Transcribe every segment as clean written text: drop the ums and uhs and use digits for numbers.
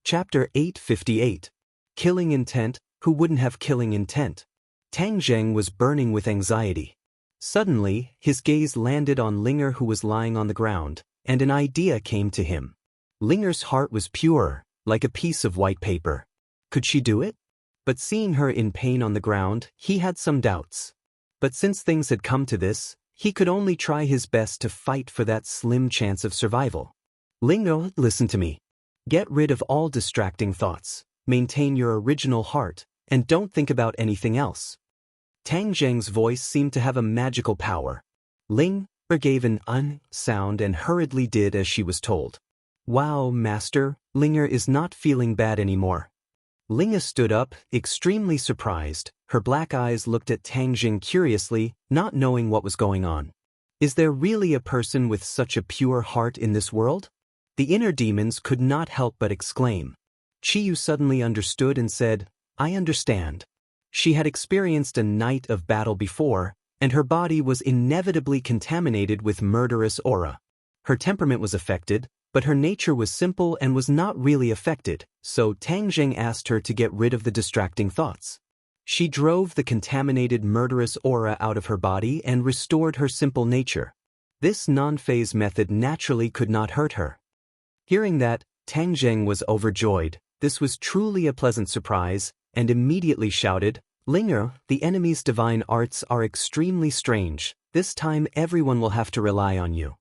Chapter 858. Killing Intent. Who wouldn't have killing intent? Tang Zheng was burning with anxiety. Suddenly, his gaze landed on Linger, who was lying on the ground, and an idea came to him. Linger's heart was pure, like a piece of white paper. Could she do it? But seeing her in pain on the ground, he had some doubts. But since things had come to this, he could only try his best to fight for that slim chance of survival. Linger, listen to me. Get rid of all distracting thoughts, maintain your original heart, and don't think about anything else. Tang Zheng's voice seemed to have a magical power. Linger gave an sound and hurriedly did as she was told. Wow, master, Linger is not feeling bad anymore. Linger stood up, extremely surprised. Her black eyes looked at Tang Zheng curiously, not knowing what was going on. Is there really a person with such a pure heart in this world? The inner demons could not help but exclaim. Qiyu suddenly understood and said, I understand. She had experienced a night of battle before, and her body was inevitably contaminated with murderous aura. Her temperament was affected, but her nature was simple and was not really affected, so Tang Zheng asked her to get rid of the distracting thoughts. She drove the contaminated murderous aura out of her body and restored her simple nature. This non-phase method naturally could not hurt her. Hearing that, Tang Zheng was overjoyed. This was truly a pleasant surprise, and immediately shouted, Linger, the enemy's divine arts are extremely strange. This time everyone will have to rely on you.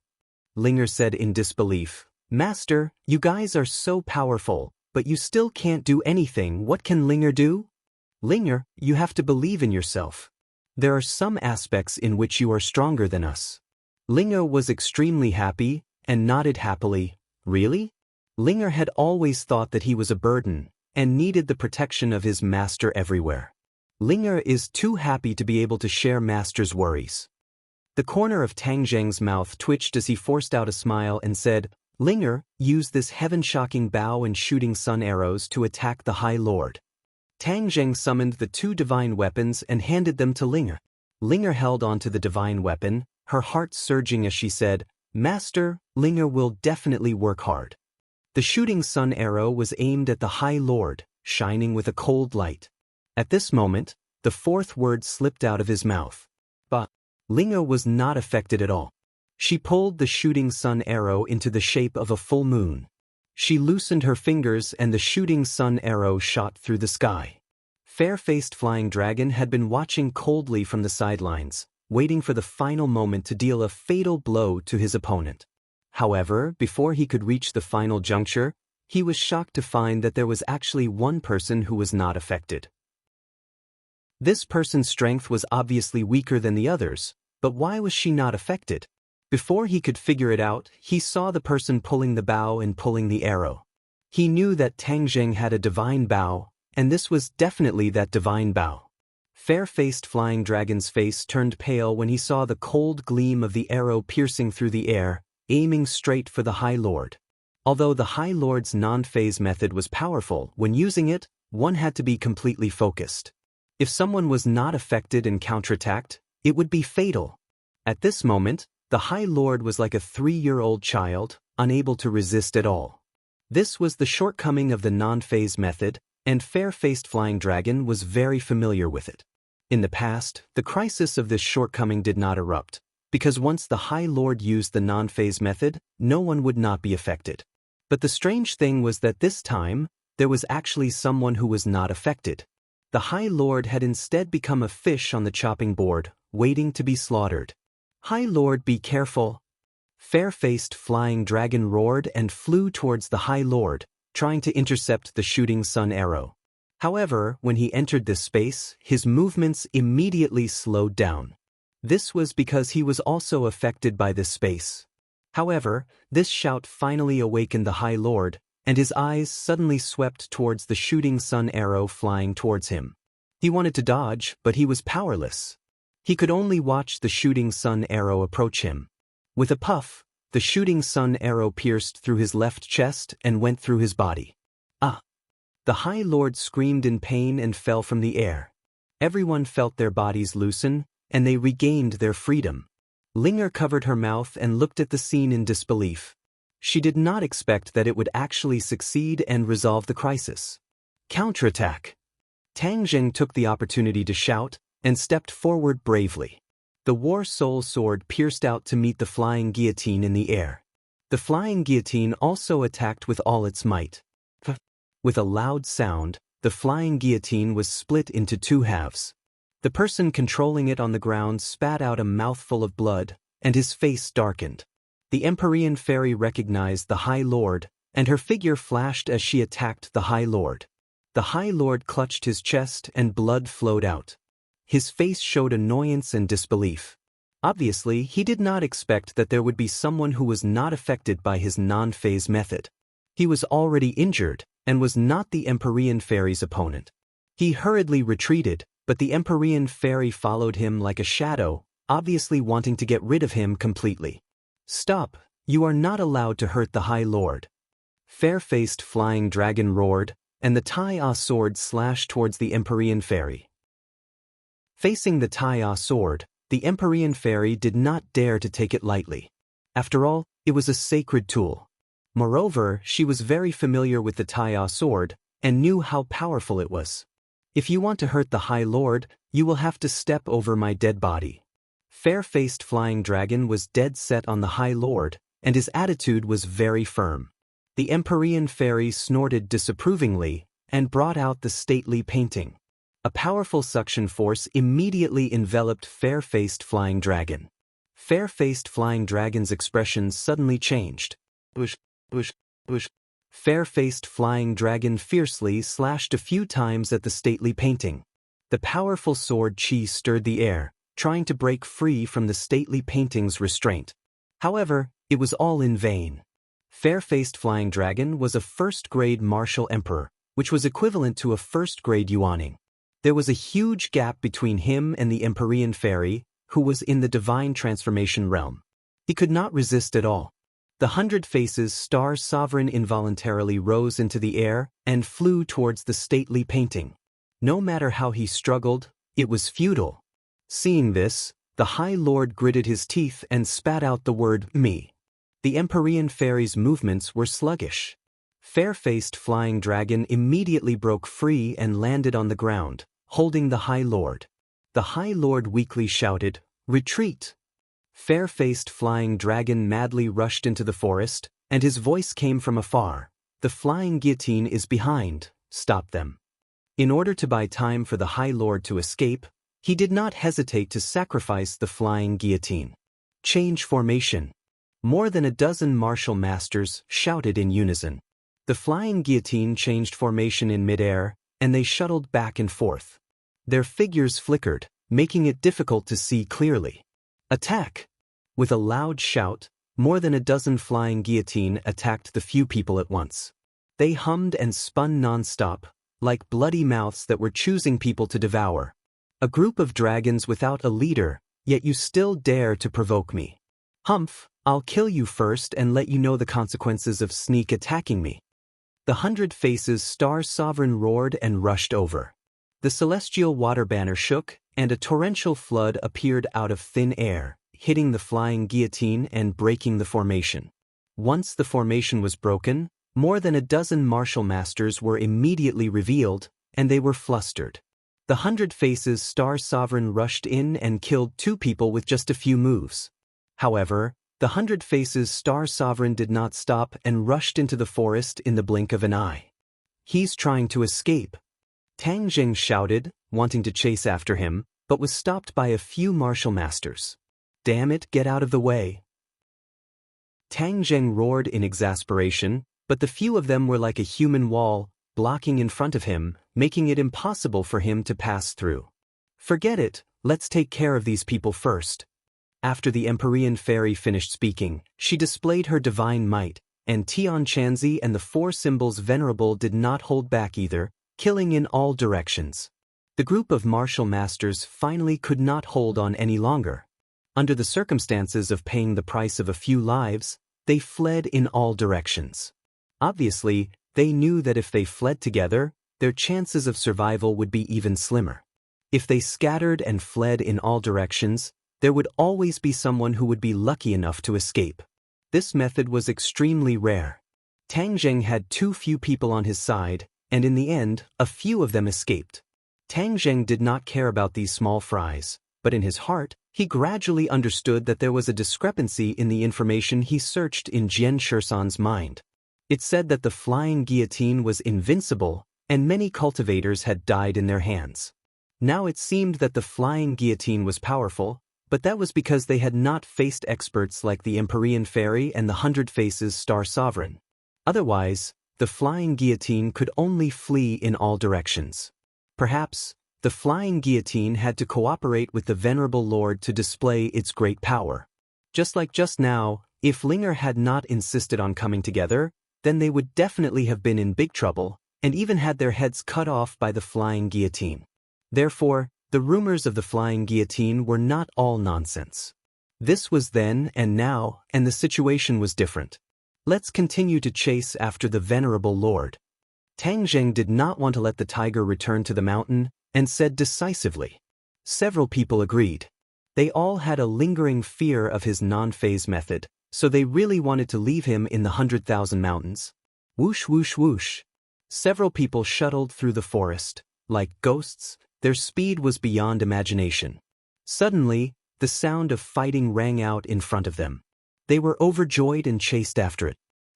Linger said in disbelief, Master, you guys are so powerful, but you still can't do anything. What can Linger do? Linger, you have to believe in yourself. There are some aspects in which you are stronger than us. Linger was extremely happy, and nodded happily. Really? Linger had always thought that he was a burden, and needed the protection of his master everywhere. Linger is too happy to be able to share master's worries. The corner of Tang Zheng's mouth twitched as he forced out a smile and said, Linger, use this heaven-shocking bow and shooting sun arrows to attack the High Lord. Tang Zheng summoned the two divine weapons and handed them to Linger. Linger held onto the divine weapon, her heart surging as she said, Master, Linger will definitely work hard. The shooting sun arrow was aimed at the High Lord, shining with a cold light. At this moment, the fourth word slipped out of his mouth. But Linger was not affected at all. She pulled the shooting sun arrow into the shape of a full moon. She loosened her fingers and the shooting sun arrow shot through the sky. Fair-faced flying dragon had been watching coldly from the sidelines, waiting for the final moment to deal a fatal blow to his opponent. However, before he could reach the final juncture, he was shocked to find that there was actually one person who was not affected. This person's strength was obviously weaker than the others, but why was she not affected? Before he could figure it out, he saw the person pulling the bow and pulling the arrow. He knew that Tang Zheng had a divine bow, and this was definitely that divine bow. Fair-faced flying dragon's face turned pale when he saw the cold gleam of the arrow piercing through the air, aiming straight for the High Lord. Although the High Lord's non-phase method was powerful, when using it, one had to be completely focused. If someone was not affected and counterattacked, it would be fatal. At this moment, the High Lord was like a 3-year-old child, unable to resist at all. This was the shortcoming of the non-phase method, and fair-faced flying dragon was very familiar with it. In the past, the crisis of this shortcoming did not erupt, because once the High Lord used the non-phase method, no one would not be affected. But the strange thing was that this time, there was actually someone who was not affected. The High Lord had instead become a fish on the chopping board, waiting to be slaughtered. High Lord, be careful. Fair-faced flying dragon roared and flew towards the High Lord, trying to intercept the shooting sun arrow. However, when he entered this space, his movements immediately slowed down. This was because he was also affected by this space. However, this shout finally awakened the High Lord, and his eyes suddenly swept towards the shooting sun arrow flying towards him. He wanted to dodge, but he was powerless. He could only watch the shooting sun arrow approach him. With a puff, the shooting sun arrow pierced through his left chest and went through his body. Ah! The High Lord screamed in pain and fell from the air. Everyone felt their bodies loosen, and they regained their freedom. Linger covered her mouth and looked at the scene in disbelief. she did not expect that it would actually succeed and resolve the crisis. Counterattack! Tang Zheng took the opportunity to shout and stepped forward bravely. The War Soul sword pierced out to meet the flying guillotine in the air. The flying guillotine also attacked with all its might. With a loud sound, the flying guillotine was split into two halves. The person controlling it on the ground spat out a mouthful of blood, and his face darkened. The Empyrean fairy recognized the High Lord, and her figure flashed as she attacked the High Lord. The High Lord clutched his chest and blood flowed out. His face showed annoyance and disbelief. Obviously, he did not expect that there would be someone who was not affected by his non-phase method. He was already injured, and was not the Empyrean fairy's opponent. He hurriedly retreated, but the Empyrean fairy followed him like a shadow, obviously wanting to get rid of him completely. "Stop, you are not allowed to hurt the High Lord." Fair-faced flying dragon roared, and the Tai-Ah sword slashed towards the Empyrean fairy. Facing the Tai-Ah sword, the Empyrean fairy did not dare to take it lightly. After all, it was a sacred tool. Moreover, she was very familiar with the Tai-Ah sword, and knew how powerful it was. "If you want to hurt the High Lord, you will have to step over my dead body." Fair-faced flying dragon was dead set on the High Lord, and his attitude was very firm. The Empyrean fairy snorted disapprovingly, and brought out the stately painting. A powerful suction force immediately enveloped fair-faced flying dragon. Fair-faced flying dragon's expression suddenly changed. Bush, bush, bush. Fair-faced flying dragon fiercely slashed a few times at the stately painting. The powerful sword chi stirred the air, trying to break free from the stately painting's restraint. However, it was all in vain. Fair-faced flying dragon was a first-grade martial emperor, which was equivalent to a first-grade yuaning. There was a huge gap between him and the Empyrean fairy, who was in the divine transformation realm. He could not resist at all. The 100 Faces Star Sovereign involuntarily rose into the air and flew towards the stately painting. No matter how he struggled, it was futile. Seeing this, the High Lord gritted his teeth and spat out the word "me." The Empyrean fairy's movements were sluggish. Fair-faced flying dragon immediately broke free and landed on the ground, holding the High Lord. The High Lord weakly shouted, "Retreat!" Fair-faced flying dragon madly rushed into the forest, and his voice came from afar. "The flying guillotine is behind, stop them." In order to buy time for the High Lord to escape, he did not hesitate to sacrifice the flying guillotine. Change formation. More than a dozen martial masters shouted in unison. The flying guillotine changed formation in midair, and they shuttled back and forth. Their figures flickered, making it difficult to see clearly. Attack! With a loud shout, more than a dozen flying guillotine attacked the few people at once. They hummed and spun non-stop, like bloody mouths that were choosing people to devour. A group of dragons without a leader, yet you still dare to provoke me. Humph, I'll kill you first and let you know the consequences of sneak attacking me. The 100 Faces Star Sovereign roared and rushed over. The celestial water banner shook, and a torrential flood appeared out of thin air, hitting the flying guillotine and breaking the formation. Once the formation was broken, more than a dozen martial masters were immediately revealed, and they were flustered. The 100 Faces Star Sovereign rushed in and killed 2 people with just a few moves. However, the 100 Faces Star Sovereign did not stop and rushed into the forest in the blink of an eye. "He's trying to escape." Tang Zheng shouted, wanting to chase after him, but was stopped by a few martial masters. "Damn it, get out of the way." Tang Zheng roared in exasperation, but the few of them were like a human wall, blocking in front of him, making it impossible for him to pass through. "Forget it, let's take care of these people first." After the Empyrean fairy finished speaking, she displayed her divine might, and Tian Chanzi and the 4 symbols venerable did not hold back either, killing in all directions. The group of martial masters finally could not hold on any longer. Under the circumstances of paying the price of a few lives, they fled in all directions. Obviously, they knew that if they fled together, their chances of survival would be even slimmer. If they scattered and fled in all directions, there would always be someone who would be lucky enough to escape. This method was extremely rare. Tang Zheng had too few people on his side, and in the end, a few of them escaped. Tang Zheng did not care about these small fries, but in his heart, he gradually understood that there was a discrepancy in the information he searched in Jian Shisan's mind. It said that the flying guillotine was invincible, and many cultivators had died in their hands. Now it seemed that the flying guillotine was powerful, but that was because they had not faced experts like the Empyrean Fairy and the Hundred Faces Star Sovereign. Otherwise, the flying guillotine could only flee in all directions. Perhaps, the flying guillotine had to cooperate with the Venerable Lord to display its great power. Just like just now, if Linger had not insisted on coming together, then they would definitely have been in big trouble, and even had their heads cut off by the flying guillotine. Therefore, the rumors of the flying guillotine were not all nonsense. This was then and now, and the situation was different. Let's continue to chase after the Venerable Lord. Tang Zheng did not want to let the tiger return to the mountain, and said decisively. Several people agreed. They all had a lingering fear of his non-phase method, so they really wanted to leave him in the 100,000 mountains. Whoosh whoosh whoosh. Several people shuttled through the forest. Like ghosts, their speed was beyond imagination. Suddenly, the sound of fighting rang out in front of them. They were overjoyed and chased after it.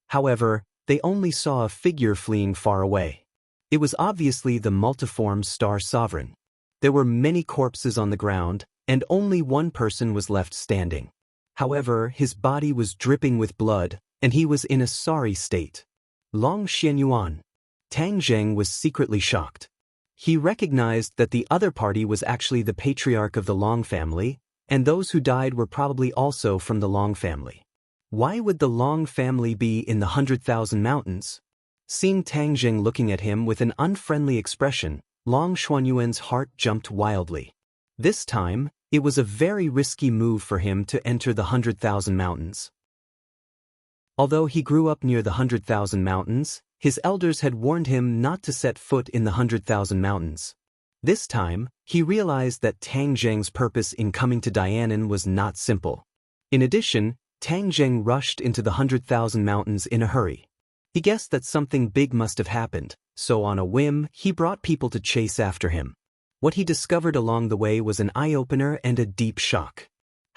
However, they only saw a figure fleeing far away. It was obviously the multiform Star Sovereign. There were many corpses on the ground, and only one person was left standing. However, his body was dripping with blood, and he was in a sorry state. Long Xianyuan. Tang Zheng was secretly shocked. He recognized that the other party was actually the patriarch of the Long family, and those who died were probably also from the Long family. Why would the Long family be in the 100,000 mountains? Seeing Tang Zheng looking at him with an unfriendly expression, Long Xuanyuan's heart jumped wildly. This time, it was a very risky move for him to enter the 100,000 mountains. Although he grew up near the 100,000 mountains, his elders had warned him not to set foot in the 100,000 mountains. This time, he realized that Tang Zheng's purpose in coming to Dianan was not simple. In addition, Tang Zheng rushed into the 100,000 mountains in a hurry. He guessed that something big must have happened, so on a whim, he brought people to chase after him. What he discovered along the way was an eye-opener and a deep shock.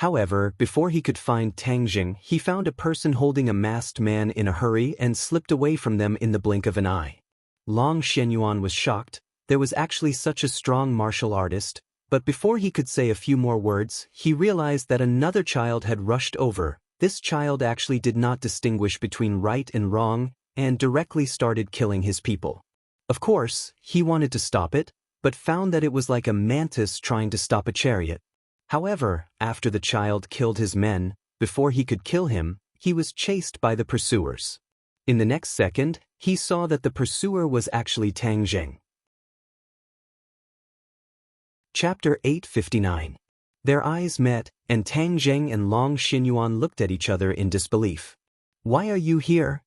However, before he could find Tang Zheng, he found a person holding a masked man in a hurry and slipped away from them in the blink of an eye. Long Xianyuan was shocked. There was actually such a strong martial artist, but before he could say a few more words, he realized that another child had rushed over. This child actually did not distinguish between right and wrong, and directly started killing his people. Of course, he wanted to stop it, but found that it was like a mantis trying to stop a chariot. However, after the child killed his men, before he could kill him, he was chased by the pursuers. In the next second, he saw that the pursuer was actually Tang Zheng. Chapter 859. Their eyes met, and Tang Zheng and Long Xianyuan looked at each other in disbelief. Why are you here?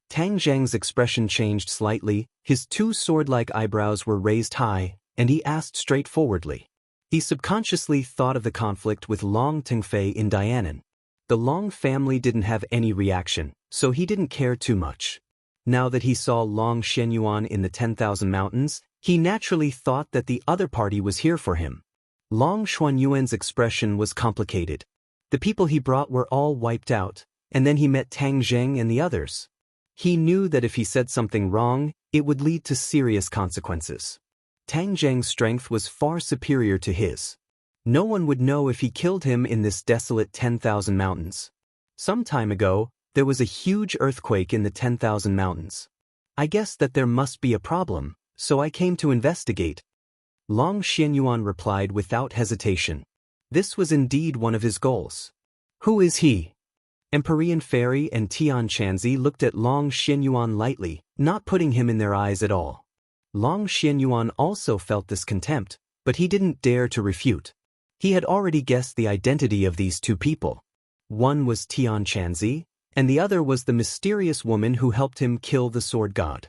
Tang Zheng's expression changed slightly, his two sword-like eyebrows were raised high, and he asked straightforwardly. He subconsciously thought of the conflict with Long Tengfei in Dianan. The Long family didn't have any reaction, so he didn't care too much. Now that he saw Long Xianyuan in the 10,000 mountains, he naturally thought that the other party was here for him. Long Xuanyuan's expression was complicated. The people he brought were all wiped out, and then he met Tang Zheng and the others. He knew that if he said something wrong, it would lead to serious consequences. Tang Zheng's strength was far superior to his. No one would know if he killed him in this desolate 10,000 mountains. Some time ago, there was a huge earthquake in the 10,000 mountains. I guessed that there must be a problem, so I came to investigate. Long Xianyuan replied without hesitation. This was indeed one of his goals. Who is he? Empyrean Fairy and Tian Chanzi looked at Long Xianyuan lightly, not putting him in their eyes at all. Long Xianyuan also felt this contempt, but he didn't dare to refute. He had already guessed the identity of these two people. One was Tian Chanzi, and the other was the mysterious woman who helped him kill the sword god.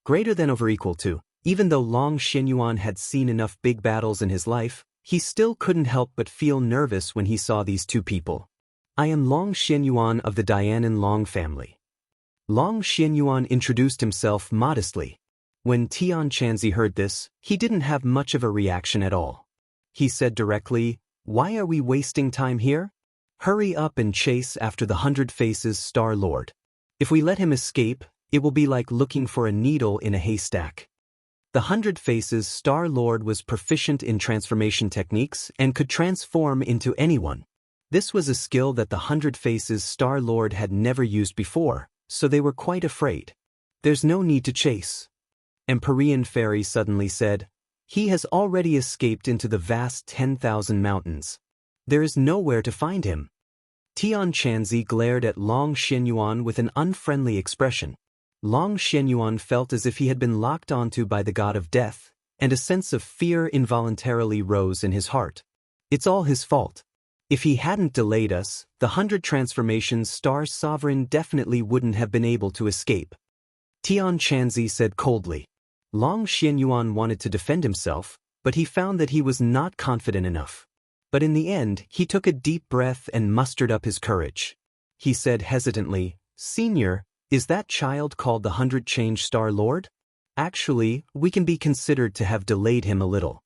Greater than or equal to, even though Long Xianyuan had seen enough big battles in his life, he still couldn't help but feel nervous when he saw these two people. I am Long Xianyuan of the Dianan Long family. Long Xianyuan introduced himself modestly. When Tian Chanzi heard this, he didn't have much of a reaction at all. He said directly, "Why are we wasting time here? Hurry up and chase after the 100 Faces Star Lord. If we let him escape, it will be like looking for a needle in a haystack." The 100 Faces Star Lord was proficient in transformation techniques and could transform into anyone. This was a skill that the 100 Faces Star Lord had never used before, so they were quite afraid. "There's no need to chase." Empyrean Fairy suddenly said, "He has already escaped into the vast 10,000 mountains. There is nowhere to find him." Tian Chanzi glared at Long Xianyuan with an unfriendly expression. Long Xianyuan felt as if he had been locked onto by the god of death, and a sense of fear involuntarily rose in his heart. It's all his fault. If he hadn't delayed us, the 100 Transformations Star Sovereign definitely wouldn't have been able to escape. Tian Chanzi said coldly. Long Xianyuan wanted to defend himself, but he found that he was not confident enough. But in the end, he took a deep breath and mustered up his courage. He said hesitantly, "Senior, is that child called the 100 Change Star Lord? Actually, we can be considered to have delayed him a little."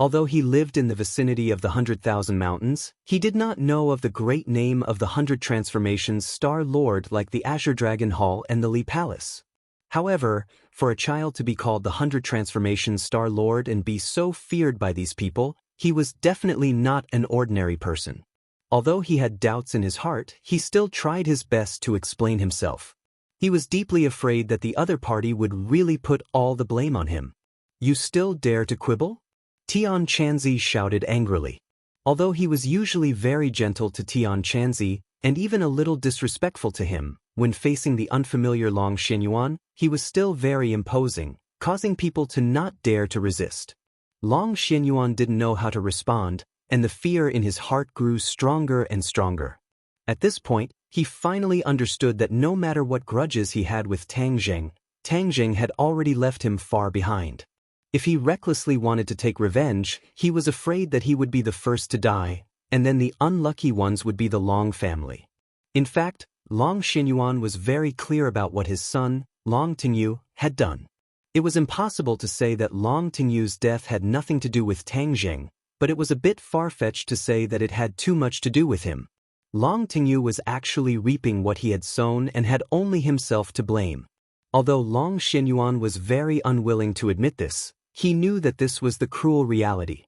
Although he lived in the vicinity of the 100,000 mountains, he did not know of the great name of the 100 Transformations Star Lord like the Azure Dragon Hall and the Li Palace. However, for a child to be called the 100 Transformations Star Lord and be so feared by these people, he was definitely not an ordinary person. Although he had doubts in his heart, he still tried his best to explain himself. He was deeply afraid that the other party would really put all the blame on him. "You still dare to quibble?" Tian Chanzi shouted angrily. Although he was usually very gentle to Tian Chanzi, and even a little disrespectful to him, when facing the unfamiliar Long Xianyuan, he was still very imposing, causing people to not dare to resist. Long Xianyuan didn't know how to respond, and the fear in his heart grew stronger and stronger. At this point, he finally understood that no matter what grudges he had with Tang Zheng had already left him far behind. If he recklessly wanted to take revenge, he was afraid that he would be the first to die, and then the unlucky ones would be the Long family. In fact, Long Xianyuan was very clear about what his son, Long Tingyu, had done. It was impossible to say that Long Tingyu's death had nothing to do with Tang Zheng, but it was a bit far-fetched to say that it had too much to do with him. Long Tingyu was actually reaping what he had sown and had only himself to blame. Although Long Xianyuan was very unwilling to admit this, he knew that this was the cruel reality.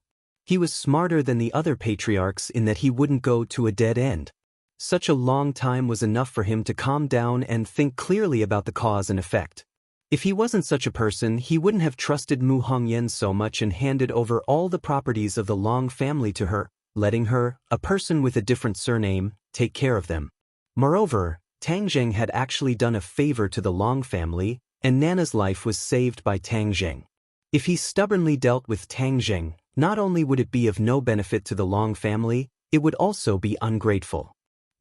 He was smarter than the other patriarchs in that he wouldn't go to a dead end. Such a long time was enough for him to calm down and think clearly about the cause and effect. If he wasn't such a person, he wouldn't have trusted Mu Hongyan so much and handed over all the properties of the Long family to her, letting her, a person with a different surname, take care of them. Moreover, Tang Zheng had actually done a favor to the Long family, and Nana's life was saved by Tang Zheng. If he stubbornly dealt with Tang Zheng, not only would it be of no benefit to the Long family, it would also be ungrateful.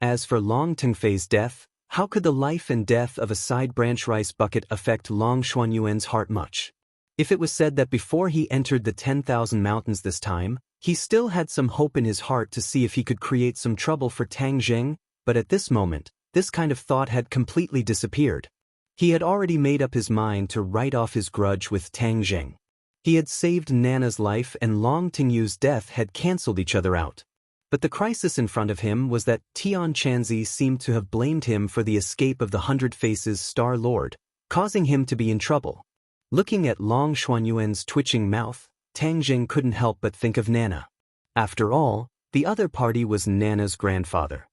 As for Long Tengfei's death, how could the life and death of a side-branch rice bucket affect Long Xuanyuan's heart much? If it was said that before he entered the 10,000 mountains this time, he still had some hope in his heart to see if he could create some trouble for Tang Zheng, but at this moment, this kind of thought had completely disappeared. He had already made up his mind to write off his grudge with Tang Zheng. He had saved Nana's life and Long Tingyu's death had cancelled each other out. But the crisis in front of him was that Tian Chanzi seemed to have blamed him for the escape of the 100 Faces Star Lord, causing him to be in trouble. Looking at Long Xuanyuan's twitching mouth, Tang Zheng couldn't help but think of Nana. After all, the other party was Nana's grandfather.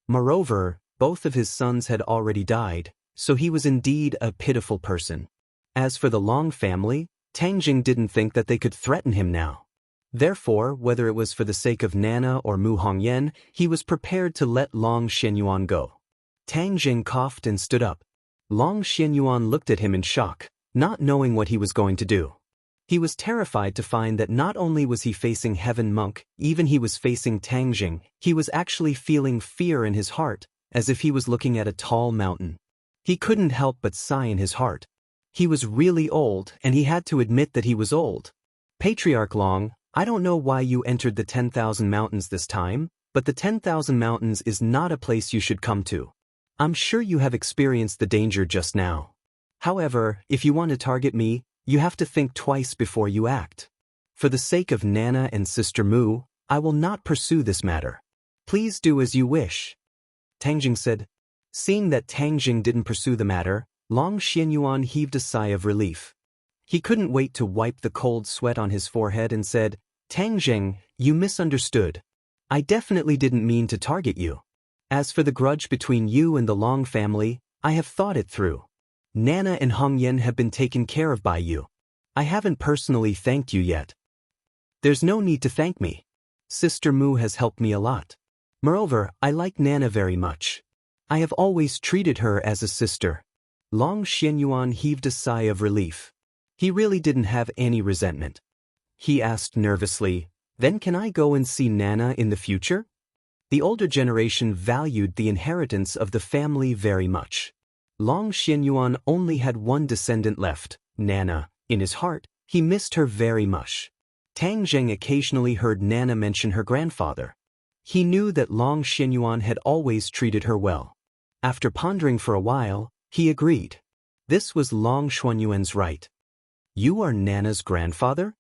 Moreover, both of his sons had already died, so he was indeed a pitiful person. As for the Long family, Tang Zheng didn't think that they could threaten him now. Therefore, whether it was for the sake of Nana or Mu Hongyan, he was prepared to let Long Xianyuan go. Tang Zheng coughed and stood up. Long Xianyuan looked at him in shock, not knowing what he was going to do. He was terrified to find that not only was he facing Heaven Monk, even he was facing Tang Zheng, he was actually feeling fear in his heart, as if he was looking at a tall mountain. He couldn't help but sigh in his heart. He was really old, and he had to admit that he was old. Patriarch Long, I don't know why you entered the 10,000 mountains this time, but the 10,000 mountains is not a place you should come to. I'm sure you have experienced the danger just now. However, if you want to target me, you have to think twice before you act. For the sake of Nana and Sister Mu, I will not pursue this matter. Please do as you wish. Tang Jing said. Seeing that Tang Jing didn't pursue the matter, Long Xianyuan heaved a sigh of relief. He couldn't wait to wipe the cold sweat on his forehead and said, Tang Jing, you misunderstood. I definitely didn't mean to target you. As for the grudge between you and the Long family, I have thought it through. Nana and Hong Yen have been taken care of by you. I haven't personally thanked you yet. There's no need to thank me. Sister Mu has helped me a lot. Moreover, I like Nana very much. I have always treated her as a sister. Long Xianyuan heaved a sigh of relief. He really didn't have any resentment. He asked nervously, Then can I go and see Nana in the future? The older generation valued the inheritance of the family very much. Long Xianyuan only had one descendant left, Nana. In his heart, he missed her very much. Tang Zheng occasionally heard Nana mention her grandfather. He knew that Long Xianyuan had always treated her well. After pondering for a while, he agreed. This was Long Xuanyuan's right. You are Nana's grandfather?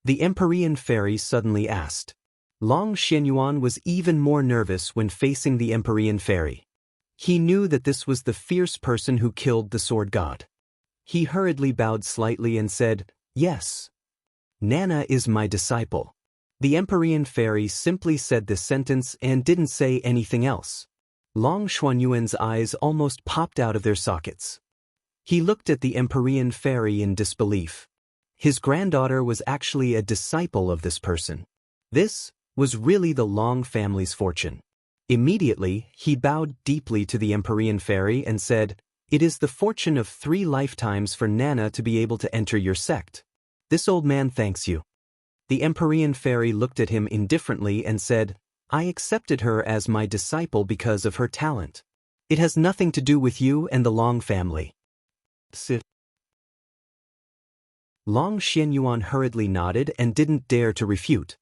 The Empyrean fairy suddenly asked. Long Xianyuan was even more nervous when facing the Empyrean fairy. He knew that this was the fierce person who killed the sword god. He hurriedly bowed slightly and said, Yes. Nana is my disciple. The Empyrean fairy simply said this sentence and didn't say anything else. Long Xuanyuan's eyes almost popped out of their sockets. He looked at the Empyrean fairy in disbelief. His granddaughter was actually a disciple of this person. This was really the Long family's fortune. Immediately, he bowed deeply to the Empyrean fairy and said, It is the fortune of 3 lifetimes for Nana to be able to enter your sect. This old man thanks you. The Empyrean fairy looked at him indifferently and said, I accepted her as my disciple because of her talent. It has nothing to do with you and the Long family. Sit. Long Xianyuan hurriedly nodded and didn't dare to refute.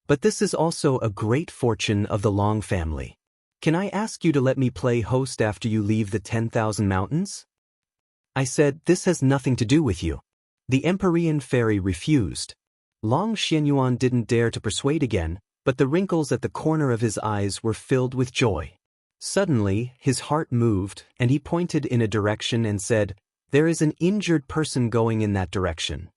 But this is also a great fortune of the Long family. Can I ask you to let me play host after you leave the 10,000 mountains? I said, this has nothing to do with you. The Empyrean fairy refused. Long Xianyuan didn't dare to persuade again, but the wrinkles at the corner of his eyes were filled with joy. Suddenly, his heart moved, and he pointed in a direction and said, There is an injured person going in that direction.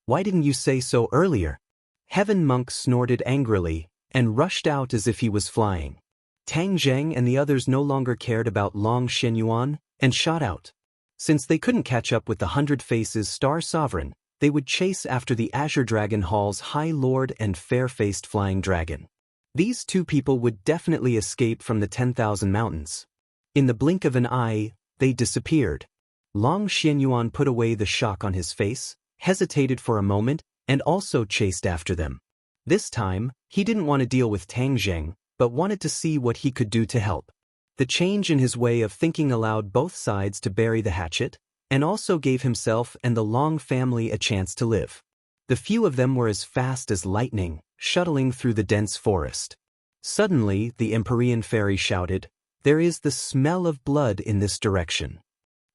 Why didn't you say so earlier? Heaven Monk snorted angrily, and rushed out as if he was flying. Tang Zheng and the others no longer cared about Long Xianyuan, and shot out. Since they couldn't catch up with the 100 Faces Star Sovereign, they would chase after the Azure Dragon Hall's High Lord and fair-faced Flying Dragon. These 2 people would definitely escape from the 10,000 mountains. In the blink of an eye, they disappeared. Long Xianyuan put away the shock on his face, hesitated for a moment, and also chased after them. This time, he didn't want to deal with Tang Zheng, but wanted to see what he could do to help. The change in his way of thinking allowed both sides to bury the hatchet, and also gave himself and the Long family a chance to live. The few of them were as fast as lightning, shuttling through the dense forest. Suddenly, the Empyrean fairy shouted, There is the smell of blood in this direction.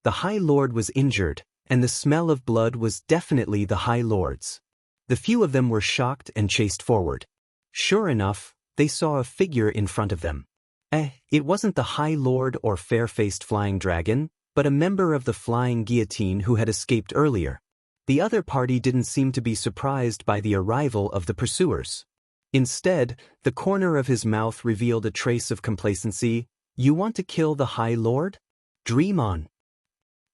The High Lord was injured, and the smell of blood was definitely the High Lord's. The few of them were shocked and chased forward. Sure enough, they saw a figure in front of them. It wasn't the High Lord or fair-faced Flying Dragon, but a member of the Flying Guillotine who had escaped earlier. The other party didn't seem to be surprised by the arrival of the pursuers. Instead, the corner of his mouth revealed a trace of complacency. You want to kill the High Lord? Dream on.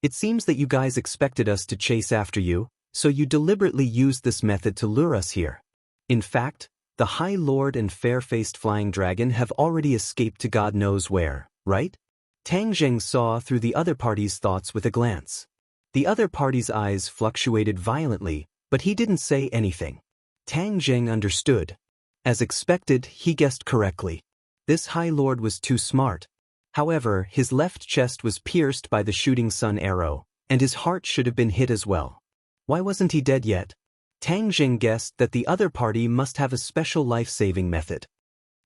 It seems that you guys expected us to chase after you, so you deliberately used this method to lure us here. In fact, the High Lord and fair-faced Flying Dragon have already escaped to God knows where, right? Tang Zheng saw through the other party's thoughts with a glance. The other party's eyes fluctuated violently, but he didn't say anything. Tang Zheng understood. As expected, he guessed correctly. This High Lord was too smart. However, his left chest was pierced by the shooting sun arrow, and his heart should have been hit as well. Why wasn't he dead yet? Tang Jing guessed that the other party must have a special life-saving method.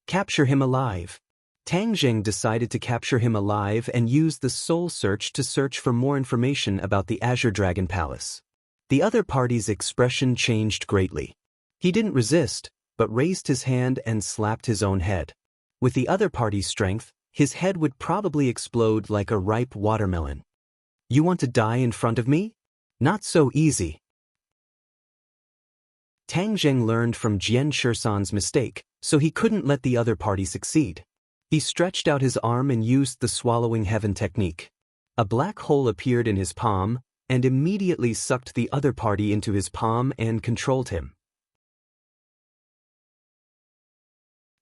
Capture him alive. Tang Jing decided to capture him alive and use the soul search to search for more information about the Azure Dragon Palace. The other party's expression changed greatly. He didn't resist, but raised his hand and slapped his own head. With the other party's strength, his head would probably explode like a ripe watermelon. You want to die in front of me? Not so easy. Tang Jing learned from Jian Shursan's mistake, so he couldn't let the other party succeed. He stretched out his arm and used the swallowing heaven technique. A black hole appeared in his palm, and immediately sucked the other party into his palm and controlled him.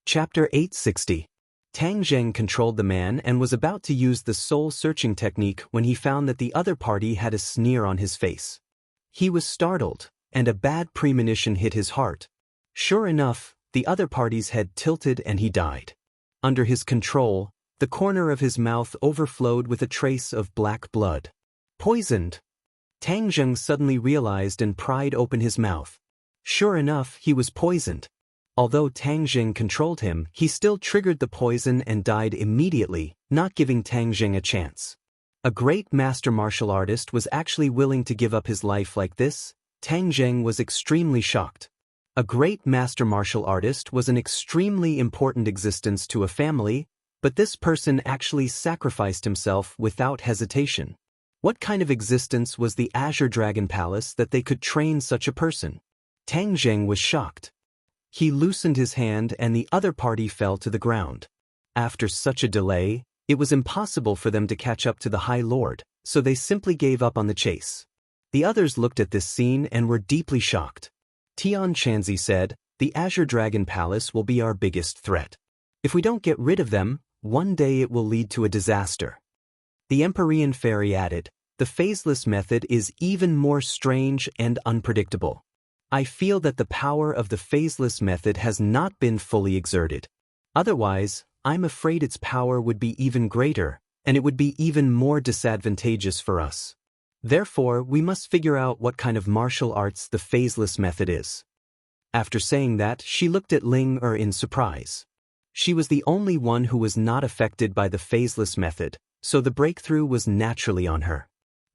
Chapter 860. Tang Jing controlled the man and was about to use the soul-searching technique when he found that the other party had a sneer on his face. He was startled, and a bad premonition hit his heart. Sure enough, the other party's head tilted and he died. Under his control, the corner of his mouth overflowed with a trace of black blood. Poisoned! Tang Jing suddenly realized and pried open his mouth. Sure enough, he was poisoned. Although Tang Jing controlled him, he still triggered the poison and died immediately, not giving Tang Jing a chance. A great master martial artist was actually willing to give up his life like this? Tang Jing was extremely shocked. A great master martial artist was an extremely important existence to a family, but this person actually sacrificed himself without hesitation. What kind of existence was the Azure Dragon Palace that they could train such a person? Tang Jing was shocked. He loosened his hand and the other party fell to the ground. After such a delay, it was impossible for them to catch up to the High Lord, so they simply gave up on the chase. The others looked at this scene and were deeply shocked. Tian Chanzi said, "The Azure Dragon Palace will be our biggest threat. If we don't get rid of them, one day it will lead to a disaster." The Empyrean Fairy added, "The phaseless method is even more strange and unpredictable. I feel that the power of the phaseless method has not been fully exerted. Otherwise, I'm afraid its power would be even greater, and it would be even more disadvantageous for us. Therefore, we must figure out what kind of martial arts the phaseless method is." After saying that, she looked at Ling Er in surprise. She was the only one who was not affected by the phaseless method, so the breakthrough was naturally on her.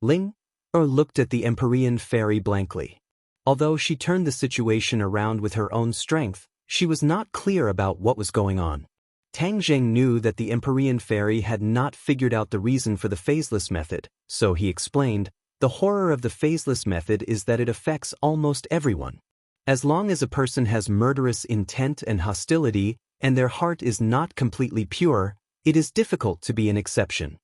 Ling Er looked at the Empyrean Fairy blankly. Although she turned the situation around with her own strength, she was not clear about what was going on. Tang Jing knew that the Empyrean Fairy had not figured out the reason for the phaseless method, so he explained, "The horror of the phaseless method is that it affects almost everyone. As long as a person has murderous intent and hostility, and their heart is not completely pure, it is difficult to be an exception."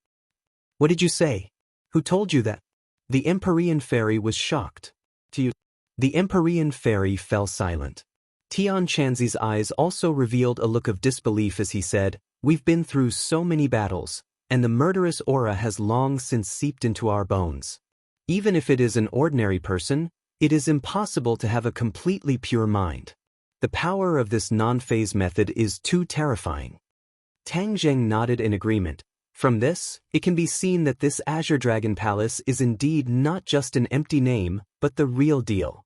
"What did you say? Who told you that?" The Empyrean Fairy was shocked. The Empyrean Fairy fell silent. Tian Chanzi's eyes also revealed a look of disbelief as he said, "We've been through so many battles, and the murderous aura has long since seeped into our bones. Even if it is an ordinary person, it is impossible to have a completely pure mind. The power of this non-phase method is too terrifying." Tang Jing nodded in agreement. From this, it can be seen that this Azure Dragon Palace is indeed not just an empty name, but the real deal.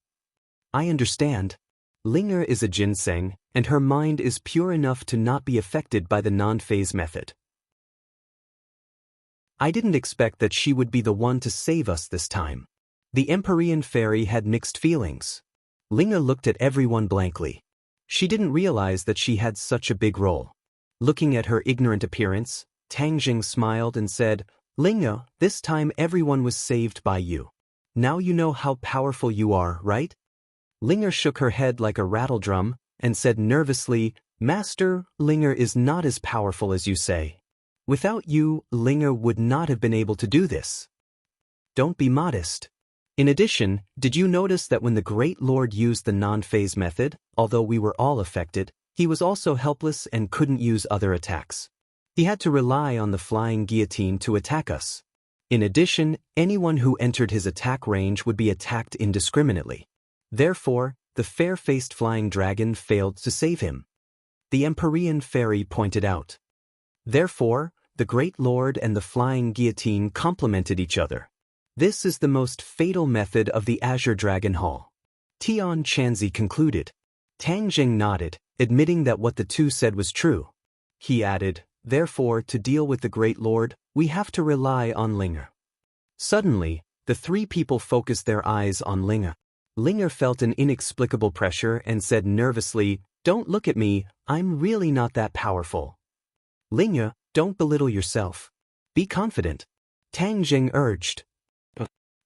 "I understand. Linger is a ginseng, and her mind is pure enough to not be affected by the non-phase method. I didn't expect that she would be the one to save us this time." The Empyrean Fairy had mixed feelings. Linger looked at everyone blankly. She didn't realize that she had such a big role. Looking at her ignorant appearance, Tang Jing smiled and said, "Linger, this time everyone was saved by you. Now you know how powerful you are, right?" Linger shook her head like a rattledrum and said nervously, "Master, Linger is not as powerful as you say. Without you, Linger would not have been able to do this. Don't be modest. In addition, did you notice that when the Great Lord used the non-phase method, although we were all affected, he was also helpless and couldn't use other attacks? He had to rely on the flying guillotine to attack us. In addition, anyone who entered his attack range would be attacked indiscriminately. Therefore, the fair-faced flying dragon failed to save him," the Empyrean Fairy pointed out. "Therefore, the Great Lord and the flying guillotine complemented each other. This is the most fatal method of the Azure Dragon Hall. Tian Chanzi concluded. Tang Jing nodded, admitting that what the two said was true. He added, therefore, to deal with the Great Lord, we have to rely on Linge. Suddenly, the three people focused their eyes on Linge. Linge felt an inexplicable pressure and said nervously, don't look at me, I'm really not that powerful. Linge, don't belittle yourself. Be confident. Tang Jing urged.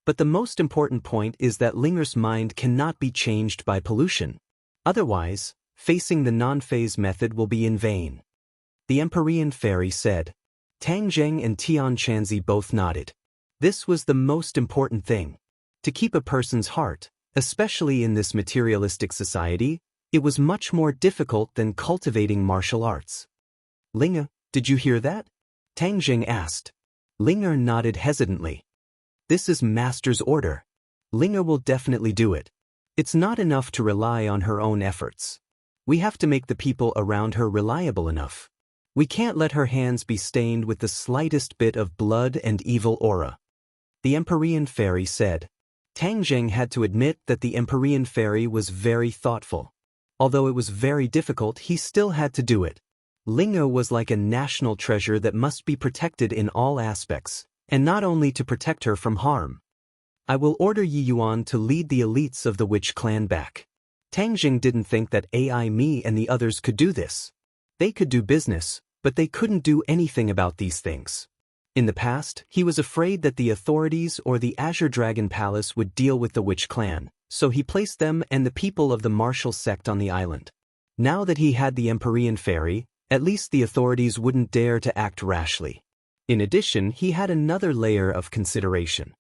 But the most important point is that Linger's mind cannot be changed by pollution. Otherwise, facing the non-phase method will be in vain. The Empyrean fairy said. Tang Jing and Tian Chanzi both nodded. This was the most important thing. To keep a person's heart, especially in this materialistic society, it was much more difficult than cultivating martial arts. Linge, did you hear that? Tang Jing asked. Linge nodded hesitantly. This is Master's order. Linge will definitely do it. It's not enough to rely on her own efforts. We have to make the people around her reliable enough. We can't let her hands be stained with the slightest bit of blood and evil aura. The Empyrean fairy said. Tang Jing had to admit that the Empyrean fairy was very thoughtful. Although it was very difficult, he still had to do it. Linge was like a national treasure that must be protected in all aspects, and not only to protect her from harm. I will order Yi Yuan to lead the elites of the witch clan back. Tang Jing didn't think that me and the others could do this. They could do business, but they couldn't do anything about these things. In the past, he was afraid that the authorities or the Azure Dragon Palace would deal with the witch clan, so he placed them and the people of the martial sect on the island. Now that he had the Empyrean fairy, at least the authorities wouldn't dare to act rashly. In addition, he had another layer of consideration.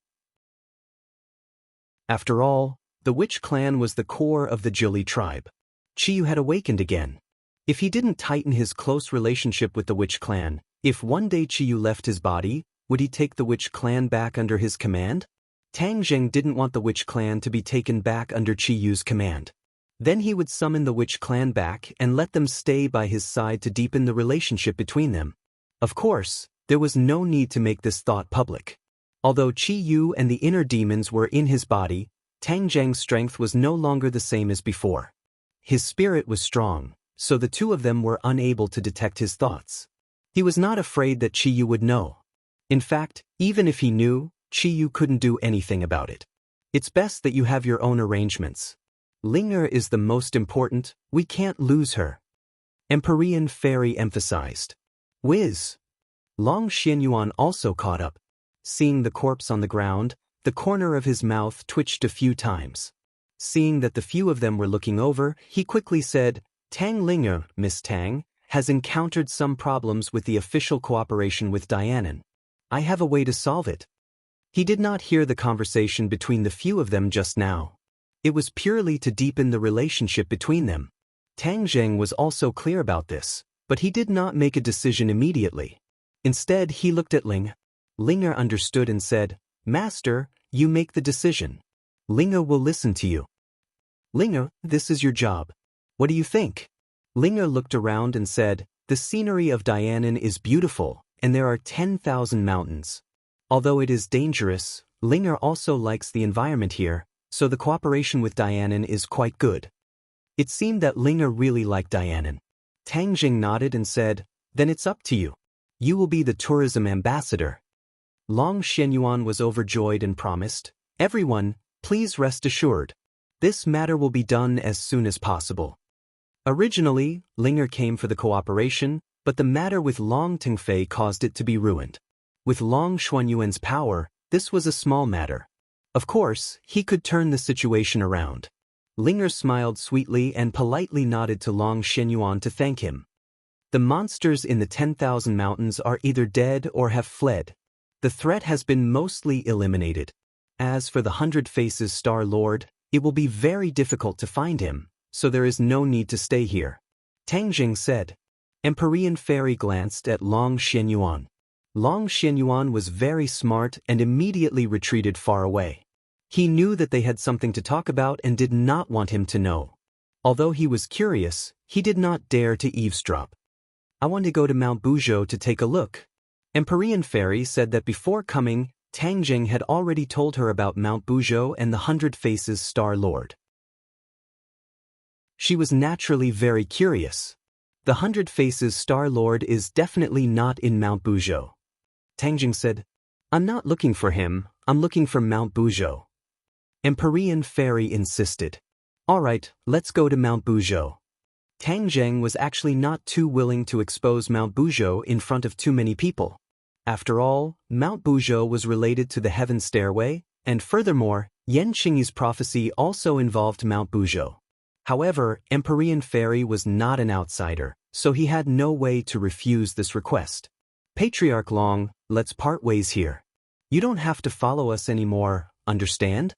After all, the witch clan was the core of the Jili tribe. Chiyu had awakened again. If he didn't tighten his close relationship with the witch clan, if one day Chiyu left his body, would he take the witch clan back under his command? Tang Jing didn't want the witch clan to be taken back under Chiyu's command. Then he would summon the witch clan back and let them stay by his side to deepen the relationship between them. Of course, there was no need to make this thought public. Although Chiyu and the inner demons were in his body, Tang Jing's strength was no longer the same as before. His spirit was strong, so the two of them were unable to detect his thoughts. He was not afraid that Chiyu would know. In fact, even if he knew, Chiyu couldn't do anything about it. It's best that you have your own arrangements. Linge is the most important, we can't lose her. Empyrean fairy emphasized. Whiz! Long Xianyuan also caught up. Seeing the corpse on the ground, the corner of his mouth twitched a few times. Seeing that the few of them were looking over, he quickly said, Tang Linge, Miss Tang, has encountered some problems with the official cooperation with Dianan. I have a way to solve it. He did not hear the conversation between the few of them just now. It was purely to deepen the relationship between them. Tang Jing was also clear about this, but he did not make a decision immediately. Instead, he looked at Linge. Linge understood and said, Master, you make the decision. Linge will listen to you. Linge, this is your job. What do you think? Linge looked around and said, the scenery of Dianan is beautiful, and there are 10,000 mountains. Although it is dangerous, Linge also likes the environment here, so the cooperation with Dianan is quite good. It seemed that Linge really liked Dianan. Tang Jing nodded and said, then it's up to you. You will be the tourism ambassador. Long Xianyuan was overjoyed and promised, everyone, please rest assured. This matter will be done as soon as possible. Originally, Linge came for the cooperation, but the matter with Long Tengfei caused it to be ruined. With Long Xuanyuan's power, this was a small matter. Of course, he could turn the situation around. Linge smiled sweetly and politely nodded to Long Xianyuan to thank him. The monsters in the 10,000 mountains are either dead or have fled. The threat has been mostly eliminated. As for the 100 Faces Star Lord, it will be very difficult to find him, so there is no need to stay here. Tang Jing said. Empyrean fairy glanced at Long Xianyuan. Long Xianyuan was very smart and immediately retreated far away. He knew that they had something to talk about and did not want him to know. Although he was curious, he did not dare to eavesdrop. I want to go to Mount Buzhou to take a look. Empyrean fairy said that before coming, Tang Jing had already told her about Mount Buzhou and the 100 Faces Star Lord. She was naturally very curious. The 100 Faces Star Lord is definitely not in Mount Buzhou. Tang Jing said, I'm not looking for him, I'm looking for Mount Buzhou. Empyrean Fairy insisted. Alright, let's go to Mount Buzhou. Tang Zheng was actually not too willing to expose Mount Buzhou in front of too many people. After all, Mount Buzhou was related to the Heaven Stairway, and furthermore, Yan Qingyi's prophecy also involved Mount Buzhou. However, Empyrean Fairy was not an outsider, so he had no way to refuse this request. Patriarch Long, let's part ways here. You don't have to follow us anymore, understand?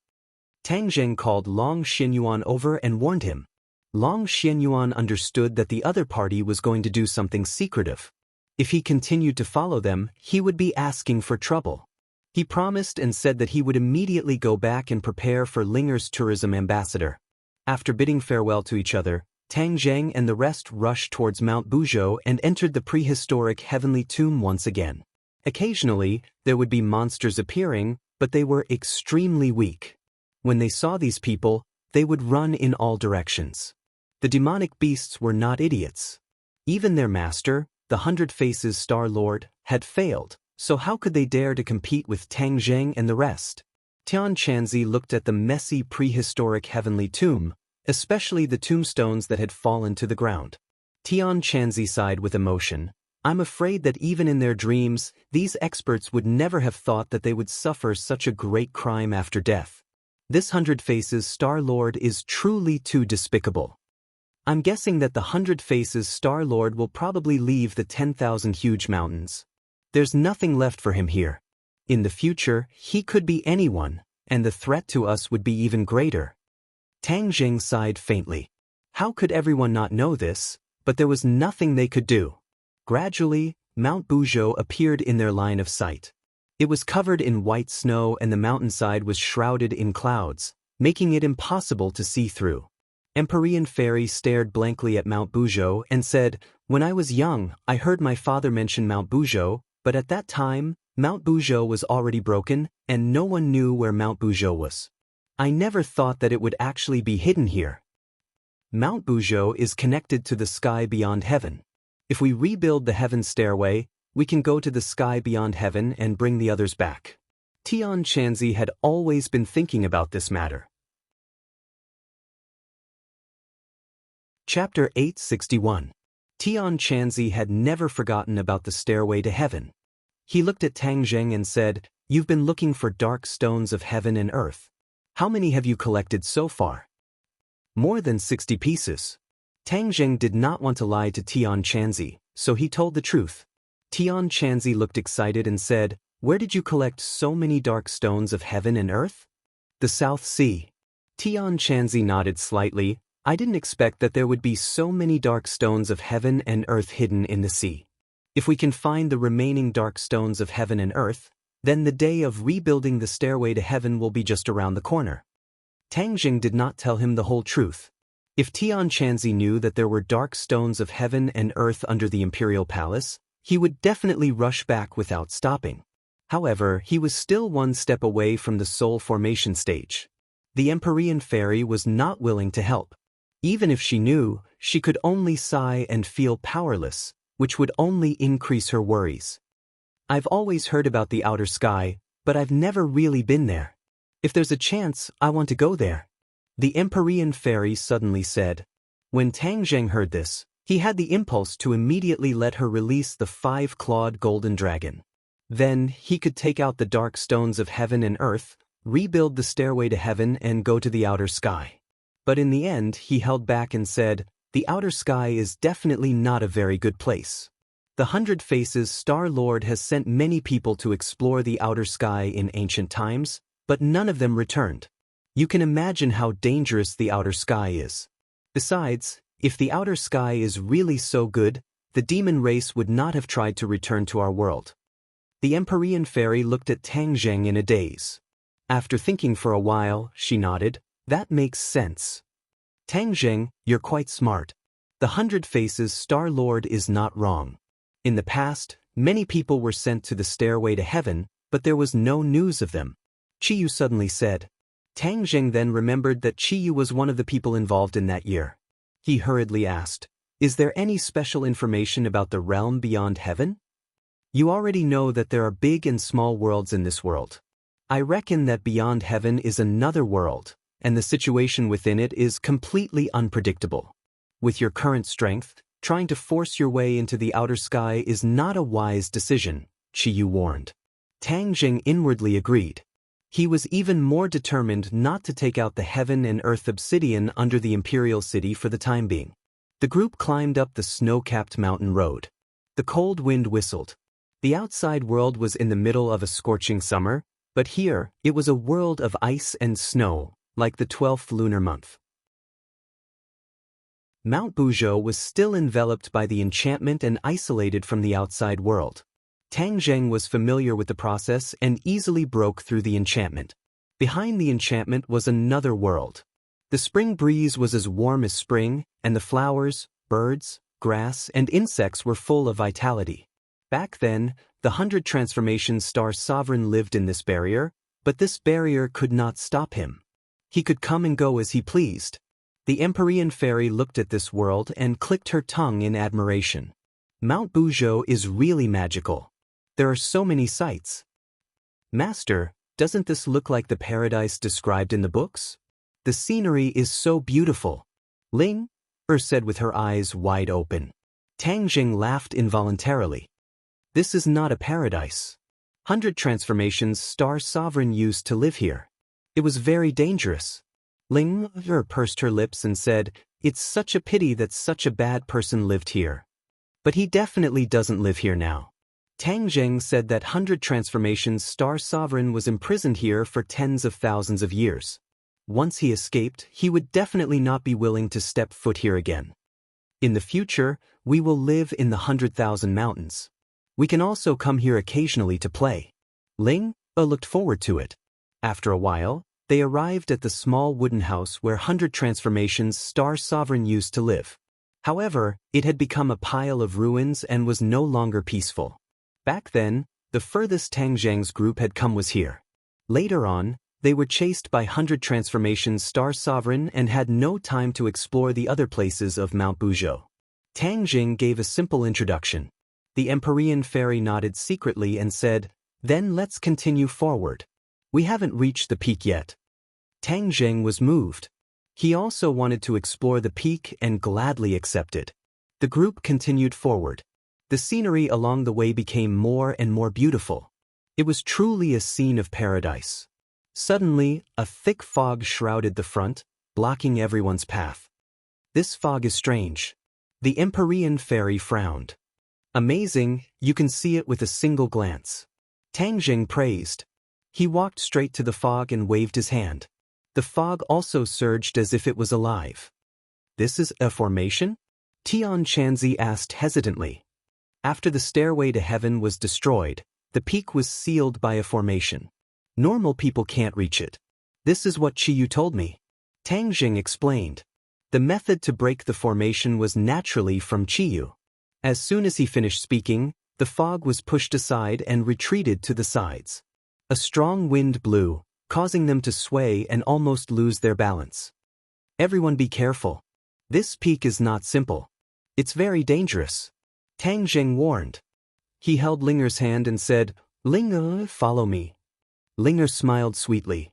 Tang Zheng called Long Xinyuan over and warned him. Long Xinyuan understood that the other party was going to do something secretive. If he continued to follow them, he would be asking for trouble. He promised and said that he would immediately go back and prepare for Linger's tourism ambassador. After bidding farewell to each other, Tang Zheng and the rest rushed towards Mount Buzhou and entered the prehistoric heavenly tomb once again. Occasionally, there would be monsters appearing, but they were extremely weak. When they saw these people, they would run in all directions. The demonic beasts were not idiots. Even their master, the 100 Faces Star Lord, had failed, so how could they dare to compete with Tang Zheng and the rest? Tian Chanzi looked at the messy prehistoric heavenly tomb, especially the tombstones that had fallen to the ground. Tian Chanzi sighed with emotion. I'm afraid that even in their dreams, these experts would never have thought that they would suffer such a great crime after death. This 100 Faces Star Lord is truly too despicable. I'm guessing that the 100 Faces Star Lord will probably leave the 10,000 huge mountains. There's nothing left for him here. In the future, he could be anyone, and the threat to us would be even greater. Tang Zheng sighed faintly. How could everyone not know this? But there was nothing they could do. Gradually, Mount Buzhou appeared in their line of sight. It was covered in white snow and the mountainside was shrouded in clouds, making it impossible to see through. Empyrean Fairy stared blankly at Mount Buzhou and said, When I was young, I heard my father mention Mount Buzhou, but at that time, Mount Buzhou was already broken, and no one knew where Mount Buzhou was. I never thought that it would actually be hidden here. Mount Buzhou is connected to the sky beyond heaven. If we rebuild the heaven stairway, we can go to the sky beyond heaven and bring the others back. Tian Chanzi had always been thinking about this matter. Chapter 861. Tian Chanzi had never forgotten about the stairway to heaven. He looked at Tang Zheng and said, You've been looking for dark stones of heaven and earth. How many have you collected so far? More than 60 pieces. Tang Zheng did not want to lie to Tian Chanzi, so he told the truth. Tian Chanzi looked excited and said, Where did you collect so many dark stones of heaven and earth? The South Sea. Tian Chanzi nodded slightly. I didn't expect that there would be so many dark stones of heaven and earth hidden in the sea. If we can find the remaining dark stones of heaven and earth, then the day of rebuilding the stairway to heaven will be just around the corner. Tang Zheng did not tell him the whole truth. If Tian Chanzi knew that there were dark stones of heaven and earth under the imperial palace, he would definitely rush back without stopping. However, he was still one step away from the soul formation stage. The Empyrean Fairy was not willing to help. Even if she knew, she could only sigh and feel powerless, which would only increase her worries. I've always heard about the outer sky, but I've never really been there. If there's a chance, I want to go there. The Empyrean Fairy suddenly said. When Tang Zheng heard this, he had the impulse to immediately let her release the 5-clawed golden dragon. Then, he could take out the dark stones of heaven and earth, rebuild the stairway to heaven and go to the outer sky. But in the end, he held back and said, The outer sky is definitely not a very good place. The 100 Faces Star Lord has sent many people to explore the outer sky in ancient times, but none of them returned. You can imagine how dangerous the outer sky is. Besides, if the outer sky is really so good, the demon race would not have tried to return to our world. The Empyrean Fairy looked at Tang Zheng in a daze. After thinking for a while, she nodded. That makes sense. Tang Zheng, you're quite smart. The 100 Faces Star Lord is not wrong. In the past, many people were sent to the stairway to heaven, but there was no news of them. Qiyu suddenly said. Tang Zheng then remembered that Qiyu was one of the people involved in that year. He hurriedly asked, "Is there any special information about the realm beyond heaven?" "You already know that there are big and small worlds in this world. I reckon that beyond heaven is another world, and the situation within it is completely unpredictable. With your current strength, trying to force your way into the outer sky is not a wise decision," Qiyu warned. Tang Jing inwardly agreed. He was even more determined not to take out the heaven and earth obsidian under the Imperial City for the time being. The group climbed up the snow-capped mountain road. The cold wind whistled. The outside world was in the middle of a scorching summer, but here, it was a world of ice and snow, like the 12th lunar month. Mount Buzhou was still enveloped by the enchantment and isolated from the outside world. Tang Zheng was familiar with the process and easily broke through the enchantment. Behind the enchantment was another world. The spring breeze was as warm as spring, and the flowers, birds, grass, and insects were full of vitality. Back then, the 100 Transformation Star Sovereign lived in this barrier, but this barrier could not stop him. He could come and go as he pleased. The Empyrean Fairy looked at this world and clicked her tongue in admiration. Mount Buzhou is really magical. There are so many sights. Master, doesn't this look like the paradise described in the books? The scenery is so beautiful. Ling said with her eyes wide open. Tang Jing laughed involuntarily. This is not a paradise. 100 Transformations Star Sovereign used to live here. It was very dangerous. Ling pursed her lips and said, "It's such a pity that such a bad person lived here. But he definitely doesn't live here now." Tang Zheng said that 100 Transformations Star Sovereign was imprisoned here for tens of thousands of years. Once he escaped, he would definitely not be willing to step foot here again. In the future, we will live in the 100,000 mountains. We can also come here occasionally to play. Ling looked forward to it. After a while, they arrived at the small wooden house where 100 Transformations Star Sovereign used to live. However, it had become a pile of ruins and was no longer peaceful. Back then, the furthest Tang Zheng's group had come was here. Later on, they were chased by 100 Transformations Star Sovereign and had no time to explore the other places of Mount Buzhou. Tang Jing gave a simple introduction. The Empyrean Fairy nodded secretly and said, "Then let's continue forward. We haven't reached the peak yet." Tang Zheng was moved. He also wanted to explore the peak and gladly accepted. The group continued forward. The scenery along the way became more and more beautiful. It was truly a scene of paradise. Suddenly, a thick fog shrouded the front, blocking everyone's path. "This fog is strange." The Empyrean Fairy frowned. "Amazing, you can see it with a single glance." Tang Jing praised. He walked straight to the fog and waved his hand. The fog also surged as if it was alive. "This is a formation?" Tian Chanzi asked hesitantly. After the stairway to heaven was destroyed, the peak was sealed by a formation. Normal people can't reach it. This is what Qiyu told me. Tang Jing explained. The method to break the formation was naturally from Qiyu. As soon as he finished speaking, the fog was pushed aside and retreated to the sides. A strong wind blew, causing them to sway and almost lose their balance. "Everyone be careful. This peak is not simple. It's very dangerous," Tang Jing warned. He held Linger's hand and said, "Linger, follow me." Linger smiled sweetly.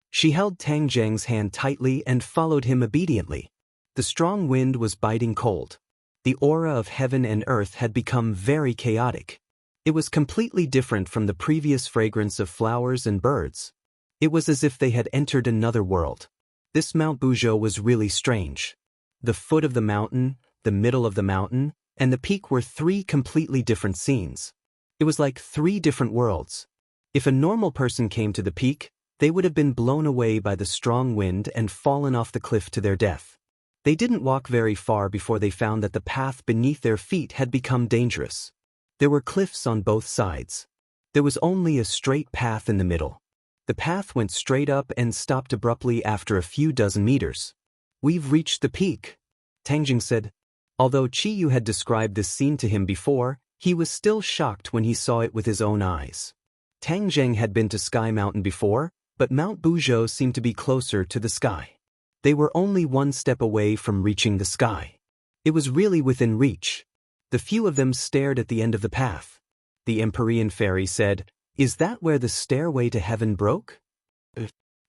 She held Tang Jing's hand tightly and followed him obediently. The strong wind was biting cold. The aura of heaven and earth had become very chaotic. It was completely different from the previous fragrance of flowers and birds. It was as if they had entered another world. This Mount Buzhou was really strange. The foot of the mountain, the middle of the mountain, and the peak were three completely different scenes. It was like three different worlds. If a normal person came to the peak, they would have been blown away by the strong wind and fallen off the cliff to their death. They didn't walk very far before they found that the path beneath their feet had become dangerous. There were cliffs on both sides. There was only a straight path in the middle. The path went straight up and stopped abruptly after a few dozen meters. "We've reached the peak," Tang Jing said. Although Qiyu had described this scene to him before, he was still shocked when he saw it with his own eyes. Tang Jing had been to Sky Mountain before, but Mount Buzhou seemed to be closer to the sky. They were only one step away from reaching the sky. It was really within reach. The few of them stared at the end of the path. The Empyrean fairy said, "Is that where the stairway to heaven broke?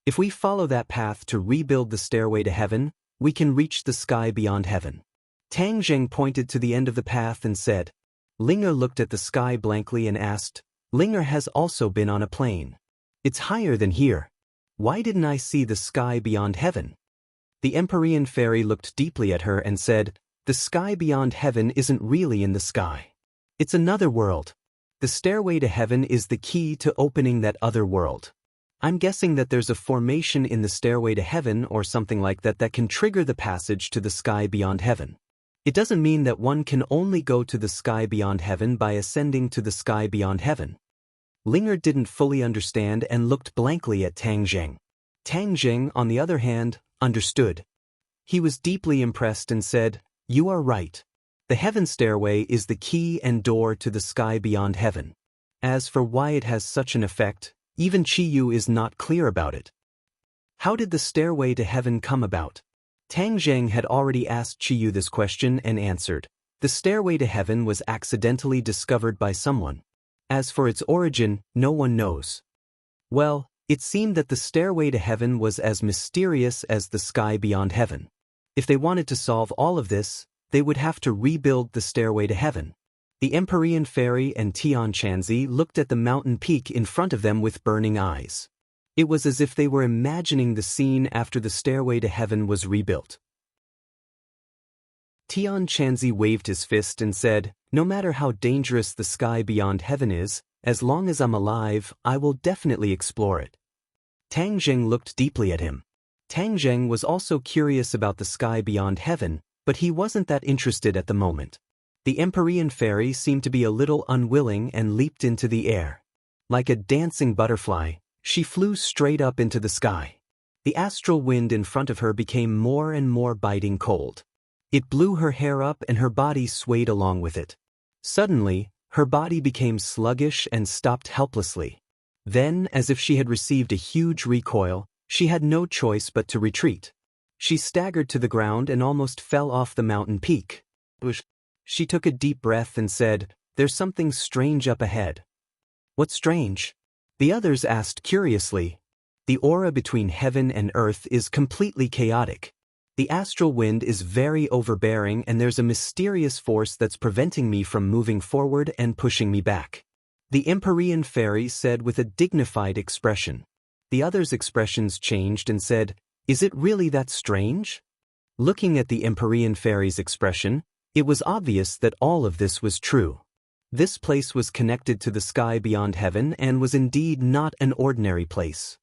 If we follow that path to rebuild the stairway to heaven, we can reach the sky beyond heaven." Tang Zheng pointed to the end of the path and said. Linger looked at the sky blankly and asked, "Linger has also been on a plane. It's higher than here. Why didn't I see the sky beyond heaven?" The Empyrean fairy looked deeply at her and said, "The sky beyond heaven isn't really in the sky. It's another world. The stairway to heaven is the key to opening that other world. I'm guessing that there's a formation in the stairway to heaven or something like that that can trigger the passage to the sky beyond heaven. It doesn't mean that one can only go to the sky beyond heaven by ascending to the sky beyond heaven." Linger didn't fully understand and looked blankly at Tang Zheng. Tang Zheng, on the other hand, understood. He was deeply impressed and said, "You are right. The heaven stairway is the key and door to the sky beyond heaven. As for why it has such an effect, even Qiyu is not clear about it." How did the stairway to heaven come about? Tang Zheng had already asked Qiyu this question and answered. The stairway to heaven was accidentally discovered by someone. As for its origin, no one knows. Well, it seemed that the stairway to heaven was as mysterious as the sky beyond heaven. If they wanted to solve all of this, they would have to rebuild the stairway to heaven. The Empyrean fairy and Tian Chanzi looked at the mountain peak in front of them with burning eyes. It was as if they were imagining the scene after the stairway to heaven was rebuilt. Tian Chanzi waved his fist and said, "No matter how dangerous the sky beyond heaven is, as long as I'm alive, I will definitely explore it." Tang Zheng looked deeply at him. Tang Zheng was also curious about the sky beyond heaven, but he wasn't that interested at the moment. The Empyrean fairy seemed to be a little unwilling and leaped into the air. Like a dancing butterfly, she flew straight up into the sky. The astral wind in front of her became more and more biting cold. It blew her hair up and her body swayed along with it. Suddenly, her body became sluggish and stopped helplessly. Then, as if she had received a huge recoil, she had no choice but to retreat. She staggered to the ground and almost fell off the mountain peak. She took a deep breath and said, "There's something strange up ahead." "What's strange?" the others asked curiously. "The aura between heaven and earth is completely chaotic. The astral wind is very overbearing and there's a mysterious force that's preventing me from moving forward and pushing me back," the Empyrean fairy said with a dignified expression. The others' expressions changed and said, "Is it really that strange?" Looking at the Empyrean fairy's expression, it was obvious that all of this was true. This place was connected to the sky beyond heaven and was indeed not an ordinary place.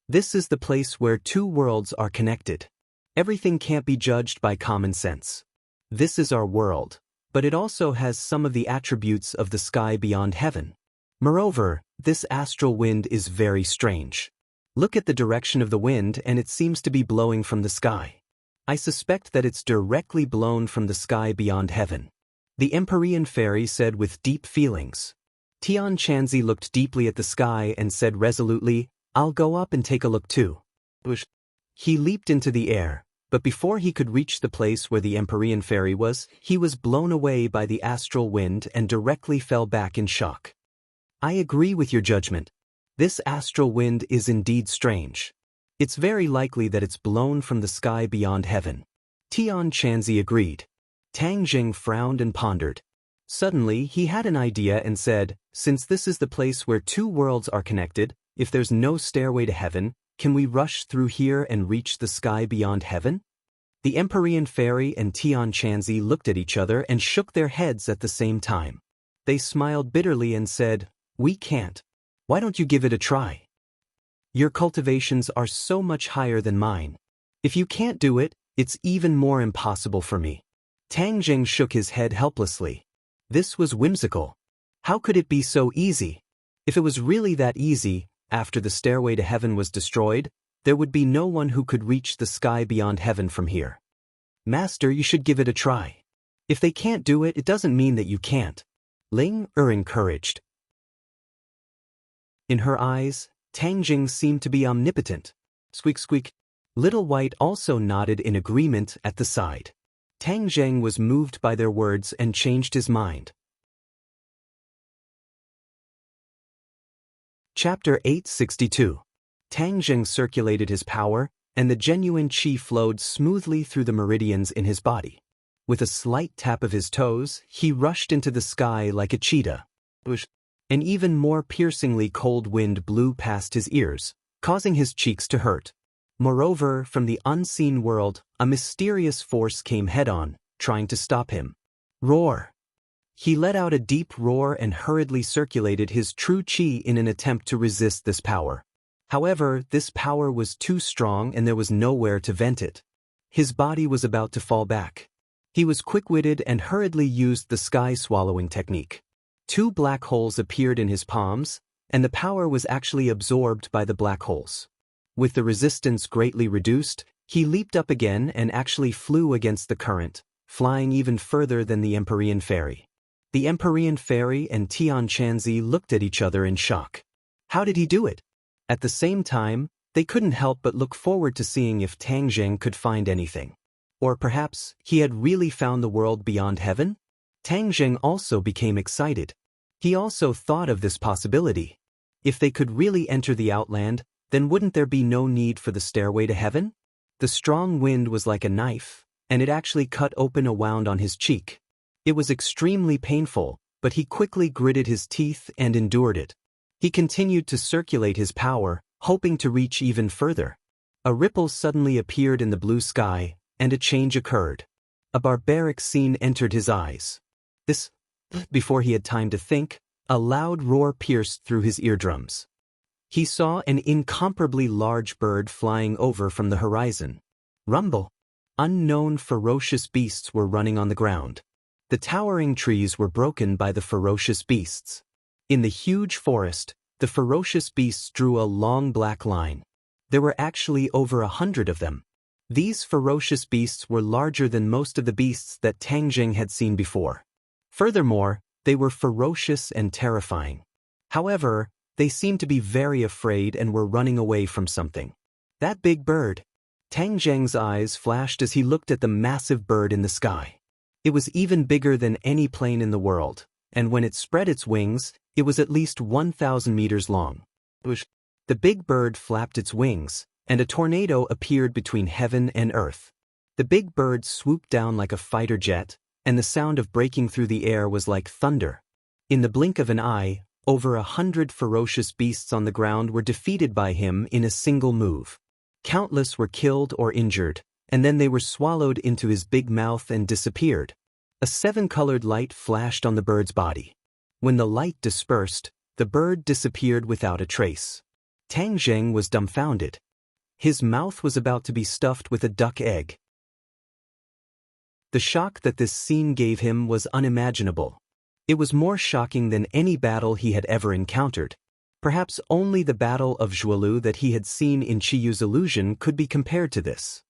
This is the place where two worlds are connected. Everything can't be judged by common sense. This is our world, but it also has some of the attributes of the sky beyond heaven. Moreover, this astral wind is very strange. Look at the direction of the wind and it seems to be blowing from the sky. I suspect that it's directly blown from the sky beyond heaven," the Empyrean fairy said with deep feelings. Tian Chanzi looked deeply at the sky and said resolutely, "I'll go up and take a look too." He leaped into the air, but before he could reach the place where the Empyrean fairy was, he was blown away by the astral wind and directly fell back in shock. "I agree with your judgment. This astral wind is indeed strange. It's very likely that it's blown from the sky beyond heaven," Tian Chanzi agreed. Tang Zheng frowned and pondered. Suddenly, he had an idea and said, "Since this is the place where two worlds are connected, if there's no stairway to heaven, can we rush through here and reach the sky beyond heaven?" The Empyrean fairy and Tian Chanzi looked at each other and shook their heads at the same time. They smiled bitterly and said, "We can't. Why don't you give it a try? Your cultivations are so much higher than mine. If you can't do it, it's even more impossible for me." Tang Zheng shook his head helplessly. This was whimsical. How could it be so easy? If it was really that easy, after the stairway to heaven was destroyed, there would be no one who could reach the sky beyond heaven from here. "Master, you should give it a try. If they can't do it, it doesn't mean that you can't," Ling encouraged. In her eyes, Tang Jing seemed to be omnipotent. Squeak squeak. Little White also nodded in agreement at the side. Tang Zheng was moved by their words and changed his mind. Chapter 862. Tang Zheng circulated his power, and the genuine qi flowed smoothly through the meridians in his body. With a slight tap of his toes, he rushed into the sky like a cheetah. An even more piercingly cold wind blew past his ears, causing his cheeks to hurt. Moreover, from the unseen world, a mysterious force came head-on, trying to stop him. Roar! He let out a deep roar and hurriedly circulated his true qi in an attempt to resist this power. However, this power was too strong and there was nowhere to vent it. His body was about to fall back. He was quick-witted and hurriedly used the sky-swallowing technique. 2 black holes appeared in his palms, and the power was actually absorbed by the black holes. With the resistance greatly reduced, he leaped up again and actually flew against the current, flying even further than the Empyrean Fairy. The Empyrean Fairy and Tian Chanzi looked at each other in shock. How did he do it? At the same time, they couldn't help but look forward to seeing if Tang Zheng could find anything. Or perhaps he had really found the world beyond heaven? Tang Zheng also became excited. He also thought of this possibility. If they could really enter the Outland, then wouldn't there be no need for the stairway to heaven? The strong wind was like a knife, and it actually cut open a wound on his cheek. It was extremely painful, but he quickly gritted his teeth and endured it. He continued to circulate his power, hoping to reach even further. A ripple suddenly appeared in the blue sky, and a change occurred. A barbaric scene entered his eyes. Before he had time to think, a loud roar pierced through his eardrums. He saw an incomparably large bird flying over from the horizon. Rumble! Unknown ferocious beasts were running on the ground. The towering trees were broken by the ferocious beasts. In the huge forest, the ferocious beasts drew a long black line. There were actually over 100 of them. These ferocious beasts were larger than most of the beasts that Tang Zheng had seen before. Furthermore, they were ferocious and terrifying. However, they seemed to be very afraid and were running away from something. That big bird! Tang Zheng's eyes flashed as he looked at the massive bird in the sky. It was even bigger than any plane in the world, and when it spread its wings, it was at least 1,000 meters long. The big bird flapped its wings, and a tornado appeared between heaven and earth. The big bird swooped down like a fighter jet, and the sound of breaking through the air was like thunder. In the blink of an eye, over 100 ferocious beasts on the ground were defeated by him in a single move. Countless were killed or injured, and then they were swallowed into his big mouth and disappeared. A 7-colored light flashed on the bird's body. When the light dispersed, the bird disappeared without a trace. Tang Zheng was dumbfounded. His mouth was about to be stuffed with a duck egg. The shock that this scene gave him was unimaginable. It was more shocking than any battle he had ever encountered. Perhaps only the battle of Zhuelu that he had seen in Chiyu's illusion could be compared to this.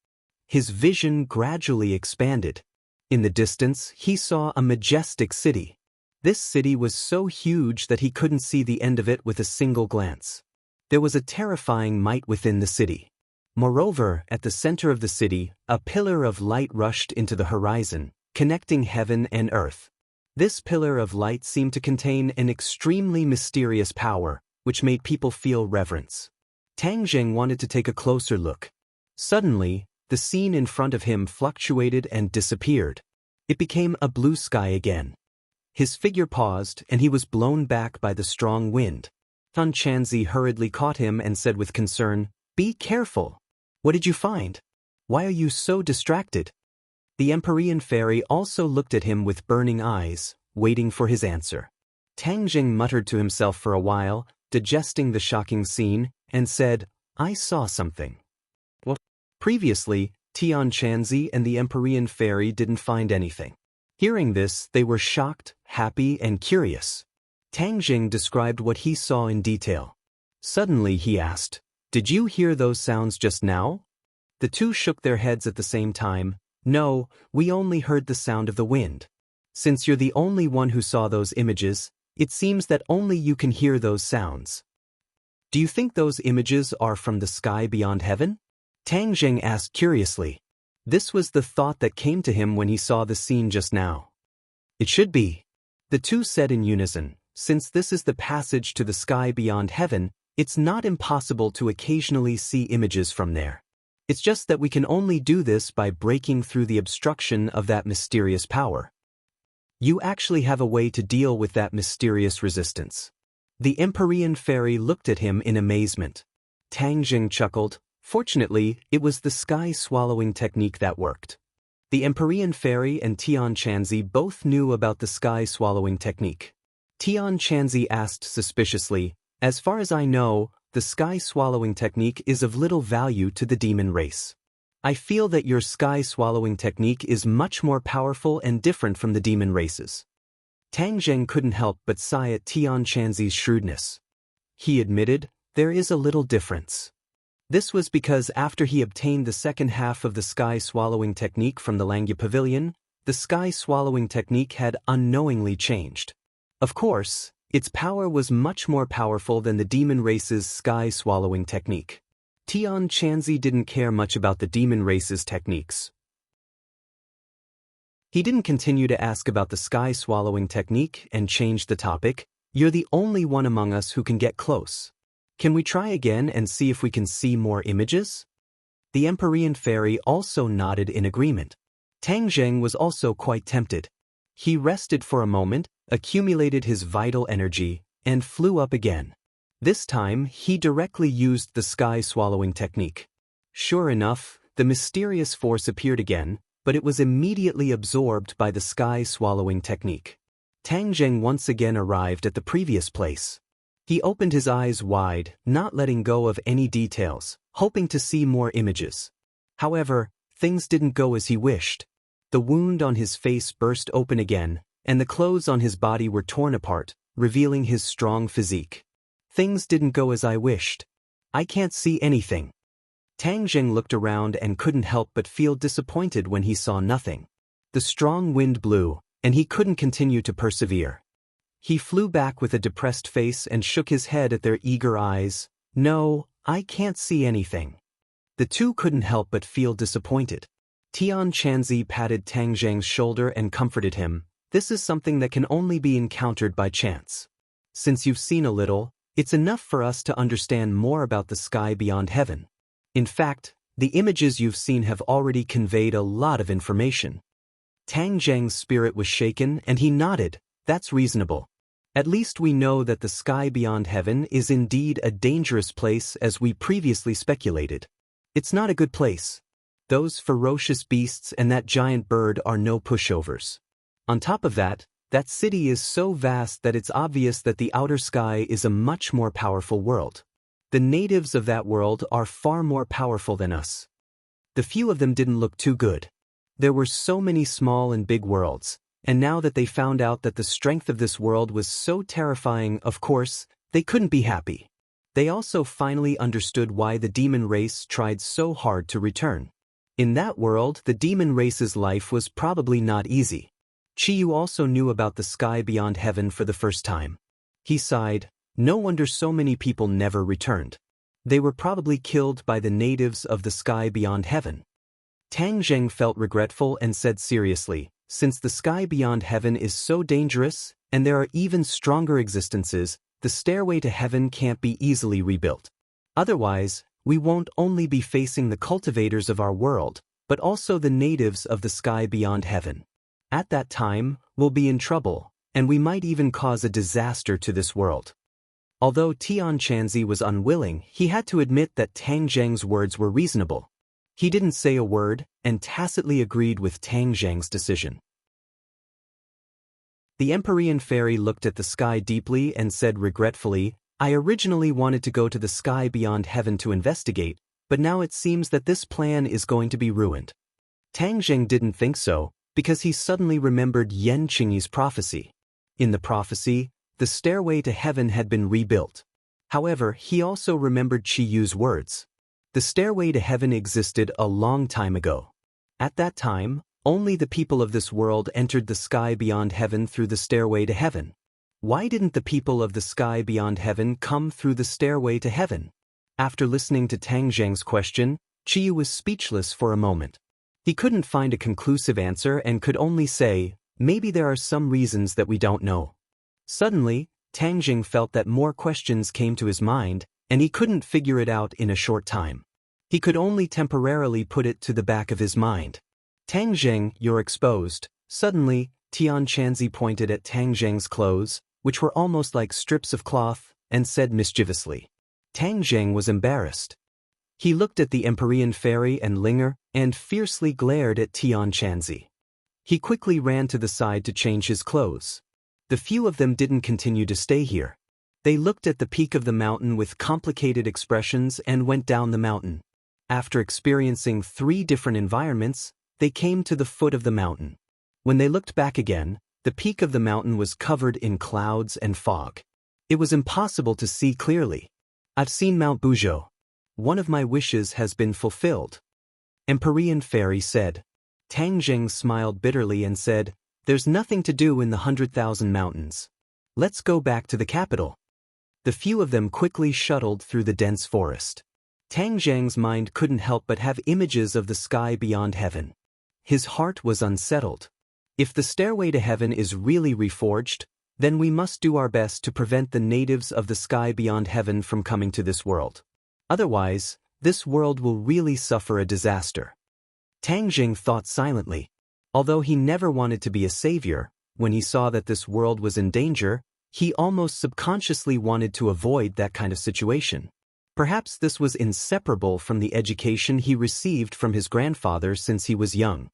His vision gradually expanded. In the distance, he saw a majestic city. This city was so huge that he couldn't see the end of it with a single glance. There was a terrifying might within the city. Moreover, at the center of the city, a pillar of light rushed into the horizon, connecting heaven and earth. This pillar of light seemed to contain an extremely mysterious power, which made people feel reverence. Tang Zheng wanted to take a closer look. Suddenly, the scene in front of him fluctuated and disappeared. It became a blue sky again. His figure paused, and he was blown back by the strong wind. Tian Chanzi hurriedly caught him and said with concern, "Be careful. What did you find? Why are you so distracted?" The Empyrean Fairy also looked at him with burning eyes, waiting for his answer. Tang Zheng muttered to himself for a while, digesting the shocking scene, and said, "I saw something." What? Previously, Tian Chanzi and the Empyrean Fairy didn't find anything. Hearing this, they were shocked, happy, and curious. Tang Zheng described what he saw in detail. Suddenly he asked, "Did you hear those sounds just now?" The two shook their heads at the same time. "No, we only heard the sound of the wind. Since you're the only one who saw those images, it seems that only you can hear those sounds. Do you think those images are from the sky beyond heaven?" Tang Zheng asked curiously. This was the thought that came to him when he saw the scene just now. It should be. The two said in unison, since this is the passage to the sky beyond heaven, it's not impossible to occasionally see images from there. It's just that we can only do this by breaking through the obstruction of that mysterious power. You actually have a way to deal with that mysterious resistance. The Empyrean fairy looked at him in amazement. Tang Zheng chuckled. Fortunately, it was the sky-swallowing technique that worked. The Empyrean fairy and Tian Chanzi both knew about the sky-swallowing technique. Tian Chanzi asked suspiciously, as far as I know, the sky-swallowing technique is of little value to the demon race. I feel that your sky-swallowing technique is much more powerful and different from the demon races. Tang Zheng couldn't help but sigh at Tian Chanzi's shrewdness. He admitted, there is a little difference. This was because after he obtained the second half of the sky-swallowing technique from the Langya Pavilion, the sky-swallowing technique had unknowingly changed. Of course, its power was much more powerful than the demon race's sky-swallowing technique. Tian Chanzi didn't care much about the demon race's techniques. He didn't continue to ask about the sky-swallowing technique and changed the topic. You're the only one among us who can get close. Can we try again and see if we can see more images? The Empyrean fairy also nodded in agreement. Tang Zheng was also quite tempted. He rested for a moment, accumulated his vital energy, and flew up again. This time, he directly used the sky-swallowing technique. Sure enough, the mysterious force appeared again, but it was immediately absorbed by the sky-swallowing technique. Tang Zheng once again arrived at the previous place. He opened his eyes wide, not letting go of any details, hoping to see more images. However, things didn't go as he wished. The wound on his face burst open again, and the clothes on his body were torn apart, revealing his strong physique. Things didn't go as I wished. I can't see anything. Tang Zheng looked around and couldn't help but feel disappointed when he saw nothing. The strong wind blew, and he couldn't continue to persevere. He flew back with a depressed face and shook his head at their eager eyes. No, I can't see anything. The two couldn't help but feel disappointed. Tian Chanzi patted Tang Zheng's shoulder and comforted him. This is something that can only be encountered by chance. Since you've seen a little, it's enough for us to understand more about the sky beyond heaven. In fact, the images you've seen have already conveyed a lot of information. Tang Zheng's spirit was shaken and he nodded. That's reasonable. At least we know that the sky beyond heaven is indeed a dangerous place as we previously speculated. It's not a good place. Those ferocious beasts and that giant bird are no pushovers. On top of that, that city is so vast that it's obvious that the outer sky is a much more powerful world. The natives of that world are far more powerful than us. The few of them didn't look too good. There were so many small and big worlds. And now that they found out that the strength of this world was so terrifying, of course, they couldn't be happy. They also finally understood why the demon race tried so hard to return. In that world, the demon race's life was probably not easy. Chiyu also knew about the sky beyond heaven for the first time. He sighed, no wonder so many people never returned. They were probably killed by the natives of the sky beyond heaven. Tang Zheng felt regretful and said seriously, since the sky beyond heaven is so dangerous, and there are even stronger existences, the stairway to heaven can't be easily rebuilt. Otherwise, we won't only be facing the cultivators of our world, but also the natives of the sky beyond heaven. At that time, we'll be in trouble, and we might even cause a disaster to this world. Although Tian Chanzi was unwilling, he had to admit that Tang Zheng's words were reasonable. He didn't say a word, and tacitly agreed with Tang Zheng's decision. The Empyrean fairy looked at the sky deeply and said regretfully, I originally wanted to go to the sky beyond heaven to investigate, but now it seems that this plan is going to be ruined. Tang Zheng didn't think so, because he suddenly remembered Yan Qingyi's prophecy. In the prophecy, the stairway to heaven had been rebuilt. However, he also remembered Qiyu's words. The stairway to heaven existed a long time ago. At that time, only the people of this world entered the sky beyond heaven through the stairway to heaven. Why didn't the people of the sky beyond heaven come through the stairway to heaven? After listening to Tang Zheng's question, Chiyu was speechless for a moment. He couldn't find a conclusive answer and could only say, maybe there are some reasons that we don't know. Suddenly, Tang Jing felt that more questions came to his mind, and he couldn't figure it out in a short time. He could only temporarily put it to the back of his mind. Tang Jing, you're exposed. Suddenly, Tian Chanzi pointed at Tang Jing's clothes, which were almost like strips of cloth, and said mischievously. Tang Jing was embarrassed. He looked at the Empyrean fairy and Linger, and fiercely glared at Tian Chanzi. He quickly ran to the side to change his clothes. The few of them didn't continue to stay here. They looked at the peak of the mountain with complicated expressions and went down the mountain. After experiencing 3 different environments, they came to the foot of the mountain. When they looked back again, the peak of the mountain was covered in clouds and fog. It was impossible to see clearly. I've seen Mount Buzhou. One of my wishes has been fulfilled. Empyrean Fairy said. Tang Jing smiled bitterly and said, there's nothing to do in the 100,000 mountains. Let's go back to the capital. The few of them quickly shuttled through the dense forest. Tang Jing's mind couldn't help but have images of the sky beyond heaven. His heart was unsettled. If the stairway to heaven is really reforged, then we must do our best to prevent the natives of the sky beyond heaven from coming to this world. Otherwise, this world will really suffer a disaster. Tang Jing thought silently. Although he never wanted to be a savior, when he saw that this world was in danger, he almost subconsciously wanted to avoid that kind of situation. Perhaps this was inseparable from the education he received from his grandfather since he was young.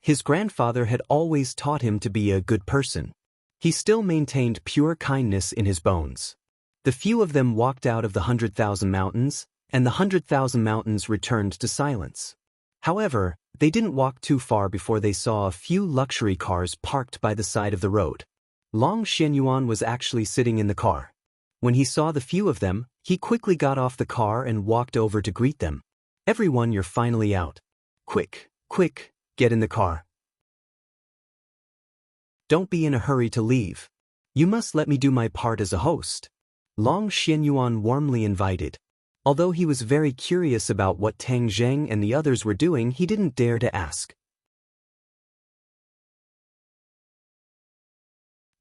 His grandfather had always taught him to be a good person. He still maintained pure kindness in his bones. The few of them walked out of the 100,000 mountains, and the 100,000 mountains returned to silence. However, they didn't walk too far before they saw a few luxury cars parked by the side of the road. Long Xianyuan was actually sitting in the car. When he saw the few of them, he quickly got off the car and walked over to greet them. Everyone, you're finally out. Quick, quick, get in the car. Don't be in a hurry to leave. You must let me do my part as a host. Long Xianyuan warmly invited. Although he was very curious about what Tang Jing and the others were doing, he didn't dare to ask.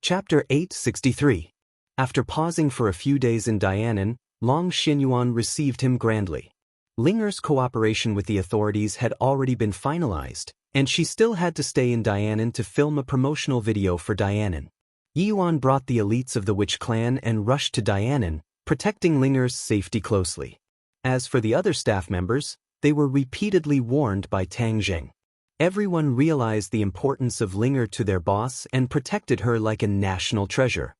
Chapter 863. After pausing for a few days in Dianan, Long Xianyuan received him grandly. Linger's cooperation with the authorities had already been finalized, and she still had to stay in Dianan to film a promotional video for Dianan. Yuan brought the elites of the Witch clan and rushed to Dianan, protecting Linger's safety closely. As for the other staff members, they were repeatedly warned by Tang Jing. Everyone realized the importance of Linger to their boss and protected her like a national treasure.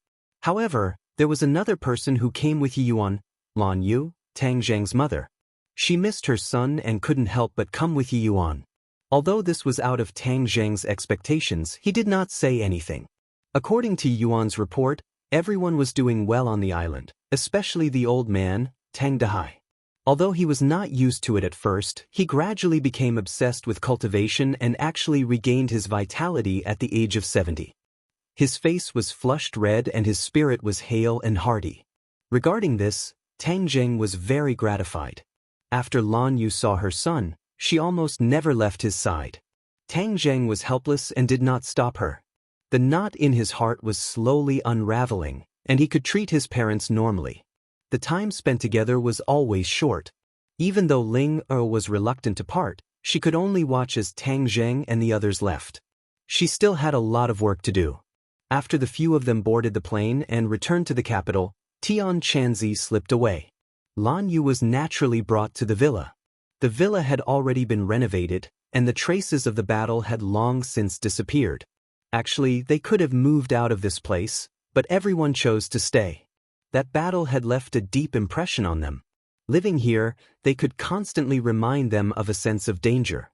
However, there was another person who came with Yuan, Lan Yu, Tang Jing's mother. She missed her son and couldn't help but come with Yuan. Although this was out of Tang Jing's expectations, he did not say anything. According to Yuan's report, everyone was doing well on the island, especially the old man, Tang Dahai. Although he was not used to it at first, he gradually became obsessed with cultivation and actually regained his vitality at the age of 70. His face was flushed red and his spirit was hale and hearty. Regarding this, Tang Jing was very gratified. After Lan Yu saw her son, she almost never left his side. Tang Jing was helpless and did not stop her. The knot in his heart was slowly unraveling, and he could treat his parents normally. The time spent together was always short. Even though Ling was reluctant to part, she could only watch as Tang Jing and the others left. She still had a lot of work to do. After the few of them boarded the plane and returned to the capital, Tian Chanzi slipped away. Lan Yu was naturally brought to the villa. The villa had already been renovated, and the traces of the battle had long since disappeared. Actually, they could have moved out of this place, but everyone chose to stay. That battle had left a deep impression on them. Living here, they could constantly remind them of a sense of danger.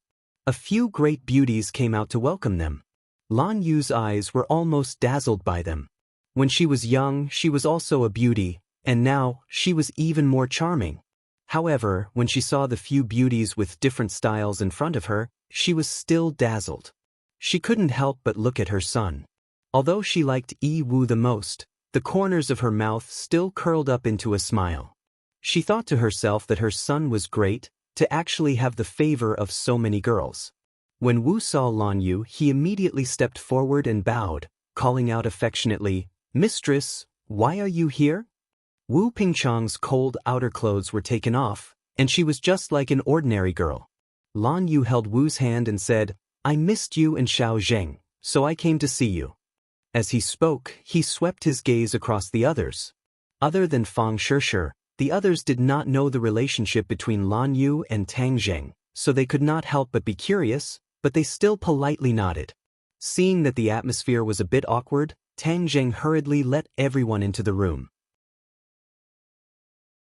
A few great beauties came out to welcome them. Lan Yu's eyes were almost dazzled by them. When she was young, she was also a beauty, and now she was even more charming. However, when she saw the few beauties with different styles in front of her, she was still dazzled. She couldn't help but look at her son. Although she liked Yi Wu the most, the corners of her mouth still curled up into a smile. She thought to herself that her son was great, to actually have the favor of so many girls. When Wu saw Lan Yu, he immediately stepped forward and bowed, calling out affectionately, "Mistress, why are you here?" Wu Pingchang's cold outer clothes were taken off, and she was just like an ordinary girl. Lan Yu held Wu's hand and said, "I missed you and Xiao Zheng, so I came to see you." As he spoke, he swept his gaze across the others. Other than Fang Shishir, the others did not know the relationship between Lan Yu and Tang Zheng, so they could not help but be curious, but they still politely nodded. Seeing that the atmosphere was a bit awkward, Tang Zheng hurriedly let everyone into the room.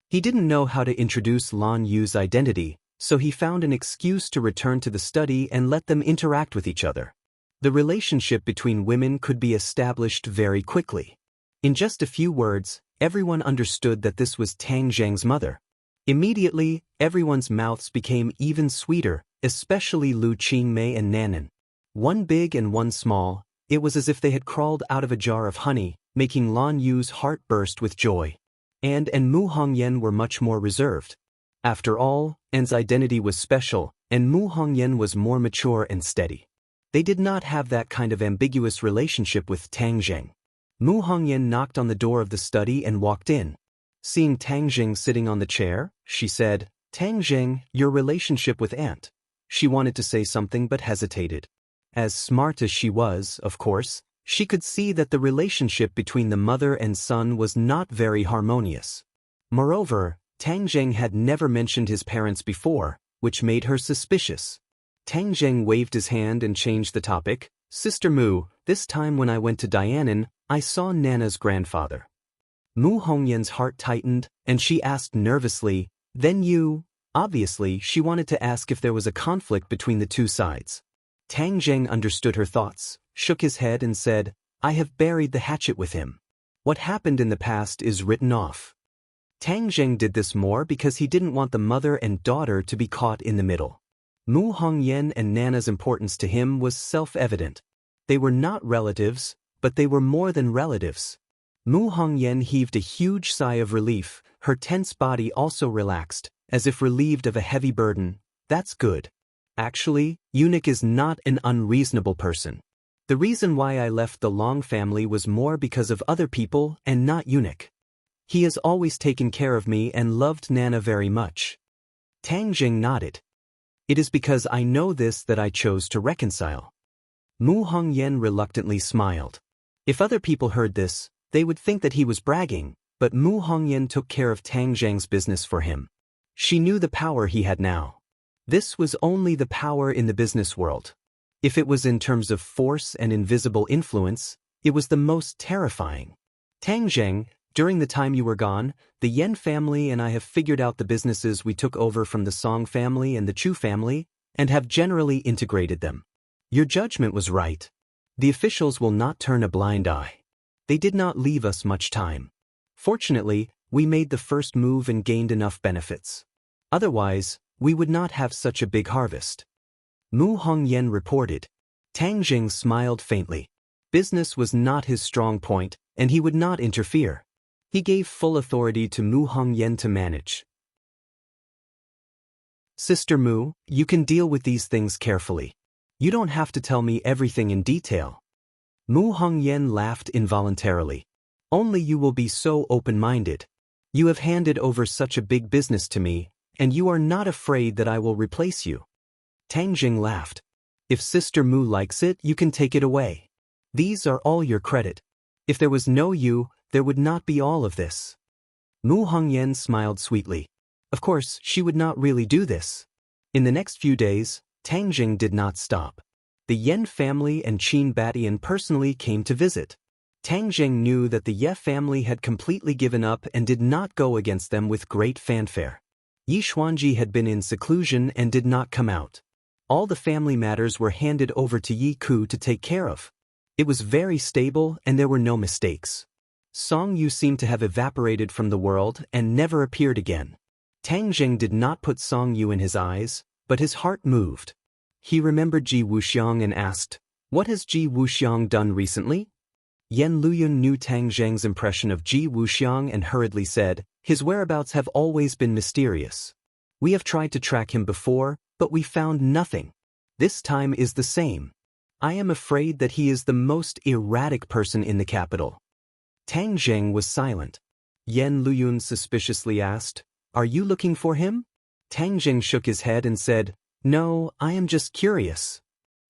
He didn't know how to introduce Lan Yu's identity, so he found an excuse to return to the study and let them interact with each other. The relationship between women could be established very quickly. In just a few words, everyone understood that this was Tang Zheng's mother. Immediately, everyone's mouths became even sweeter, especially Lu Qingmei and Nanan. One big and one small, it was as if they had crawled out of a jar of honey, making Lan Yu's heart burst with joy. An and Mu Hongyan were much more reserved. After all, An's identity was special, and Mu Hongyan was more mature and steady. They did not have that kind of ambiguous relationship with Tang Zheng. Mu Hongyan knocked on the door of the study and walked in. Seeing Tang Zheng sitting on the chair, she said, "Tang Zheng, your relationship with Aunt." She wanted to say something but hesitated. As smart as she was, of course, she could see that the relationship between the mother and son was not very harmonious. Moreover, Tang Zheng had never mentioned his parents before, which made her suspicious. Tang Zheng waved his hand and changed the topic. "Sister Mu, this time when I went to Dianan, I saw Nana's grandfather." Mu Hongyan's heart tightened, and she asked nervously, "Then you—" Obviously, she wanted to ask if there was a conflict between the two sides. Tang Zheng understood her thoughts, shook his head and said, "I have buried the hatchet with him. What happened in the past is written off." Tang Zheng did this more because he didn't want the mother and daughter to be caught in the middle. Mu Hongyan and Nana's importance to him was self-evident. They were not relatives, but they were more than relatives. Mu Hongyan heaved a huge sigh of relief, her tense body also relaxed, as if relieved of a heavy burden. "That's good. Actually, Eunuch is not an unreasonable person. The reason why I left the Long family was more because of other people and not Eunuch. He has always taken care of me and loved Nana very much." Tang Zheng nodded. "It is because I know this that I chose to reconcile." Mu Hongyan reluctantly smiled. If other people heard this, they would think that he was bragging, but Mu Hongyan took care of Tang Zheng's business for him. She knew the power he had now. This was only the power in the business world. If it was in terms of force and invisible influence, it was the most terrifying. "Tang Zheng, during the time you were gone, the Yen family and I have figured out the businesses we took over from the Song family and the Chu family, and have generally integrated them. Your judgment was right. The officials will not turn a blind eye. They did not leave us much time. Fortunately, we made the first move and gained enough benefits. Otherwise, we would not have such a big harvest." Mu Hongyan reported. Tang Zheng smiled faintly. Business was not his strong point, and he would not interfere. He gave full authority to Mu Hongyan to manage. "Sister Mu, you can deal with these things carefully. You don't have to tell me everything in detail." Mu Hongyan laughed involuntarily. "Only you will be so open-minded. You have handed over such a big business to me, and you are not afraid that I will replace you." Tang Zheng laughed. "If Sister Mu likes it, you can take it away. These are all your credit. If there was no you, there would not be all of this." Mu Hongyan smiled sweetly. Of course, she would not really do this. In the next few days, Tang Zheng did not stop. The Yen family and Qin Batian personally came to visit. Tang Zheng knew that the Ye family had completely given up and did not go against them with great fanfare. Yi Xuanji had been in seclusion and did not come out. All the family matters were handed over to Yi Ku to take care of. It was very stable and there were no mistakes. Song Yu seemed to have evaporated from the world and never appeared again. Tang Zheng did not put Song Yu in his eyes, but his heart moved. He remembered Ji Wuxiang and asked, "What has Ji Wuxiang done recently?" Yen Luyun knew Tang Zheng's impression of Ji Wuxiang and hurriedly said, "His whereabouts have always been mysterious." We have tried to track him before, but we found nothing. This time is the same. I am afraid that he is the most erratic person in the capital." Tang Zheng was silent. Yan Luyun suspiciously asked, "Are you looking for him?" Tang Zheng shook his head and said, "No, I am just curious."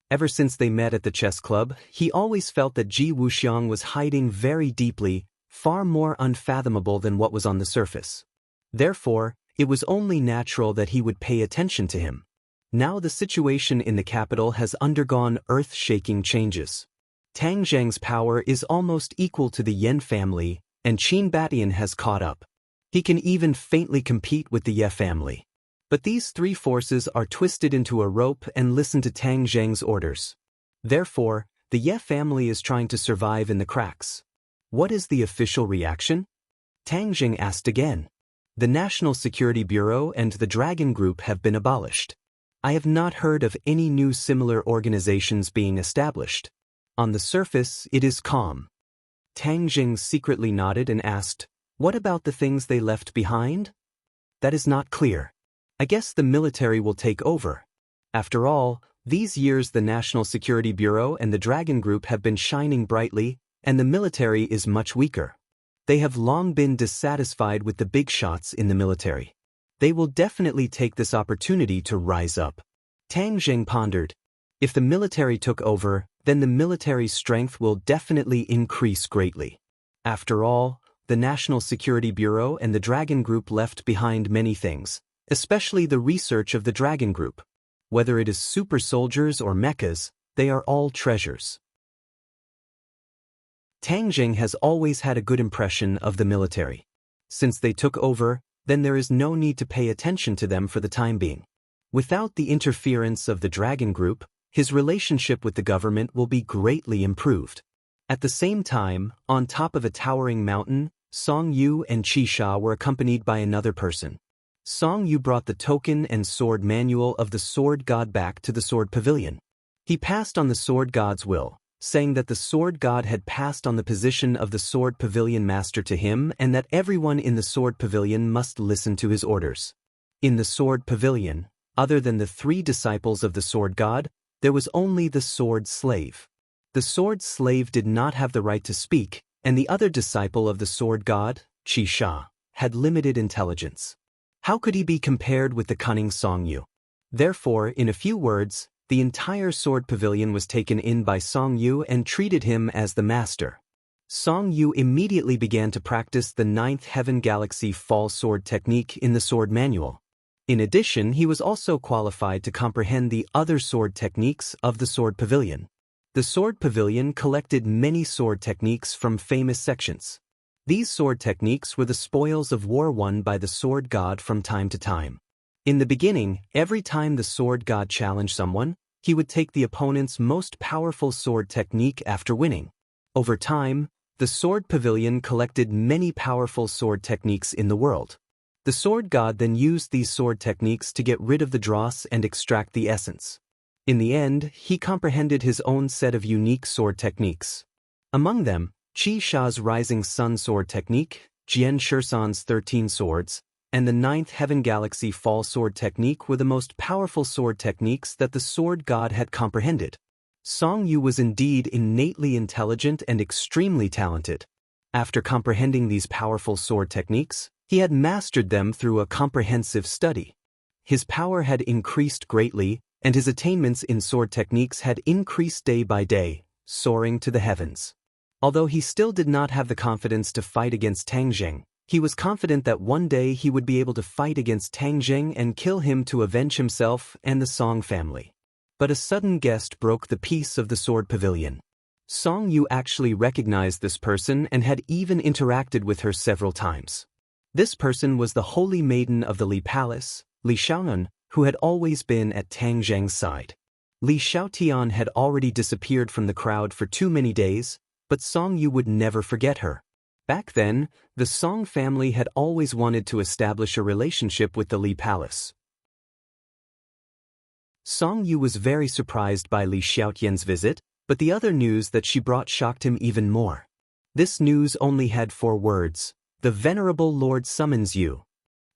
Ever since they met at the chess club, he always felt that Ji Wuxiang was hiding very deeply, far more unfathomable than what was on the surface. Therefore, it was only natural that he would pay attention to him. Now the situation in the capital has undergone earth-shaking changes. Tang Zheng's power is almost equal to the Yan family, and Qin Batian has caught up. He can even faintly compete with the Ye family. But these three forces are twisted into a rope and listen to Tang Zheng's orders. Therefore, the Ye family is trying to survive in the cracks. What is the official reaction? Tang Zheng asked again. The National Security Bureau and the Dragon Group have been abolished. I have not heard of any new similar organizations being established. On the surface, it is calm. Tang Zheng secretly nodded and asked, "What about the things they left behind?" "That is not clear. I guess the military will take over. After all, these years the National Security Bureau and the Dragon Group have been shining brightly, and the military is much weaker. They have long been dissatisfied with the big shots in the military. They will definitely take this opportunity to rise up." Tang Zheng pondered. If the military took over, then the military strength will definitely increase greatly. After all, the National Security Bureau and the Dragon Group left behind many things, especially the research of the Dragon Group. Whether it is super soldiers or mechas, they are all treasures. Tang Zheng has always had a good impression of the military. Since they took over, then there is no need to pay attention to them for the time being. Without the interference of the Dragon Group, his relationship with the government will be greatly improved. At the same time, on top of a towering mountain, Song Yu and Qi Sha were accompanied by another person. Song Yu brought the token and sword manual of the Sword God back to the Sword Pavilion. He passed on the Sword God's will, saying that the Sword God had passed on the position of the Sword Pavilion Master to him and that everyone in the Sword Pavilion must listen to his orders. In the Sword Pavilion, other than the three disciples of the Sword God, there was only the Sword Slave. The Sword Slave did not have the right to speak, and the other disciple of the Sword God, Qi Sha, had limited intelligence. How could he be compared with the cunning Song Yu? Therefore, in a few words, the entire Sword Pavilion was taken in by Song Yu and treated him as the master. Song Yu immediately began to practice the 9th Heaven Galaxy Fall Sword technique in the sword manual. In addition, he was also qualified to comprehend the other sword techniques of the Sword Pavilion. The Sword Pavilion collected many sword techniques from famous sections. These sword techniques were the spoils of war won by the Sword God from time to time. In the beginning, every time the Sword God challenged someone, he would take the opponent's most powerful sword technique after winning. Over time, the Sword Pavilion collected many powerful sword techniques in the world. The Sword God then used these sword techniques to get rid of the dross and extract the essence. In the end, he comprehended his own set of unique sword techniques. Among them, Qi Sha's Rising Sun sword technique, Jian Shirsan's 13 swords, and the 9th Heaven Galaxy Fall sword technique were the most powerful sword techniques that the Sword God had comprehended. Song Yu was indeed innately intelligent and extremely talented. After comprehending these powerful sword techniques, he had mastered them through a comprehensive study. His power had increased greatly, and his attainments in sword techniques had increased day by day, soaring to the heavens. Although he still did not have the confidence to fight against Tang Zheng, he was confident that one day he would be able to fight against Tang Zheng and kill him to avenge himself and the Song family. But a sudden guest broke the peace of the Sword Pavilion. Song Yu actually recognized this person and had even interacted with her several times. This person was the Holy Maiden of the Li Palace, Li Xiaonan, who had always been at Tang Zheng's side. Li Xiaotian had already disappeared from the crowd for too many days, but Song Yu would never forget her. Back then, the Song family had always wanted to establish a relationship with the Li Palace. Song Yu was very surprised by Li Xiaotian's visit, but the other news that she brought shocked him even more. This news only had 4 words: "The Venerable Lord summons you."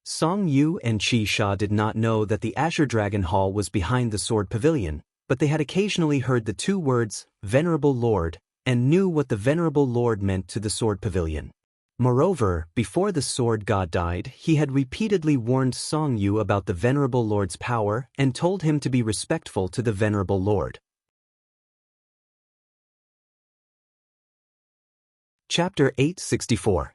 Song Yu and Chi Sha did not know that the Azure Dragon Hall was behind the Sword Pavilion, but they had occasionally heard the two words, Venerable Lord, and knew what the Venerable Lord meant to the Sword Pavilion. Moreover, before the Sword God died, he had repeatedly warned Song Yu about the Venerable Lord's power and told him to be respectful to the Venerable Lord. Chapter 864.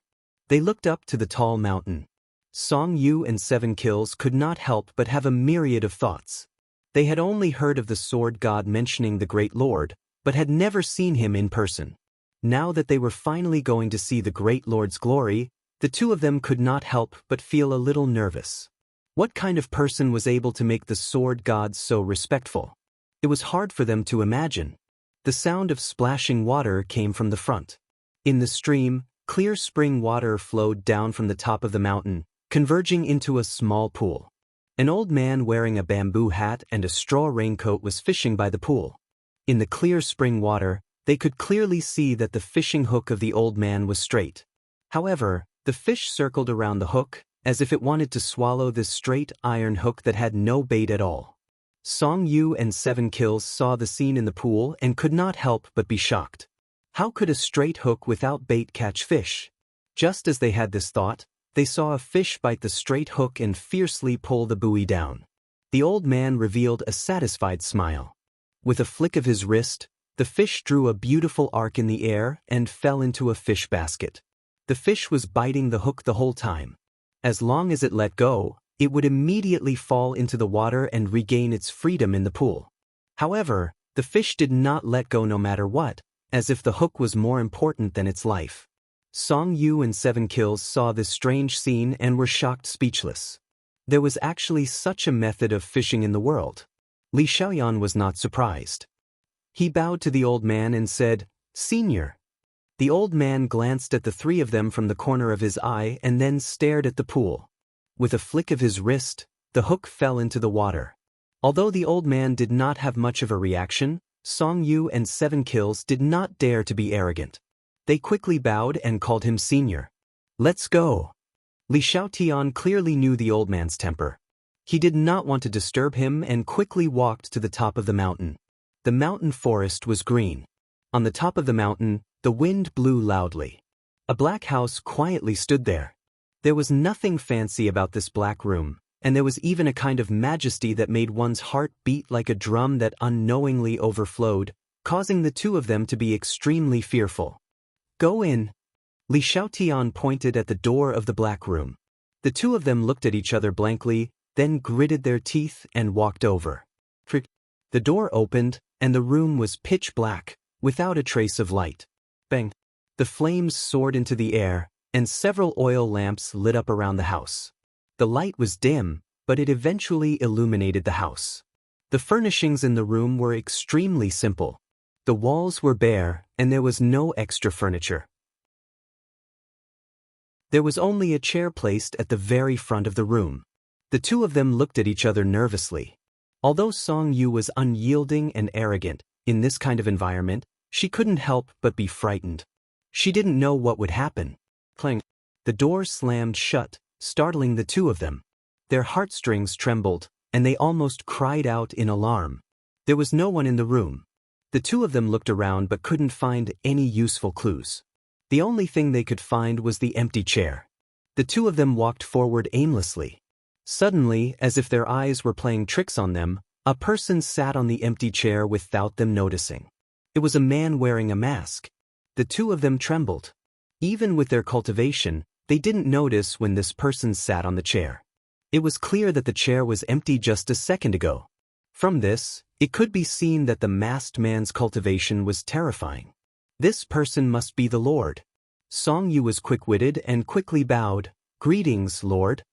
They looked up to the tall mountain. Song Yu and Seven Kills could not help but have a myriad of thoughts. They had only heard of the Sword God mentioning the Great Lord, but had never seen him in person. Now that they were finally going to see the Great Lord's glory, the two of them could not help but feel a little nervous. What kind of person was able to make the Sword God so respectful? It was hard for them to imagine. The sound of splashing water came from the front. In the stream, clear spring water flowed down from the top of the mountain, converging into a small pool. An old man wearing a bamboo hat and a straw raincoat was fishing by the pool. In the clear spring water, they could clearly see that the fishing hook of the old man was straight. However, the fish circled around the hook, as if it wanted to swallow this straight iron hook that had no bait at all. Song Yu and Seven Kills saw the scene in the pool and could not help but be shocked. How could a straight hook without bait catch fish? Just as they had this thought, they saw a fish bite the straight hook and fiercely pull the buoy down. The old man revealed a satisfied smile. With a flick of his wrist, the fish drew a beautiful arc in the air and fell into a fish basket. The fish was biting the hook the whole time. As long as it let go, it would immediately fall into the water and regain its freedom in the pool. However, the fish did not let go no matter what, as if the hook was more important than its life. Song Yu and Seven Kills saw this strange scene and were shocked speechless. There was actually such a method of fishing in the world. Li Xiaoyan was not surprised. He bowed to the old man and said, "Senior." The old man glanced at the three of them from the corner of his eye and then stared at the pool. With a flick of his wrist, the hook fell into the water. Although the old man did not have much of a reaction, Song Yu and Seven Kills did not dare to be arrogant. They quickly bowed and called him senior. "Let's go." Li Xiaotian clearly knew the old man's temper. He did not want to disturb him and quickly walked to the top of the mountain. The mountain forest was green. On the top of the mountain, the wind blew loudly. A black house quietly stood there. There was nothing fancy about this black room, and there was even a kind of majesty that made one's heart beat like a drum that unknowingly overflowed, causing the two of them to be extremely fearful. "Go in." Li Xiaotian pointed at the door of the black room. The two of them looked at each other blankly, then gritted their teeth and walked over. The door opened, and the room was pitch black, without a trace of light. Bang! The flames soared into the air, and several oil lamps lit up around the house. The light was dim, but it eventually illuminated the house. The furnishings in the room were extremely simple. The walls were bare, and there was no extra furniture. There was only a chair placed at the very front of the room. The two of them looked at each other nervously. Although Song Yu was unyielding and arrogant, in this kind of environment, she couldn't help but be frightened. She didn't know what would happen. Clang! The door slammed shut, startling the two of them. Their heartstrings trembled, and they almost cried out in alarm. There was no one in the room. The two of them looked around but couldn't find any useful clues. The only thing they could find was the empty chair. The two of them walked forward aimlessly. Suddenly, as if their eyes were playing tricks on them, a person sat on the empty chair without them noticing. It was a man wearing a mask. The two of them trembled. Even with their cultivation, they didn't notice when this person sat on the chair. It was clear that the chair was empty just a second ago. From this, it could be seen that the masked man's cultivation was terrifying. This person must be the Lord. Song Yu was quick-witted and quickly bowed. "Greetings, Lord."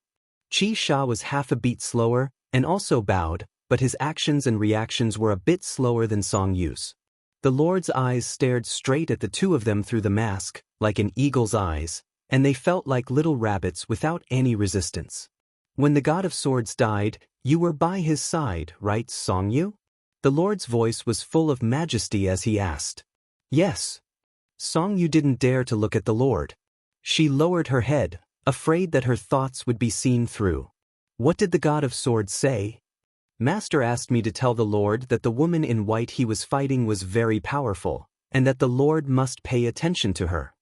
Chi Sha was half a beat slower, and also bowed, but his actions and reactions were a bit slower than Song Yu's. The Lord's eyes stared straight at the two of them through the mask, like an eagle's eyes, and they felt like little rabbits without any resistance. "When the God of Swords died, you were by his side, right, Song Yu?" The Lord's voice was full of majesty as he asked. "Yes." Song Yu didn't dare to look at the Lord. She lowered her head. afraid that her thoughts would be seen through. What did the God of Swords say? Master asked me to tell the Lord that the woman in white he was fighting was very powerful, and that the Lord must pay attention to her.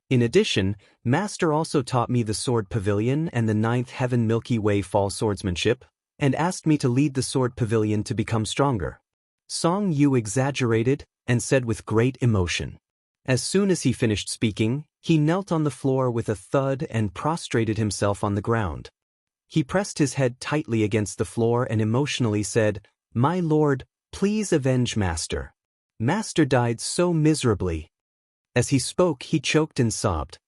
In addition, Master also taught me the Sword Pavilion and the Ninth Heaven Milky Way Fall Swordsmanship, and asked me to lead the Sword Pavilion to become stronger. Song Yu exaggerated and said with great emotion. As soon as he finished speaking, he knelt on the floor with a thud and prostrated himself on the ground. He pressed his head tightly against the floor and emotionally said, "My lord, please avenge Master. Master died so miserably." As he spoke, he choked and sobbed.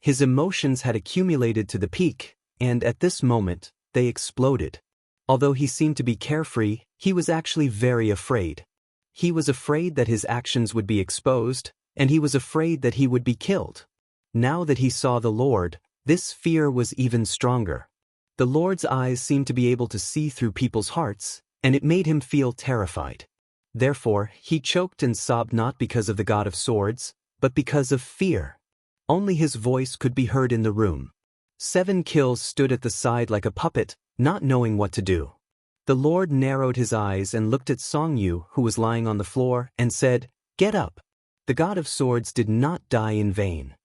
His emotions had accumulated to the peak, and at this moment, they exploded. Although he seemed to be carefree, he was actually very afraid. He was afraid that his actions would be exposed, and he was afraid that he would be killed. Now that he saw the Lord, this fear was even stronger. The Lord's eyes seemed to be able to see through people's hearts, and it made him feel terrified. Therefore, he choked and sobbed not because of the God of Swords, but because of fear. Only his voice could be heard in the room. 7 Kills stood at the side like a puppet, not knowing what to do. The Lord narrowed his eyes and looked at Song Yu, who was lying on the floor, and said, "Get up." The God of Swords did not die in vain.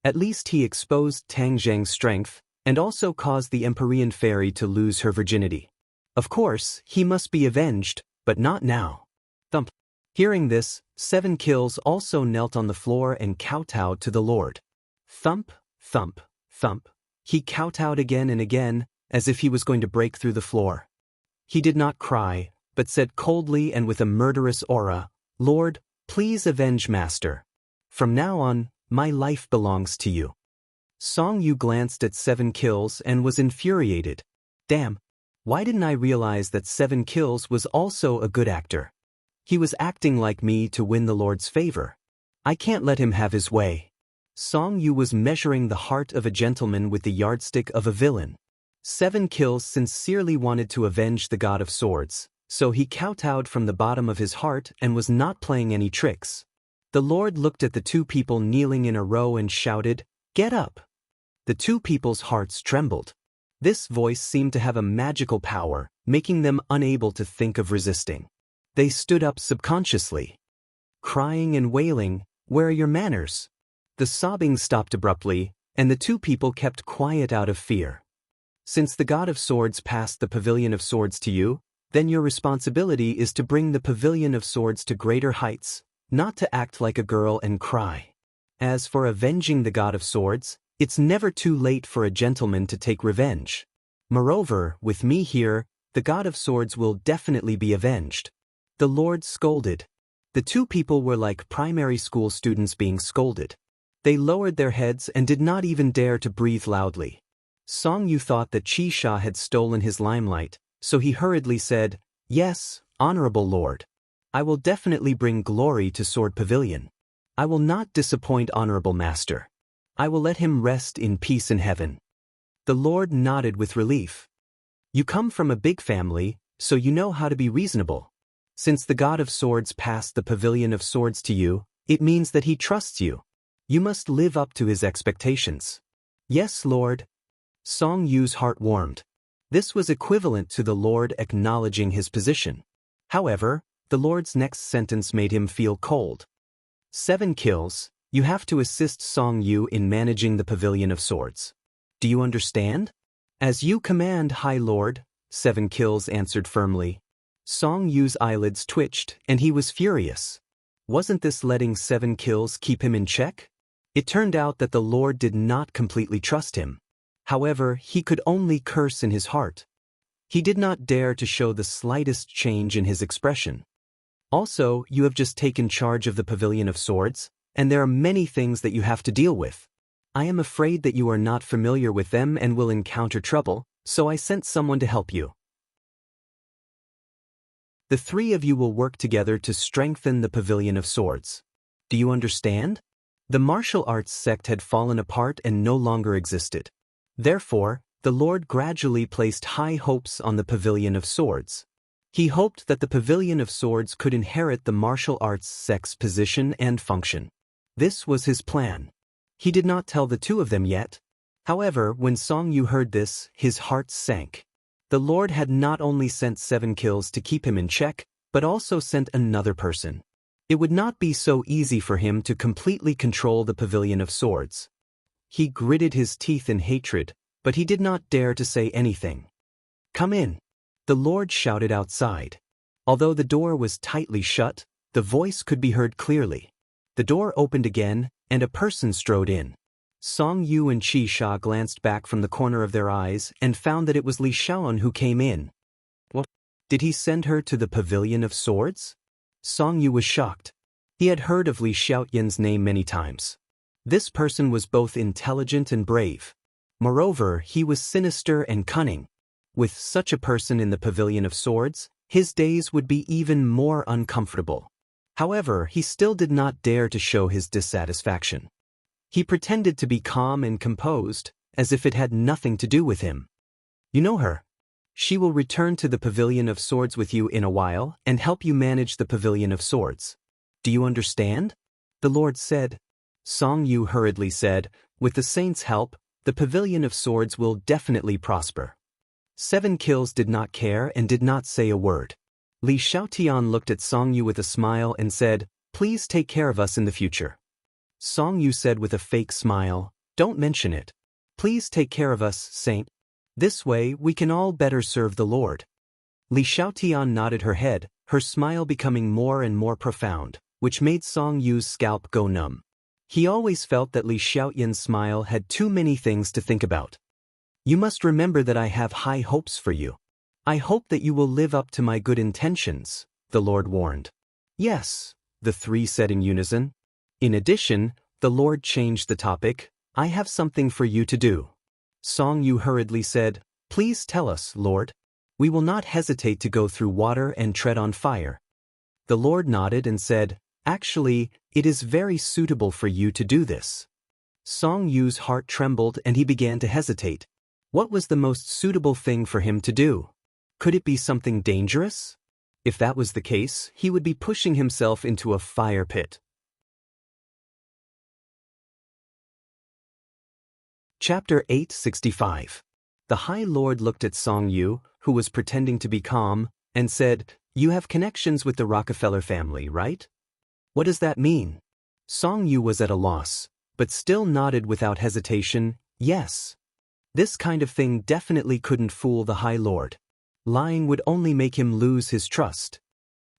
At least he exposed Tang Zheng's strength, and also caused the Empyrean fairy to lose her virginity. Of course, he must be avenged, but not now. Thump. Hearing this, 7 Kills also knelt on the floor and kowtowed to the Lord. Thump, thump, thump. He kowtowed again and again, as if he was going to break through the floor. He did not cry, but said coldly and with a murderous aura, "Lord, please avenge Master. From now on, my life belongs to you." Song Yu glanced at 7 Kills and was infuriated. Damn, why didn't I realize that 7 Kills was also a good actor? He was acting like me to win the Lord's favor. I can't let him have his way. Song Yu was measuring the heart of a gentleman with the yardstick of a villain. 7 Kills sincerely wanted to avenge the God of Swords, so he kowtowed from the bottom of his heart and was not playing any tricks. The Lord looked at the 2 people kneeling in a row and shouted, "Get up!" The 2 people's hearts trembled. This voice seemed to have a magical power, making them unable to think of resisting. They stood up subconsciously. Crying and wailing, "Where are your manners?" The sobbing stopped abruptly, and the 2 people kept quiet out of fear. Since the God of Swords passed the Pavilion of Swords to you, then your responsibility is to bring the Pavilion of Swords to greater heights, not to act like a girl and cry. As for avenging the God of Swords, it's never too late for a gentleman to take revenge. Moreover, with me here, the God of Swords will definitely be avenged. The Lord scolded. The 2 people were like primary school students being scolded. They lowered their heads and did not even dare to breathe loudly. Song Yu thought that Qi Sha had stolen his limelight, so he hurriedly said, "Yes, Honorable Lord. I will definitely bring glory to Sword Pavilion. I will not disappoint Honorable Master. I will let him rest in peace in heaven." The Lord nodded with relief. "You come from a big family, so you know how to be reasonable. Since the God of Swords passed the Pavilion of Swords to you, it means that he trusts you. You must live up to his expectations." "Yes, Lord." Song Yu's heart warmed. This was equivalent to the Lord acknowledging his position. However, the Lord's next sentence made him feel cold. 7 Kills, you have to assist Song Yu in managing the Pavilion of Swords. Do you understand? "As you command, High Lord," 7 Kills answered firmly. Song Yu's eyelids twitched, and he was furious. Wasn't this letting 7 Kills keep him in check? It turned out that the Lord did not completely trust him. However, he could only curse in his heart. He did not dare to show the slightest change in his expression. Also, you have just taken charge of the Pavilion of Swords, and there are many things that you have to deal with. I am afraid that you are not familiar with them and will encounter trouble, so I sent someone to help you. The 3 of you will work together to strengthen the Pavilion of Swords. Do you understand? The martial arts sect had fallen apart and no longer existed. Therefore, the Lord gradually placed high hopes on the Pavilion of Swords. He hoped that the Pavilion of Swords could inherit the martial arts sect's position and function. This was his plan. He did not tell the two of them yet. However, when Song Yu heard this, his heart sank. The Lord had not only sent 7 kills to keep him in check, but also sent another person. It would not be so easy for him to completely control the Pavilion of Swords. He gritted his teeth in hatred, but he did not dare to say anything. "Come in," the Lord shouted outside. Although the door was tightly shut, the voice could be heard clearly. The door opened again, and a person strode in. Song Yu and Qi Sha glanced back from the corner of their eyes and found that it was Li Xiaoan who came in. What? Did he send her to the Pavilion of Swords? Song Yu was shocked. He had heard of Li Xiaoyan's name many times. This person was both intelligent and brave. Moreover, he was sinister and cunning. With such a person in the Pavilion of Swords, his days would be even more uncomfortable. However, he still did not dare to show his dissatisfaction. He pretended to be calm and composed, as if it had nothing to do with him. "You know her. She will return to the Pavilion of Swords with you in a while and help you manage the Pavilion of Swords. Do you understand?" the Lord said. Song Yu hurriedly said, "With the saints' help, the Pavilion of Swords will definitely prosper." 7 kills did not care and did not say a word. Li Xiaotian looked at Song Yu with a smile and said, "Please take care of us in the future." Song Yu said with a fake smile, "Don't mention it. Please take care of us, Saint. This way we can all better serve the Lord." Li Xiaotian nodded her head, her smile becoming more and more profound, which made Song Yu's scalp go numb. He always felt that Li Xiaoyan's smile had too many things to think about. "You must remember that I have high hopes for you. I hope that you will live up to my good intentions," the Lord warned. "Yes," the three said in unison. In addition, the Lord changed the topic. "I have something for you to do." Song Yu hurriedly said, "Please tell us, Lord. We will not hesitate to go through water and tread on fire." The Lord nodded and said, "Actually, it is very suitable for you to do this." Song Yu's heart trembled and he began to hesitate. What was the most suitable thing for him to do? Could it be something dangerous? If that was the case, he would be pushing himself into a fire pit. Chapter 865. The High Lord looked at Song Yu, who was pretending to be calm, and said, "You have connections with the Rockefeller family, right?" "What does that mean?" Song Yu was at a loss, but still nodded without hesitation, "Yes." This kind of thing definitely couldn't fool the High Lord. Lying would only make him lose his trust.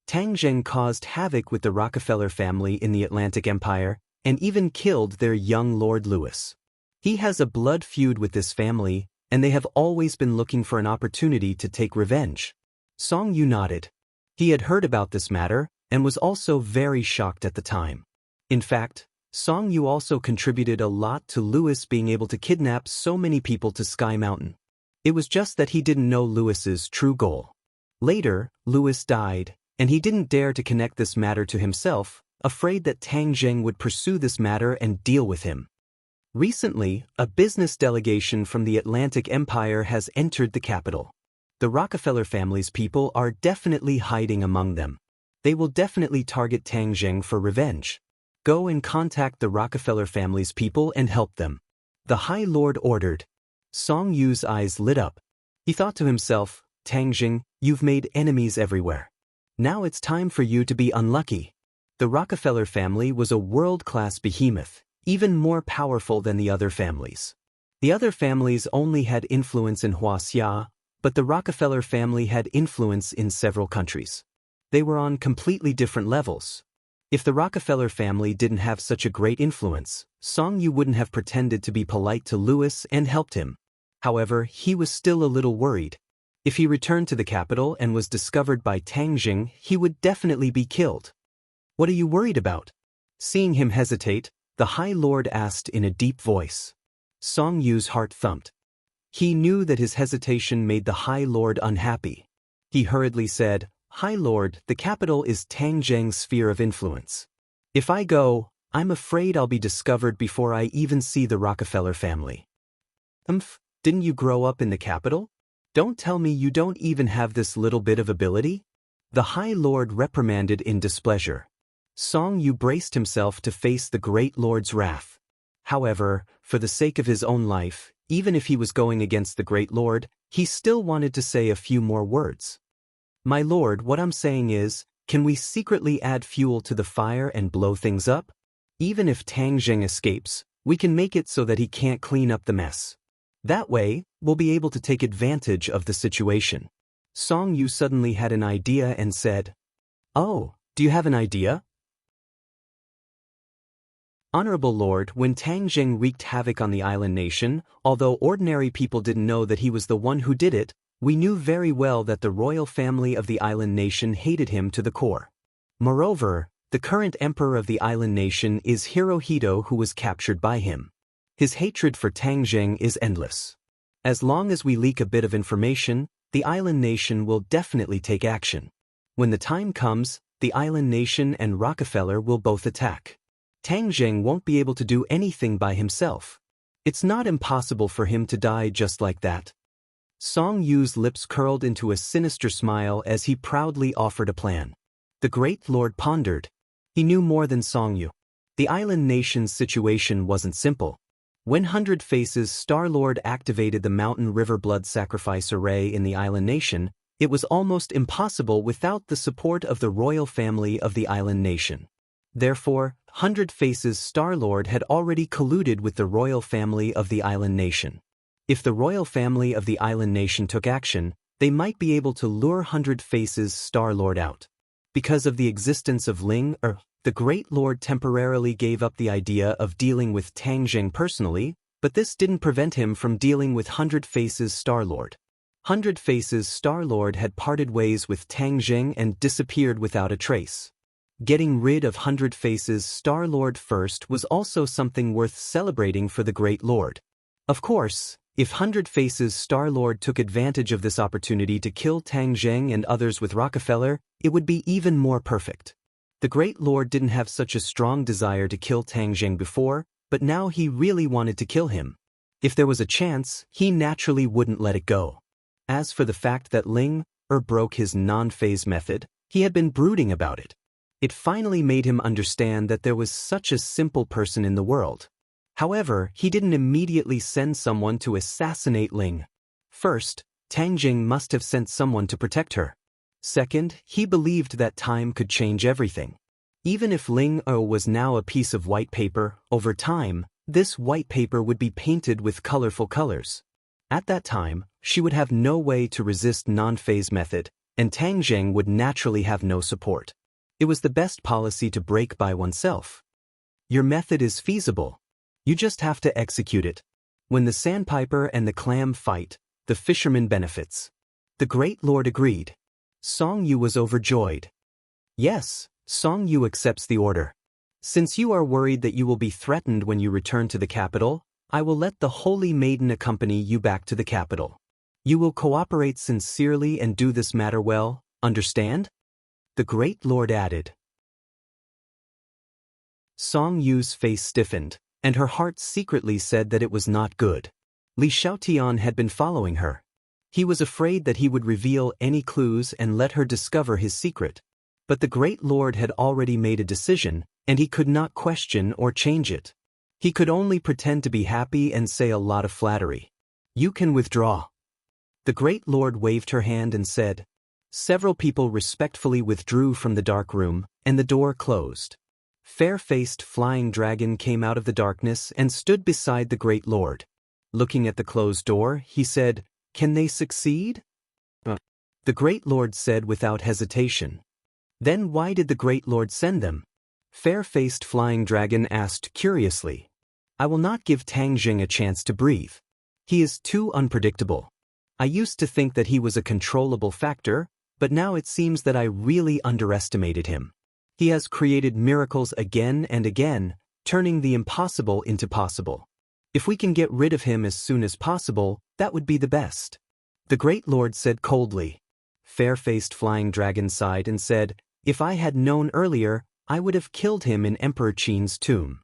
Tang Zheng caused havoc with the Rockefeller family in the Atlantic Empire, and even killed their young Lord Louis. He has a blood feud with this family, and they have always been looking for an opportunity to take revenge. Song Yu nodded. He had heard about this matter, and was also very shocked at the time. In fact, Song Yu also contributed a lot to Louis being able to kidnap so many people to Sky Mountain. It was just that he didn't know Louis's true goal. Later, Louis died, and he didn't dare to connect this matter to himself, afraid that Tang Zheng would pursue this matter and deal with him. Recently, a business delegation from the Atlantic Empire has entered the capital. The Rockefeller family's people are definitely hiding among them. They will definitely target Tang Zheng for revenge. Go and contact the Rockefeller family's people and help them. The High Lord ordered. Song Yu's eyes lit up. He thought to himself, "Tang Zheng, you've made enemies everywhere. Now it's time for you to be unlucky." The Rockefeller family was a world-class behemoth, even more powerful than the other families. The other families only had influence in Huaxia, but the Rockefeller family had influence in several countries. They were on completely different levels. If the Rockefeller family didn't have such a great influence, Song Yu wouldn't have pretended to be polite to Louis and helped him. However, he was still a little worried. If he returned to the capital and was discovered by Tang Zheng, he would definitely be killed. "What are you worried about?" Seeing him hesitate, the High Lord asked in a deep voice. Song Yu's heart thumped. He knew that his hesitation made the High Lord unhappy. He hurriedly said, "High Lord, the capital is Tang Zheng's sphere of influence. If I go, I'm afraid I'll be discovered before I even see the Rockefeller family." Didn't you grow up in the capital? Don't tell me you don't even have this little bit of ability?" The High Lord reprimanded in displeasure. Song Yu braced himself to face the Great Lord's wrath. However, for the sake of his own life, even if he was going against the Great Lord, he still wanted to say a few more words. "My lord, what I'm saying is, can we secretly add fuel to the fire and blow things up? Even if Tang Zheng escapes, we can make it so that he can't clean up the mess. That way, we'll be able to take advantage of the situation." Song Yu suddenly had an idea and said, "Oh, do you have an idea?" Honorable Lord, when Tang Zheng wreaked havoc on the island nation, although ordinary people didn't know that he was the one who did it, we knew very well that the royal family of the island nation hated him to the core. Moreover, the current emperor of the island nation is Hirohito, who was captured by him. His hatred for Tang Zheng is endless. As long as we leak a bit of information, the island nation will definitely take action. When the time comes, the island nation and Rockefeller will both attack. Tang Zheng won't be able to do anything by himself. It's not impossible for him to die just like that. Song Yu's lips curled into a sinister smile as he proudly offered a plan. The Great Lord pondered. He knew more than Song Yu. The island nation's situation wasn't simple. When 100 Faces Star-Lord activated the Mountain River Blood Sacrifice Array in the island nation, it was almost impossible without the support of the royal family of the island nation. Therefore, 100 Faces Star-Lord had already colluded with the royal family of the island nation. If the royal family of the island nation took action, they might be able to lure 100 Faces Star-Lord out. Because of the existence of Ling, the Great Lord temporarily gave up the idea of dealing with Tang Zheng personally, but this didn't prevent him from dealing with 100 Faces Star-Lord. 100 Faces Star-Lord had parted ways with Tang Zheng and disappeared without a trace. Getting rid of 100 Faces Star-Lord first was also something worth celebrating for the Great Lord. Of course, if 100 Faces Star-Lord took advantage of this opportunity to kill Tang Zheng and others with Rockefeller, it would be even more perfect. The Great Lord didn't have such a strong desire to kill Tang Zheng before, but now he really wanted to kill him. If there was a chance, he naturally wouldn't let it go. As for the fact that Ling broke his non-phase method, he had been brooding about it. It finally made him understand that there was such a simple person in the world. However, he didn't immediately send someone to assassinate Ling. First, Tang Zheng must have sent someone to protect her. Second, he believed that time could change everything. Even if Ling was now a piece of white paper, over time, this white paper would be painted with colorful colors. At that time, she would have no way to resist non-phase method, and Tang Zheng would naturally have no support. It was the best policy to break by oneself. Your method is feasible. You just have to execute it. When the sandpiper and the clam fight, the fisherman benefits. The Great Lord agreed. Song Yu was overjoyed. Yes, Song Yu accepts the order. Since you are worried that you will be threatened when you return to the capital, I will let the Holy Maiden accompany you back to the capital. You will cooperate sincerely and do this matter well, understand? The Great Lord added. Song Yu's face stiffened, and her heart secretly said that it was not good. Li Xiaotian had been following her. He was afraid that he would reveal any clues and let her discover his secret. But the Great Lord had already made a decision, and he could not question or change it. He could only pretend to be happy and say a lot of flattery. You can withdraw. The Great Lord waved her hand and said. Several people respectfully withdrew from the dark room, and the door closed. Fair-faced flying dragon came out of the darkness and stood beside the Great Lord. Looking at the closed door, he said, "Can they succeed?" The Great Lord said without hesitation. Then why did the Great Lord send them? Fair-faced flying dragon asked curiously. I will not give Tang Zheng a chance to breathe. He is too unpredictable. I used to think that he was a controllable factor, but now it seems that I really underestimated him. He has created miracles again and again, turning the impossible into possible. If we can get rid of him as soon as possible, that would be the best. The Great Lord said coldly. Fair-faced flying dragon sighed and said, If I had known earlier, I would have killed him in Emperor Qin's tomb.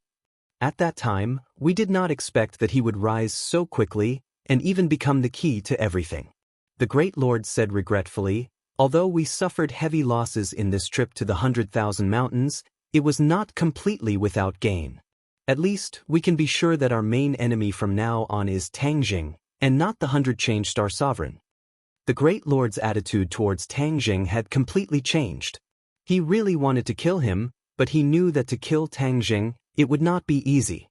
At that time, we did not expect that he would rise so quickly and even become the key to everything. The Great Lord said regretfully, Although we suffered heavy losses in this trip to the 100,000 mountains, it was not completely without gain. At least, we can be sure that our main enemy from now on is Tangjing, and not the 100-change-star sovereign. The Great Lord's attitude towards Tangjing had completely changed. He really wanted to kill him, but he knew that to kill Tangjing, it would not be easy.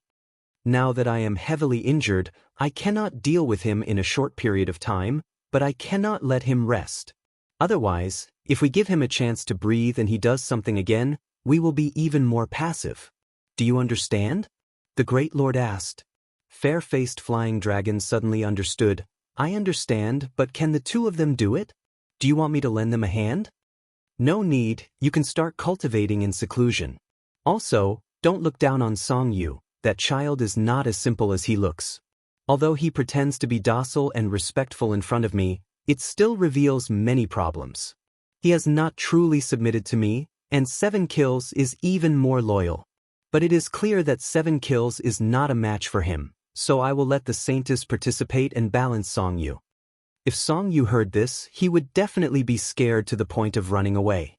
Now that I am heavily injured, I cannot deal with him in a short period of time, but I cannot let him rest. Otherwise, if we give him a chance to breathe and he does something again, we will be even more passive. Do you understand? The Great Lord asked. Fair-faced flying dragon suddenly understood. I understand, but can the two of them do it? Do you want me to lend them a hand? No need, you can start cultivating in seclusion. Also, don't look down on Song Yu, that child is not as simple as he looks. Although he pretends to be docile and respectful in front of me, it still reveals many problems. He has not truly submitted to me, and 7 kills is even more loyal. But it is clear that 7 kills is not a match for him, so I will let the Saintess participate and balance Song Yu. If Song Yu heard this, he would definitely be scared to the point of running away.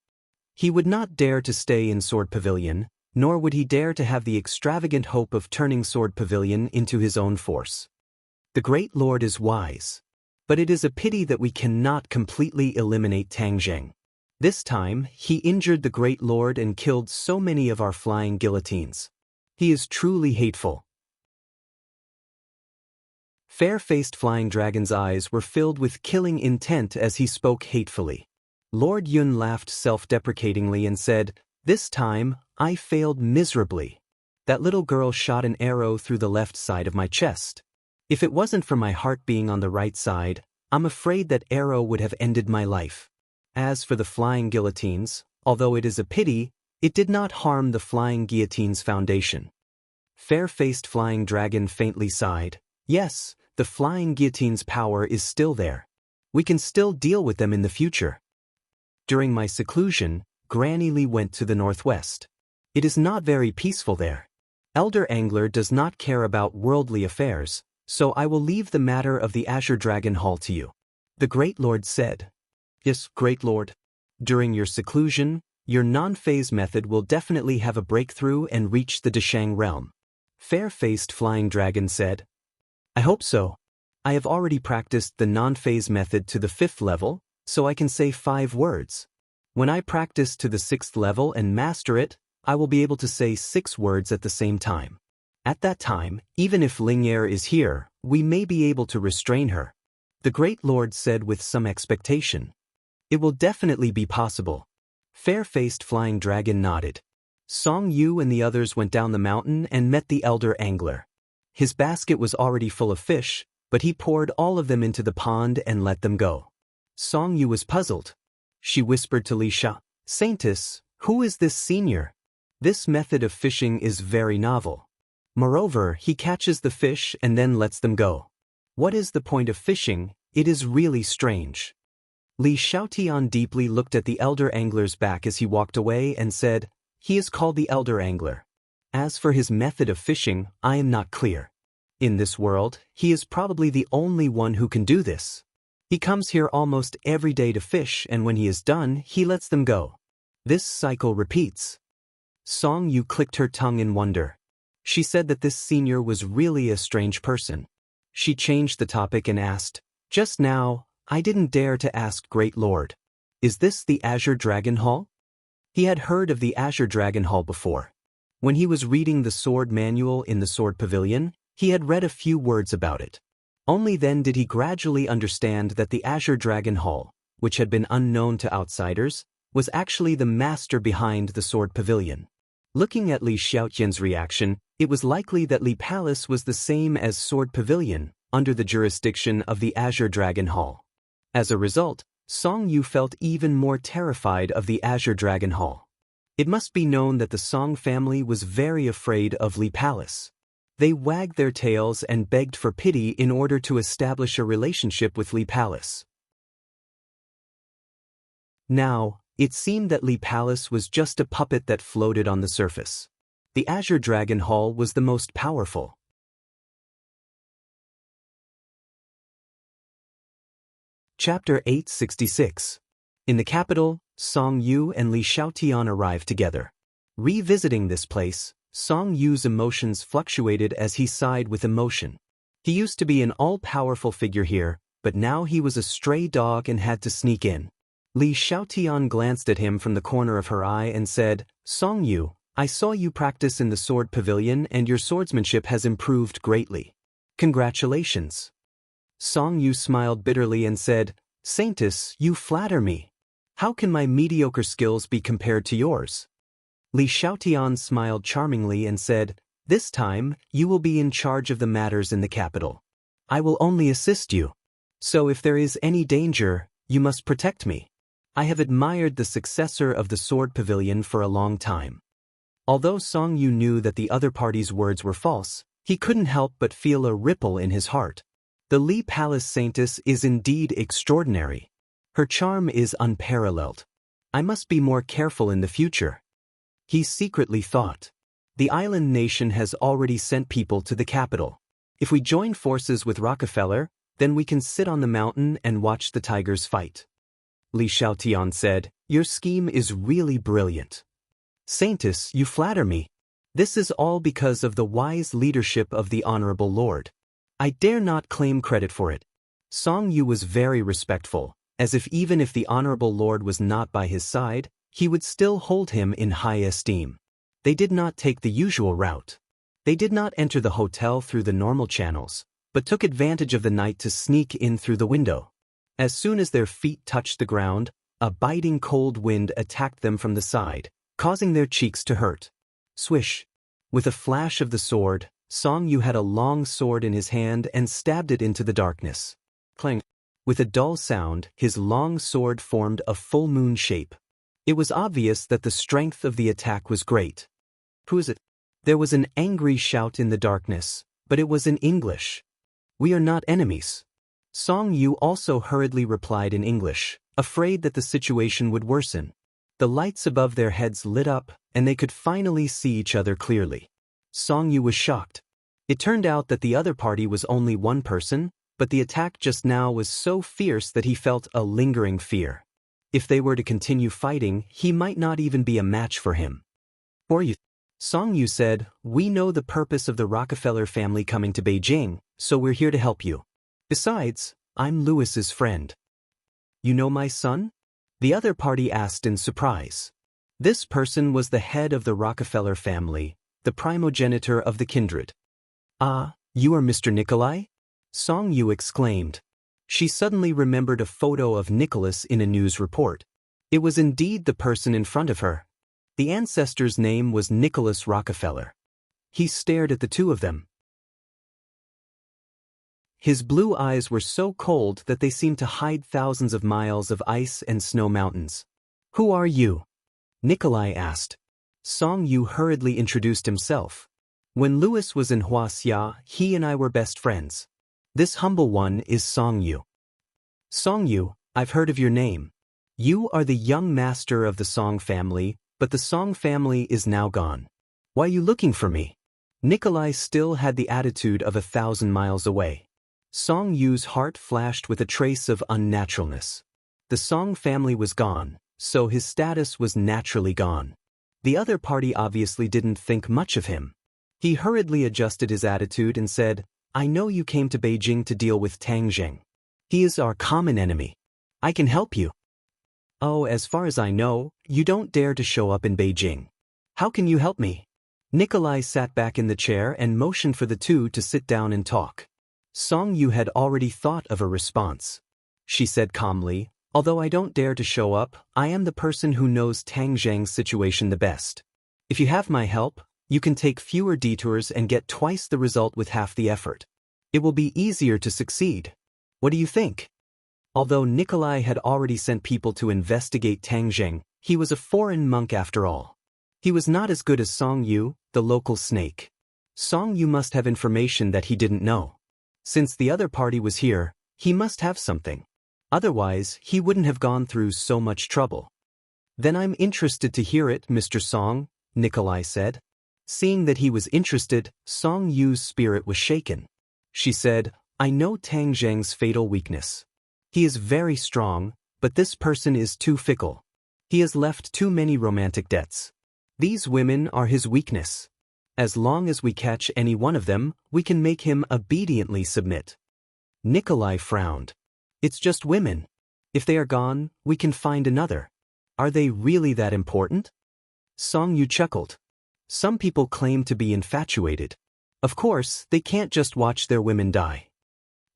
He would not dare to stay in Sword Pavilion, nor would he dare to have the extravagant hope of turning Sword Pavilion into his own force. The Great Lord is wise. But it is a pity that we cannot completely eliminate Tangjing. This time, he injured the Great Lord and killed so many of our flying guillotines. He is truly hateful. Fair-faced flying dragon's eyes were filled with killing intent as he spoke hatefully. Lord Yun laughed self-deprecatingly and said, "This time, I failed miserably. That little girl shot an arrow through the left side of my chest. If it wasn't for my heart being on the right side, I'm afraid that arrow would have ended my life. As for the flying guillotines, although it is a pity, it did not harm the flying guillotine's foundation." Fair-faced flying dragon faintly sighed. Yes, the flying guillotine's power is still there. We can still deal with them in the future. During my seclusion, Granny Lee went to the northwest. It is not very peaceful there. Elder Angler does not care about worldly affairs, so I will leave the matter of the Azure Dragon Hall to you. The Great Lord said. Yes, Great Lord. During your seclusion, your non-phase method will definitely have a breakthrough and reach the Deshang realm. Fair-faced flying dragon said. I hope so. I have already practiced the non-phase method to the 5th level, so I can say 5 words. When I practice to the 6th level and master it, I will be able to say 6 words at the same time. At that time, even if Ling'er is here, we may be able to restrain her. The Great Lord said with some expectation. It will definitely be possible. Fair-faced flying dragon nodded. Song Yu and the others went down the mountain and met the Elder Angler. His basket was already full of fish, but he poured all of them into the pond and let them go. Song Yu was puzzled. She whispered to Li Sha, Saintess, who is this senior? This method of fishing is very novel. Moreover, he catches the fish and then lets them go. What is the point of fishing? It is really strange. Li Xiaotian deeply looked at the Elder Angler's back as he walked away and said, He is called the Elder Angler. As for his method of fishing, I am not clear. In this world, he is probably the only one who can do this. He comes here almost every day to fish, and when he is done, he lets them go. This cycle repeats. Song Yu clicked her tongue in wonder. She said that this senior was really a strange person. She changed the topic and asked, Just now, I didn't dare to ask Great Lord. Is this the Azure Dragon Hall? He had heard of the Azure Dragon Hall before. When he was reading the sword manual in the Sword Pavilion, he had read a few words about it. Only then did he gradually understand that the Azure Dragon Hall, which had been unknown to outsiders, was actually the master behind the Sword Pavilion. Looking at Li Xiaotian's reaction, it was likely that Li Palace was the same as Sword Pavilion, under the jurisdiction of the Azure Dragon Hall. As a result, Song Yu felt even more terrified of the Azure Dragon Hall. It must be known that the Song family was very afraid of Li Palace. They wagged their tails and begged for pity in order to establish a relationship with Li Palace. Now, it seemed that Li Palace was just a puppet that floated on the surface. The Azure Dragon Hall was the most powerful. Chapter 866. In the capital, Song Yu and Li Xiaotian arrived together. Revisiting this place, Song Yu's emotions fluctuated as he sighed with emotion. He used to be an all-powerful figure here, but now he was a stray dog and had to sneak in. Li Xiaotian glanced at him from the corner of her eye and said, Song Yu, I saw you practice in the sword pavilion and your swordsmanship has improved greatly. Congratulations. Song Yu smiled bitterly and said, Saintess, you flatter me. How can my mediocre skills be compared to yours? Li Xiaotian smiled charmingly and said, This time, you will be in charge of the matters in the capital. I will only assist you. So if there is any danger, you must protect me. I have admired the successor of the sword pavilion for a long time. Although Song Yu knew that the other party's words were false, he couldn't help but feel a ripple in his heart. The Li Palace Saintess is indeed extraordinary. Her charm is unparalleled. I must be more careful in the future. He secretly thought. The island nation has already sent people to the capital. If we join forces with Rockefeller, then we can sit on the mountain and watch the tigers fight. Li Xiaotian said, Your scheme is really brilliant. Saintess, you flatter me. This is all because of the wise leadership of the Honorable Lord. I dare not claim credit for it. Song Yu was very respectful, as if even if the Honorable Lord was not by his side, he would still hold him in high esteem. They did not take the usual route. They did not enter the hotel through the normal channels, but took advantage of the night to sneak in through the window. As soon as their feet touched the ground, a biting cold wind attacked them from the side, causing their cheeks to hurt. Swish! With a flash of the sword, Song Yu had a long sword in his hand and stabbed it into the darkness. Clang! With a dull sound, his long sword formed a full moon shape. It was obvious that the strength of the attack was great. Who is it? There was an angry shout in the darkness, but it was in English. We are not enemies. Song Yu also hurriedly replied in English, afraid that the situation would worsen. The lights above their heads lit up, and they could finally see each other clearly. Song Yu was shocked. It turned out that the other party was only one person, but the attack just now was so fierce that he felt a lingering fear. If they were to continue fighting, he might not even be a match for him. For you, Song Yu said, We know the purpose of the Rockefeller family coming to Beijing, so we're here to help you. Besides, I'm Louis's friend. You know my son? The other party asked in surprise. This person was the head of the Rockefeller family, the primogenitor of the kindred. Ah, you are Mr. Nikolai? Song Yu exclaimed. She suddenly remembered a photo of Nicholas in a news report. It was indeed the person in front of her. The ancestor's name was Nicholas Rockefeller. He stared at the two of them. His blue eyes were so cold that they seemed to hide thousands of miles of ice and snow mountains. Who are you? Nikolai asked. Song Yu hurriedly introduced himself. When Louis was in Huaxia, he and I were best friends. This humble one is Song Yu. Song Yu, I've heard of your name. You are the young master of the Song family, but the Song family is now gone. Why are you looking for me? Nikolai still had the attitude of 1,000 miles away. Song Yu's heart flashed with a trace of unnaturalness. The Song family was gone, so his status was naturally gone. The other party obviously didn't think much of him. He hurriedly adjusted his attitude and said, I know you came to Beijing to deal with Tang Zheng. He is our common enemy. I can help you. Oh, as far as I know, you don't dare to show up in Beijing. How can you help me? Nikolai sat back in the chair and motioned for the two to sit down and talk. Song Yu had already thought of a response. She said calmly, Although I don't dare to show up, I am the person who knows Tang Zheng's situation the best. If you have my help, you can take fewer detours and get twice the result with half the effort. It will be easier to succeed. What do you think? Although Nikolai had already sent people to investigate Tang Zheng, he was a foreign monk after all. He was not as good as Song Yu, the local snake. Song Yu must have information that he didn't know. Since the other party was here, he must have something. Otherwise, he wouldn't have gone through so much trouble. Then I'm interested to hear it, Mr. Song, Nikolai said. Seeing that he was interested, Song Yu's spirit was shaken. She said, I know Tang Zheng's fatal weakness. He is very strong, but this person is too fickle. He has left too many romantic debts. These women are his weakness. As long as we catch any one of them, we can make him obediently submit. Nikolai frowned. It's just women. If they are gone, we can find another. Are they really that important? Song Yu chuckled. Some people claim to be infatuated. Of course, they can't just watch their women die.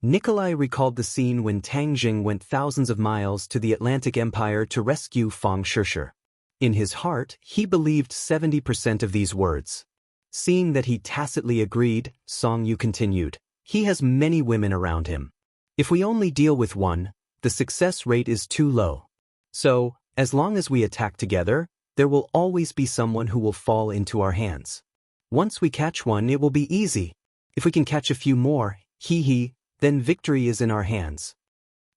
Nikolai recalled the scene when Tang Jing went thousands of miles to the Atlantic Empire to rescue Fang Shishir. In his heart, he believed 70% of these words. Seeing that he tacitly agreed, Song Yu continued, he has many women around him. If we only deal with one, the success rate is too low. So, as long as we attack together, there will always be someone who will fall into our hands. Once we catch one, it will be easy. If we can catch a few more, then victory is in our hands.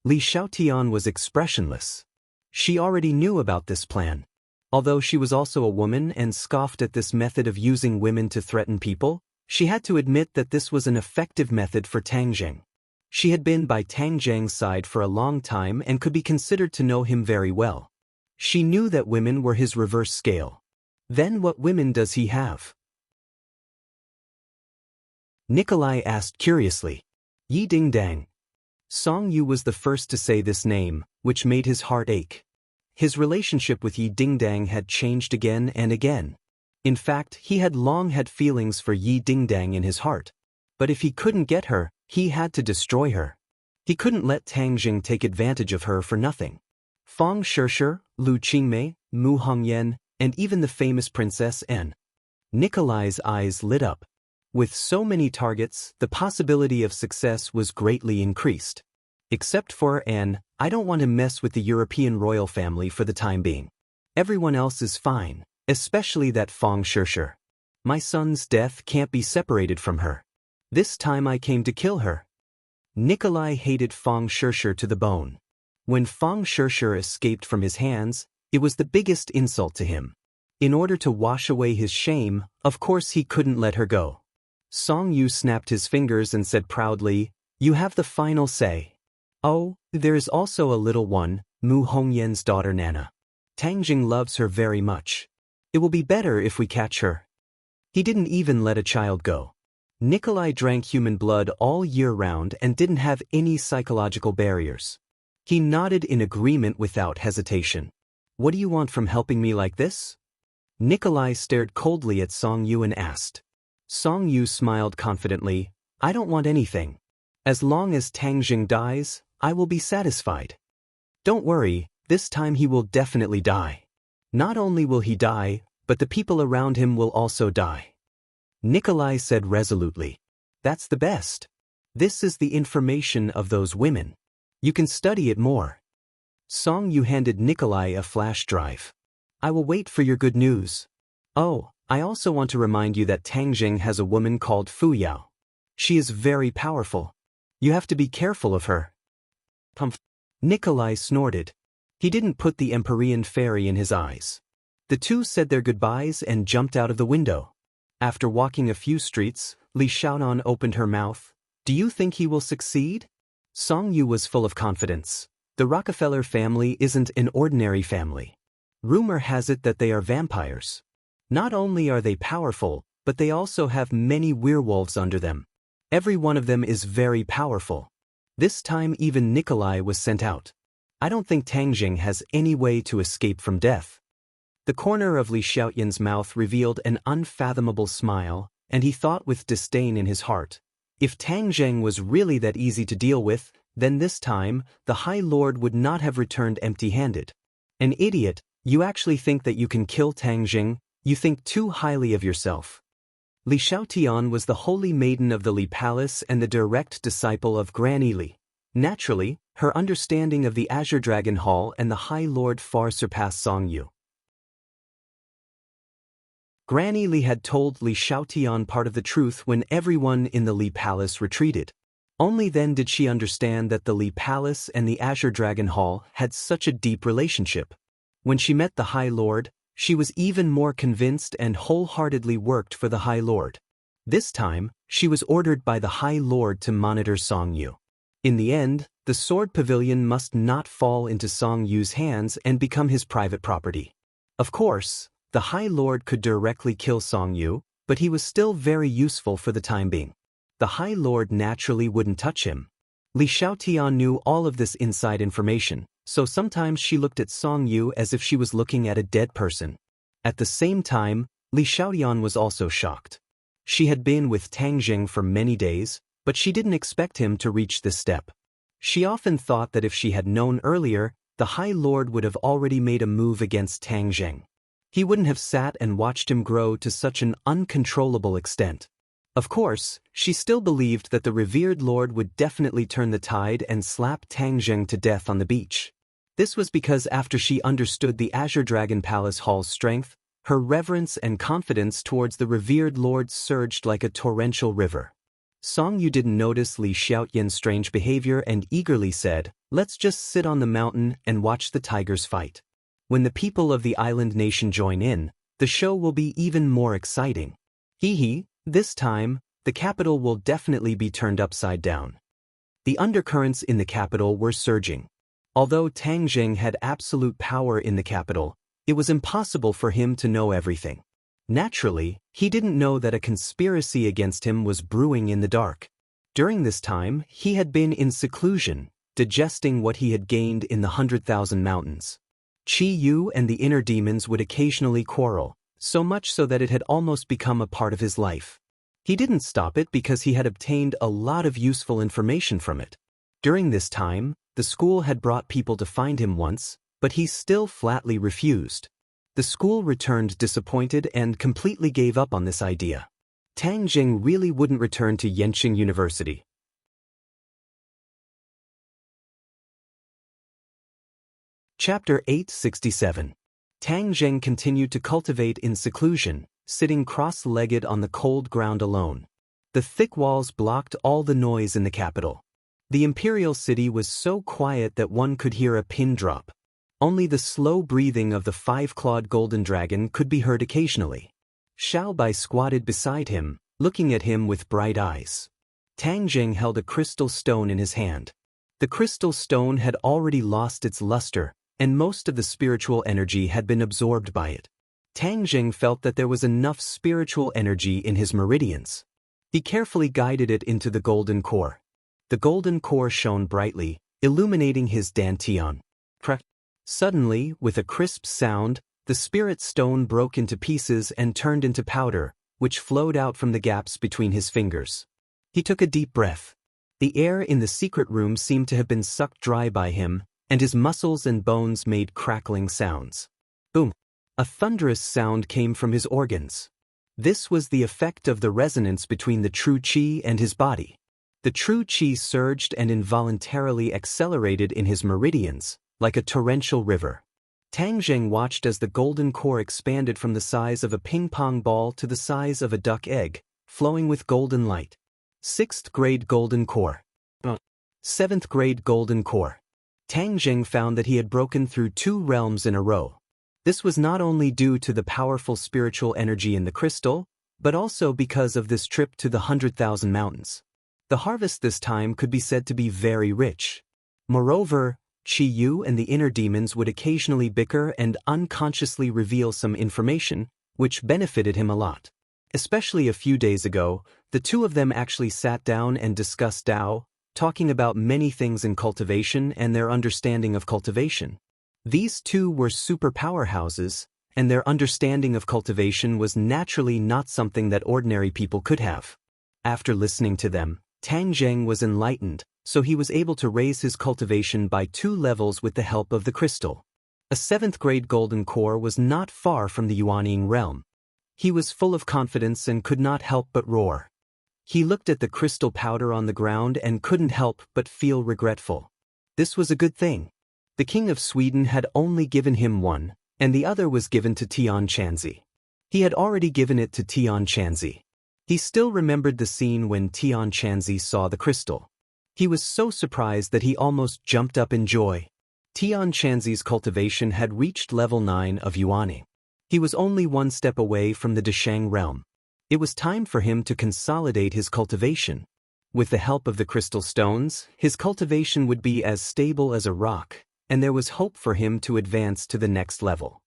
Li Xiaotian was expressionless. She already knew about this plan. Although she was also a woman and scoffed at this method of using women to threaten people, she had to admit that this was an effective method for Tang Jing. She had been by Tang Jing's side for a long time and could be considered to know him very well. She knew that women were his reverse scale. Then what women does he have? Nikolai asked curiously. Yi Dingdang. Song Yu was the first to say this name, which made his heart ache. His relationship with Yi Dingdang had changed again and again. In fact, he had long had feelings for Yi Dingdang in his heart. But if he couldn't get her, he had to destroy her. He couldn't let Tang Jing take advantage of her for nothing. Fang Shishir, Lu Qingmei, Mu Hongyan, and even the famous Princess N. Nikolai's eyes lit up. With so many targets, the possibility of success was greatly increased. Except for N, I don't want to mess with the European royal family for the time being. Everyone else is fine, especially that Fang Shishir. My son's death can't be separated from her. This time I came to kill her. Nikolai hated Fang Shishir to the bone. When Fang Shishir escaped from his hands, it was the biggest insult to him. In order to wash away his shame, of course he couldn't let her go. Song Yu snapped his fingers and said proudly, "You have the final say." Oh, there is also a little one, Mu Hongyan's daughter Nana. Tang Jing loves her very much. It will be better if we catch her. He didn't even let a child go. Nikolai drank human blood all year round and didn't have any psychological barriers. He nodded in agreement without hesitation. What do you want from helping me like this? Nikolai stared coldly at Song Yu and asked. Song Yu smiled confidently, I don't want anything. As long as Tang Jing dies, I will be satisfied. Don't worry, this time he will definitely die. Not only will he die, but the people around him will also die. Nikolai said resolutely. That's the best. This is the information of those women. You can study it more. Song Yu handed Nikolai a flash drive. I will wait for your good news. Oh, I also want to remind you that Tang Jing has a woman called Fu Yao. She is very powerful. You have to be careful of her. Nikolai snorted. He didn't put the Empyrean fairy in his eyes. The two said their goodbyes and jumped out of the window. After walking a few streets, Li Xiaonan opened her mouth. Do you think he will succeed? Song Yu was full of confidence. The Rockefeller family isn't an ordinary family. Rumor has it that they are vampires. Not only are they powerful, but they also have many werewolves under them. Every one of them is very powerful. This time even Nikolai was sent out. I don't think Tang Jing has any way to escape from death. The corner of Li Xiaoyan's mouth revealed an unfathomable smile, and he thought with disdain in his heart. If Tang Jing was really that easy to deal with, then this time, the High Lord would not have returned empty-handed. An idiot, you actually think that you can kill Tang Jing? You think too highly of yourself. Li Xiaotian was the holy maiden of the Li Palace and the direct disciple of Granny Li. Naturally, her understanding of the Azure Dragon Hall and the High Lord far surpassed Song Yu. Granny Li had told Li Xiaotian part of the truth when everyone in the Li Palace retreated. Only then did she understand that the Li Palace and the Azure Dragon Hall had such a deep relationship. When she met the High Lord, she was even more convinced and wholeheartedly worked for the High Lord. This time, she was ordered by the High Lord to monitor Song Yu. In the end, the sword pavilion must not fall into Song Yu's hands and become his private property. Of course, the High Lord could directly kill Song Yu, but he was still very useful for the time being. The High Lord naturally wouldn't touch him. Li Xiaotian knew all of this inside information, so sometimes she looked at Song Yu as if she was looking at a dead person. At the same time, Li Xiaotian was also shocked. She had been with Tang Jing for many days, but she didn't expect him to reach this step. She often thought that if she had known earlier, the High Lord would have already made a move against Tang Jing. He wouldn't have sat and watched him grow to such an uncontrollable extent. Of course, she still believed that the revered lord would definitely turn the tide and slap Tang Jing to death on the beach. This was because after she understood the Azure Dragon Palace Hall's strength, her reverence and confidence towards the revered lord surged like a torrential river. Song Yu didn't notice Li Xiaotian's strange behavior and eagerly said, "Let's just sit on the mountain and watch the tigers fight. When the people of the island nation join in, the show will be even more exciting. Hee. This time, the capital will definitely be turned upside down." The undercurrents in the capital were surging. Although Tang Jing had absolute power in the capital, it was impossible for him to know everything. Naturally, he didn't know that a conspiracy against him was brewing in the dark. During this time, he had been in seclusion, digesting what he had gained in the 100,000 mountains. Qi Yu and the inner demons would occasionally quarrel, so much so that it had almost become a part of his life. He didn't stop it because he had obtained a lot of useful information from it. During this time, the school had brought people to find him once, but he still flatly refused. The school returned disappointed and completely gave up on this idea. Tang Jing really wouldn't return to Yenqing University. Chapter 867. Tang Jing continued to cultivate in seclusion, sitting cross-legged on the cold ground alone. The thick walls blocked all the noise in the capital. The imperial city was so quiet that one could hear a pin drop. Only the slow breathing of the five-clawed golden dragon could be heard occasionally. Xiaobai squatted beside him, looking at him with bright eyes. Tang Jing held a crystal stone in his hand. The crystal stone had already lost its luster, and most of the spiritual energy had been absorbed by it. Tang Jing felt that there was enough spiritual energy in his meridians. He carefully guided it into the golden core. The golden core shone brightly, illuminating his dantian. Suddenly, with a crisp sound, the spirit stone broke into pieces and turned into powder, which flowed out from the gaps between his fingers. He took a deep breath. The air in the secret room seemed to have been sucked dry by him, and his muscles and bones made crackling sounds. Boom! A thunderous sound came from his organs. This was the effect of the resonance between the true qi and his body. The true qi surged and involuntarily accelerated in his meridians, like a torrential river. Tang Jing watched as the golden core expanded from the size of a ping-pong ball to the size of a duck egg, flowing with golden light. 6th grade golden core. 7th grade golden core. Tang Jing found that he had broken through 2 realms in a row. This was not only due to the powerful spiritual energy in the crystal, but also because of this trip to the 100,000 mountains. The harvest this time could be said to be very rich. Moreover, Qi Yu and the inner demons would occasionally bicker and unconsciously reveal some information, which benefited him a lot. Especially a few days ago, the two of them actually sat down and discussed Tao, talking about many things in cultivation and their understanding of cultivation. These two were super powerhouses, and their understanding of cultivation was naturally not something that ordinary people could have. After listening to them, Tang Jing was enlightened, so he was able to raise his cultivation by 2 levels with the help of the crystal. A 7th grade golden core was not far from the Yuanying realm. He was full of confidence and could not help but roar. He looked at the crystal powder on the ground and couldn't help but feel regretful. This was a good thing. The King of Sweden had only given him one, and the other was given to Tian Chanzi. He had already given it to Tian Chanzi. He still remembered the scene when Tian Chanzi saw the crystal. He was so surprised that he almost jumped up in joy. Tian Chanzi's cultivation had reached level 9 of Yuanying. He was only 1 step away from the Deshang realm. It was time for him to consolidate his cultivation. With the help of the crystal stones, his cultivation would be as stable as a rock, and there was hope for him to advance to the next level.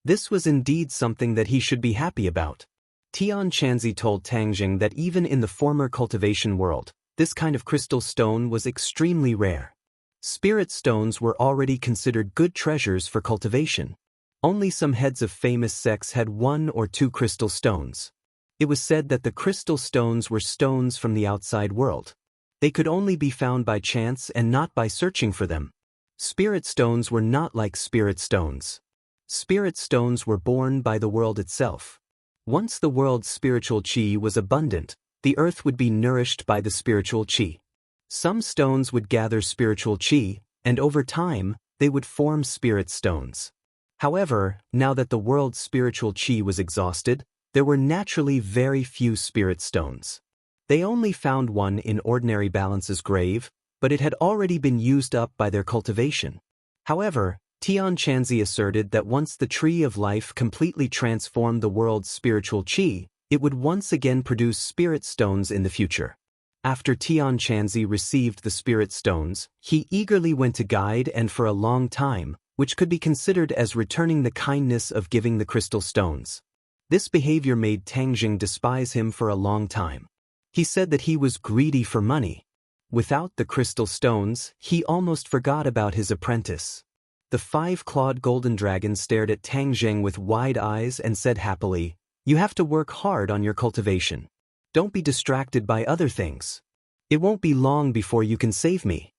This was indeed something that he should be happy about. Tian Chanzi told Tang Jing that even in the former cultivation world, this kind of crystal stone was extremely rare. Spirit stones were already considered good treasures for cultivation. Only some heads of famous sects had 1 or 2 crystal stones. It was said that the crystal stones were stones from the outside world. They could only be found by chance and not by searching for them. Spirit stones were not like spirit stones. Spirit stones were born by the world itself. Once the world's spiritual qi was abundant, the earth would be nourished by the spiritual qi. Some stones would gather spiritual qi, and over time, they would form spirit stones. However, now that the world's spiritual qi was exhausted, there were naturally very few spirit stones. They only found one in ordinary Balance's grave, but it had already been used up by their cultivation. However, Tian Chanzi asserted that once the tree of life completely transformed the world's spiritual qi, it would once again produce spirit stones in the future. After Tian Chanzi received the spirit stones, he eagerly went to guide and for a long time, which could be considered as returning the kindness of giving the crystal stones. This behavior made Tang Jing despise him for a long time. He said that he was greedy for money. Without the crystal stones, he almost forgot about his apprentice. The 5-clawed golden dragon stared at Tang Jing with wide eyes and said happily, "You have to work hard on your cultivation. Don't be distracted by other things. It won't be long before you can save me."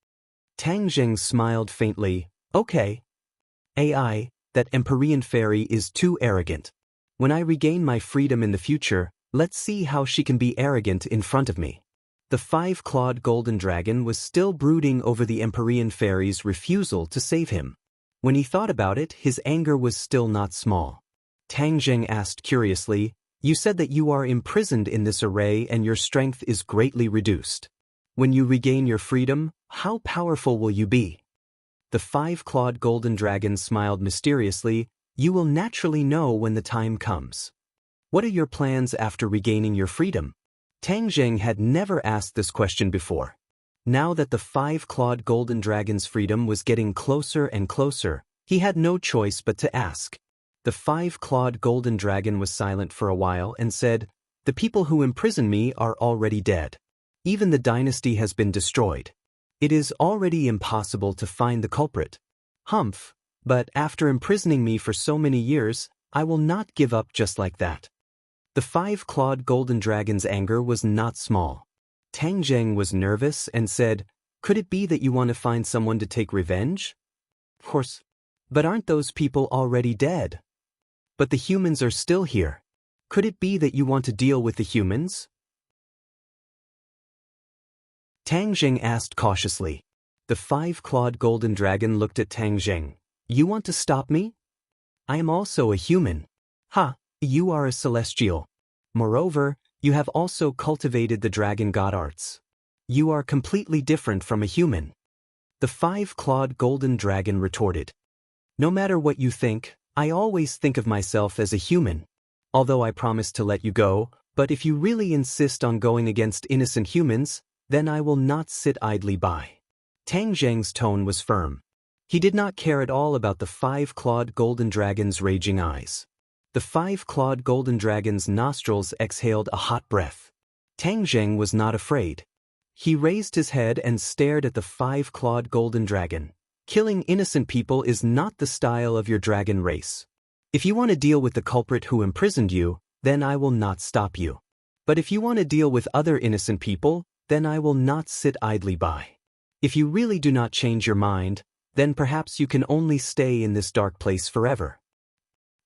Tang Jing smiled faintly, "Okay. AI, that Empyrean fairy is too arrogant. When I regain my freedom in the future, let's see how she can be arrogant in front of me." The 5-clawed golden dragon was still brooding over the Empyrean fairy's refusal to save him. When he thought about it, his anger was still not small. Tang Jing asked curiously, "You said that you are imprisoned in this array and your strength is greatly reduced. When you regain your freedom, how powerful will you be?" The 5-clawed golden dragon smiled mysteriously, "You will naturally know when the time comes. What are your plans after regaining your freedom?" Tang Jing had never asked this question before. Now that the 5-clawed golden dragon's freedom was getting closer and closer, he had no choice but to ask. The 5-clawed golden dragon was silent for a while and said, "The people who imprison me are already dead. Even the dynasty has been destroyed. It is already impossible to find the culprit. Humph, but after imprisoning me for so many years, I will not give up just like that." The 5-clawed golden dragon's anger was not small. Tang Jing was nervous and said, "Could it be that you want to find someone to take revenge?" "Of course. But aren't those people already dead?" "But the humans are still here. Could it be that you want to deal with the humans?" Tang Jing asked cautiously. The 5-clawed golden dragon looked at Tang Jing. "You want to stop me? I am also a human." "Ha, you are a celestial. Moreover, you have also cultivated the dragon god arts. You are completely different from a human." The 5-clawed golden dragon retorted. "No matter what you think, I always think of myself as a human. Although I promised to let you go, but if you really insist on going against innocent humans, then I will not sit idly by." Tang Jing's tone was firm. He did not care at all about the 5-clawed golden dragon's raging eyes. The 5-clawed golden dragon's nostrils exhaled a hot breath. Tang Jing was not afraid. He raised his head and stared at the 5-clawed golden dragon. "Killing innocent people is not the style of your dragon race. If you want to deal with the culprit who imprisoned you, then I will not stop you. But if you want to deal with other innocent people, then I will not sit idly by. If you really do not change your mind, then perhaps you can only stay in this dark place forever."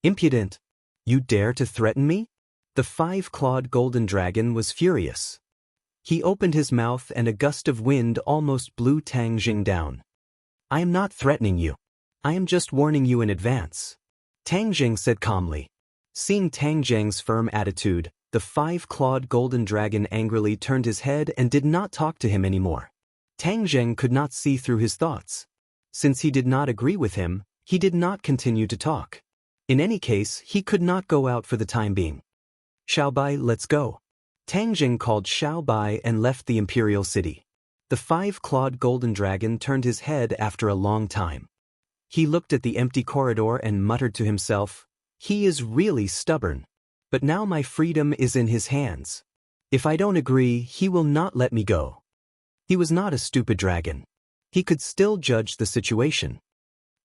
"Impudent! You dare to threaten me?" The 5-clawed golden dragon was furious. He opened his mouth and a gust of wind almost blew Tang Jing down. "I am not threatening you. I am just warning you in advance," Tang Jing said calmly. Seeing Tang Jing's firm attitude, the 5-clawed golden dragon angrily turned his head and did not talk to him anymore. Tang Jing could not see through his thoughts. Since he did not agree with him, he did not continue to talk. In any case, he could not go out for the time being. "Xiaobai, let's go." Tang Jing called Xiaobai and left the imperial city. The 5-clawed golden dragon turned his head after a long time. He looked at the empty corridor and muttered to himself, He is really stubborn. But now my freedom is in his hands. If I don't agree, he will not let me go. He was not a stupid dragon. He could still judge the situation.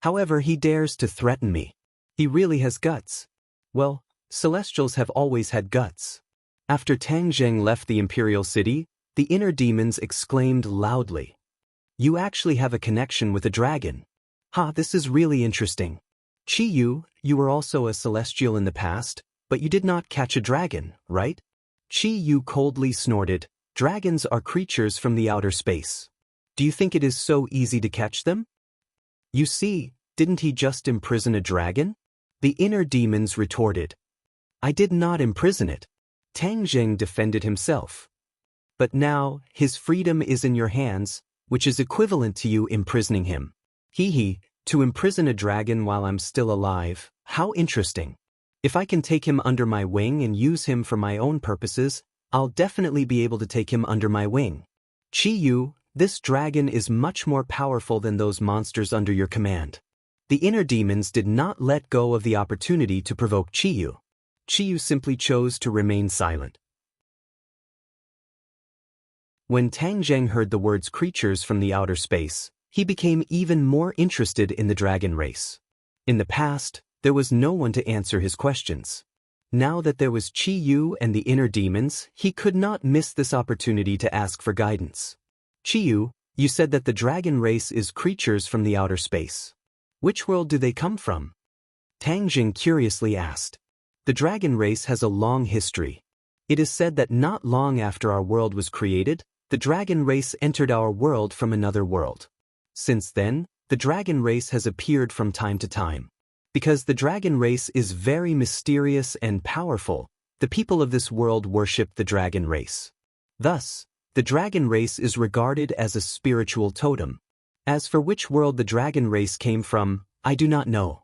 However, he dares to threaten me. He really has guts. Well, Celestials have always had guts. After Tang Zheng left the Imperial City, the inner demons exclaimed loudly. You actually have a connection with a dragon. Ha, this is really interesting. Qi Yu, you were also a Celestial in the past, but you did not catch a dragon, right? Qi Yu coldly snorted. Dragons are creatures from the outer space. Do you think it is so easy to catch them? You see, didn't he just imprison a dragon? The inner demons retorted. I did not imprison it. Tang Zheng defended himself. But now, his freedom is in your hands, which is equivalent to you imprisoning him. To imprison a dragon while I'm still alive, how interesting. If I can take him under my wing and use him for my own purposes, I'll definitely be able to take him under my wing. Qi Yu, this dragon is much more powerful than those monsters under your command. The inner demons did not let go of the opportunity to provoke Qi Yu. Qi Yu simply chose to remain silent. When Tang Zheng heard the words creatures from the outer space, he became even more interested in the dragon race. In the past, there was no one to answer his questions. Now that there was Qi Yu and the inner demons, he could not miss this opportunity to ask for guidance. Qi Yu, you said that the dragon race is creatures from the outer space. Which world do they come from? Tang Zheng curiously asked. The dragon race has a long history. It is said that not long after our world was created, the dragon race entered our world from another world. Since then, the dragon race has appeared from time to time. Because the dragon race is very mysterious and powerful, the people of this world worship the dragon race. Thus, the dragon race is regarded as a spiritual totem. As for which world the dragon race came from, I do not know.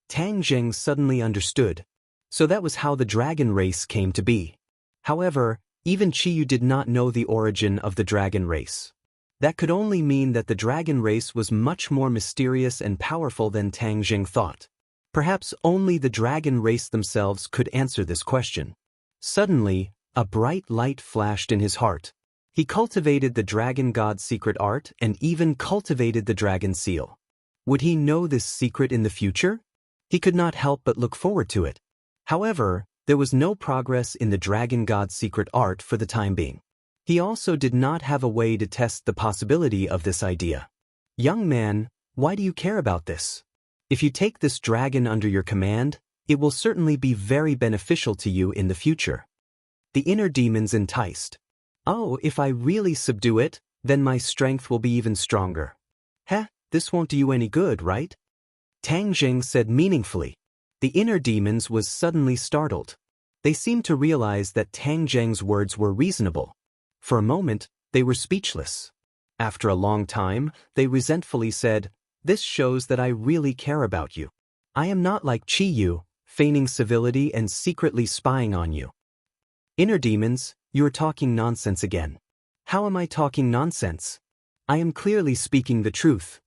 Tang Zheng suddenly understood. So that was how the dragon race came to be. However, even Qi Yu did not know the origin of the dragon race. That could only mean that the dragon race was much more mysterious and powerful than Tang Zheng thought. Perhaps only the dragon race themselves could answer this question. Suddenly, a bright light flashed in his heart. He cultivated the dragon god's secret art and even cultivated the dragon seal. Would he know this secret in the future? He could not help but look forward to it. However, there was no progress in the dragon god's secret art for the time being. He also did not have a way to test the possibility of this idea. Young man, why do you care about this? If you take this dragon under your command, it will certainly be very beneficial to you in the future. The inner demons enticed. Oh, if I really subdue it, then my strength will be even stronger. This won't do you any good, right? Tang Zheng said meaningfully. The inner demons was suddenly startled. They seemed to realize that Tang Zheng's words were reasonable. For a moment, they were speechless. After a long time, they resentfully said, This shows that I really care about you. I am not like Qi Yu, feigning civility and secretly spying on you. Inner demons, you are talking nonsense again. How am I talking nonsense? I am clearly speaking the truth.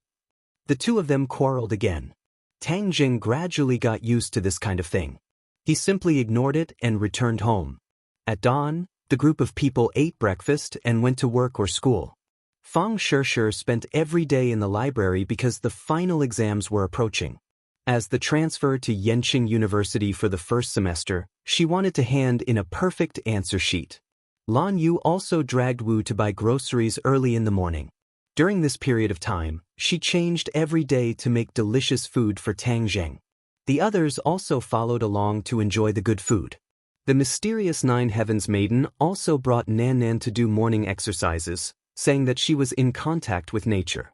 The two of them quarreled again. Tang Zheng gradually got used to this kind of thing. He simply ignored it and returned home. At dawn, the group of people ate breakfast and went to work or school. Fang Shishir spent every day in the library because the final exams were approaching. As the transfer to Yenqing University for the first semester, she wanted to hand in a perfect answer sheet. Lan Yu also dragged Wu to buy groceries early in the morning. During this period of time, she changed every day to make delicious food for Tang Zheng. The others also followed along to enjoy the good food. The mysterious Nine Heavens maiden also brought Nan Nan to do morning exercises, saying that she was in contact with nature.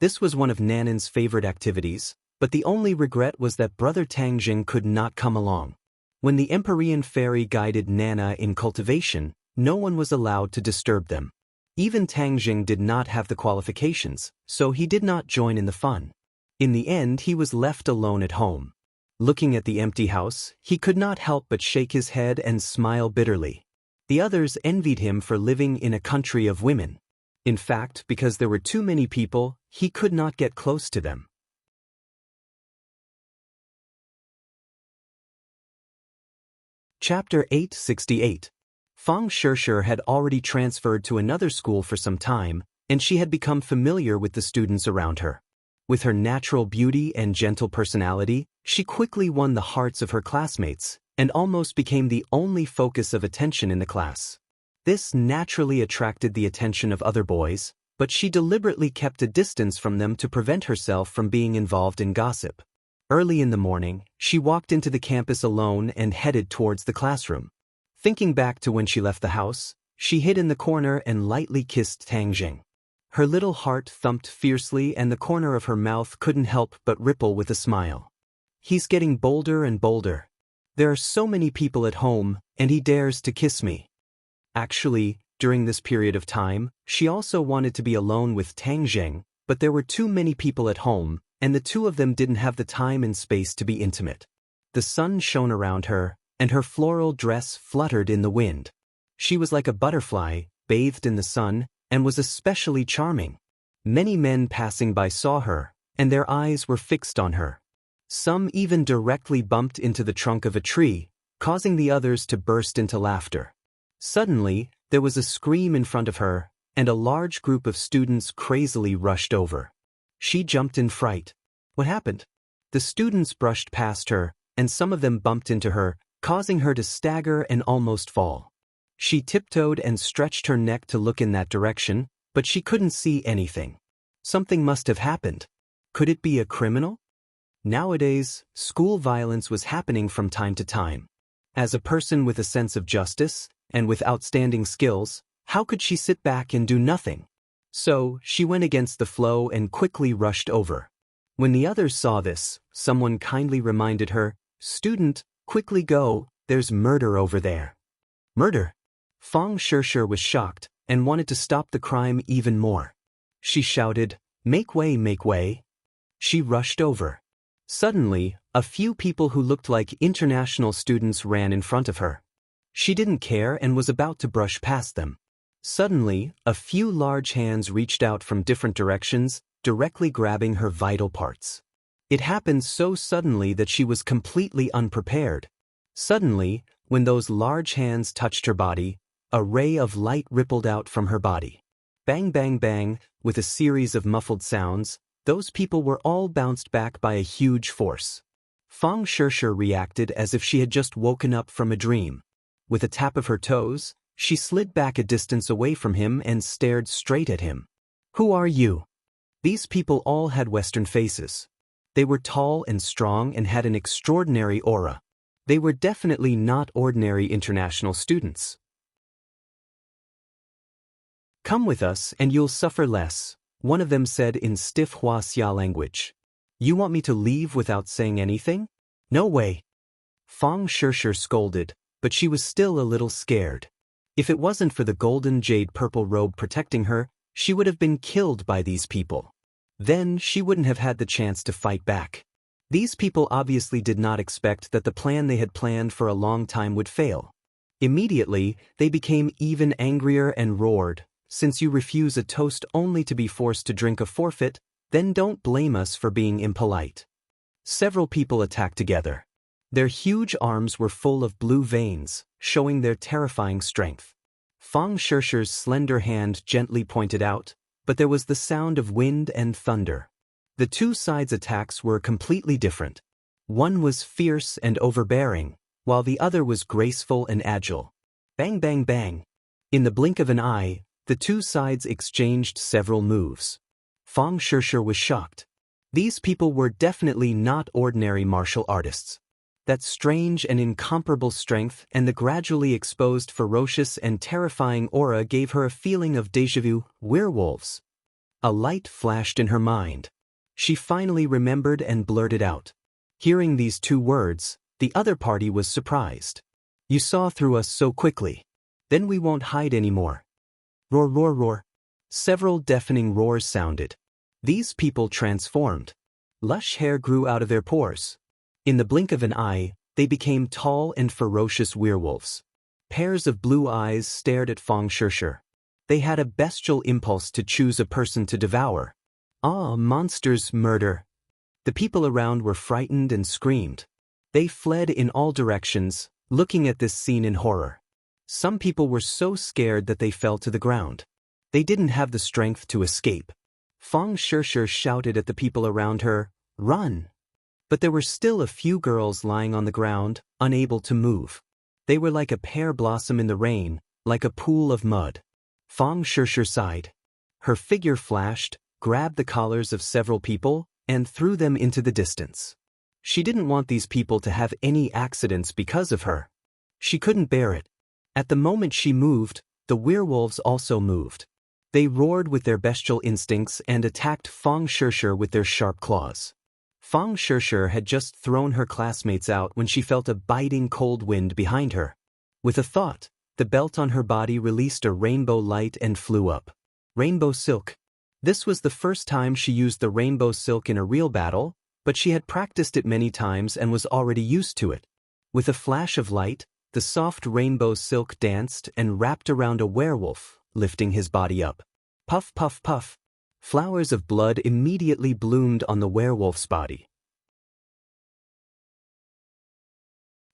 This was one of Nanan's favorite activities, but the only regret was that brother Tang Zheng could not come along. When the Empyrean fairy guided Nana in cultivation, no one was allowed to disturb them. Even Tang Zheng did not have the qualifications, so he did not join in the fun. In the end, he was left alone at home. Looking at the empty house, he could not help but shake his head and smile bitterly. The others envied him for living in a country of women. In fact, because there were too many people, he could not get close to them. Chapter 868. Fang Shishir had already transferred to another school for some time, and she had become familiar with the students around her. With her natural beauty and gentle personality, she quickly won the hearts of her classmates, and almost became the only focus of attention in the class. This naturally attracted the attention of other boys, but she deliberately kept a distance from them to prevent herself from being involved in gossip. Early in the morning, she walked into the campus alone and headed towards the classroom. Thinking back to when she left the house, she hid in the corner and lightly kissed Tang Jing. Her little heart thumped fiercely and the corner of her mouth couldn't help but ripple with a smile. He's getting bolder and bolder. There are so many people at home, and he dares to kiss me. Actually, during this period of time, she also wanted to be alone with Tang Jing, but there were too many people at home, and the two of them didn't have the time and space to be intimate. The sun shone around her, and her floral dress fluttered in the wind. She was like a butterfly, bathed in the sun, and was especially charming. Many men passing by saw her, and their eyes were fixed on her. Some even directly bumped into the trunk of a tree, causing the others to burst into laughter. Suddenly, there was a scream in front of her, and a large group of students crazily rushed over. She jumped in fright. What happened? The students brushed past her, and some of them bumped into her, causing her to stagger and almost fall. She tiptoed and stretched her neck to look in that direction, but she couldn't see anything. Something must have happened. Could it be a criminal? Nowadays, school violence was happening from time to time. As a person with a sense of justice, and with outstanding skills, how could she sit back and do nothing? So, she went against the flow and quickly rushed over. When the others saw this, someone kindly reminded her, "Student, quickly go, there's murder over there." Murder? Fang Shishir was shocked, and wanted to stop the crime even more. She shouted, make way." She rushed over. Suddenly, a few people who looked like international students ran in front of her. She didn't care and was about to brush past them. Suddenly, a few large hands reached out from different directions, directly grabbing her vital parts. It happened so suddenly that she was completely unprepared. Suddenly, when those large hands touched her body, a ray of light rippled out from her body. Bang bang bang, with a series of muffled sounds, those people were all bounced back by a huge force. Fang Shishir reacted as if she had just woken up from a dream. With a tap of her toes, she slid back a distance away from him and stared straight at him. Who are you? These people all had Western faces. They were tall and strong and had an extraordinary aura. They were definitely not ordinary international students. Come with us and you'll suffer less, one of them said in stiff Huaxia language. You want me to leave without saying anything? No way. Fang Shishir scolded, but she was still a little scared. If it wasn't for the golden jade purple robe protecting her, she would have been killed by these people. Then she wouldn't have had the chance to fight back. These people obviously did not expect that the plan they had planned for a long time would fail. Immediately, they became even angrier and roared, since you refuse a toast only to be forced to drink a forfeit, then don't blame us for being impolite. Several people attacked together. Their huge arms were full of blue veins, showing their terrifying strength. Fang Shishir's slender hand gently pointed out, but there was the sound of wind and thunder. The two sides' attacks were completely different. One was fierce and overbearing, while the other was graceful and agile. Bang bang bang. In the blink of an eye, the two sides exchanged several moves. Fang Shishir was shocked. These people were definitely not ordinary martial artists. That strange and incomparable strength and the gradually exposed ferocious and terrifying aura gave her a feeling of déjà vu, werewolves. A light flashed in her mind. She finally remembered and blurted out. Hearing these two words, the other party was surprised. You saw through us so quickly. Then we won't hide anymore. Roar roar roar. Several deafening roars sounded. These people transformed. Lush hair grew out of their pores. In the blink of an eye, they became tall and ferocious werewolves. Pairs of blue eyes stared at Fang Shishir. They had a bestial impulse to choose a person to devour. Ah, monsters, murder. The people around were frightened and screamed. They fled in all directions, looking at this scene in horror. Some people were so scared that they fell to the ground. They didn't have the strength to escape. Fang Shishir shouted at the people around her, "Run!" But there were still a few girls lying on the ground, unable to move. They were like a pear blossom in the rain, like a pool of mud. Fang Shishir sighed. Her figure flashed, grabbed the collars of several people, and threw them into the distance. She didn't want these people to have any accidents because of her. She couldn't bear it. At the moment she moved, the werewolves also moved. They roared with their bestial instincts and attacked Fang Shishir with their sharp claws. Fang Shishir had just thrown her classmates out when she felt a biting cold wind behind her. With a thought, the belt on her body released a rainbow light and flew up. Rainbow silk. This was the first time she used the rainbow silk in a real battle, but she had practiced it many times and was already used to it. With a flash of light, the soft rainbow silk danced and wrapped around a werewolf, lifting his body up. Puff, puff, puff. Flowers of blood immediately bloomed on the werewolf's body.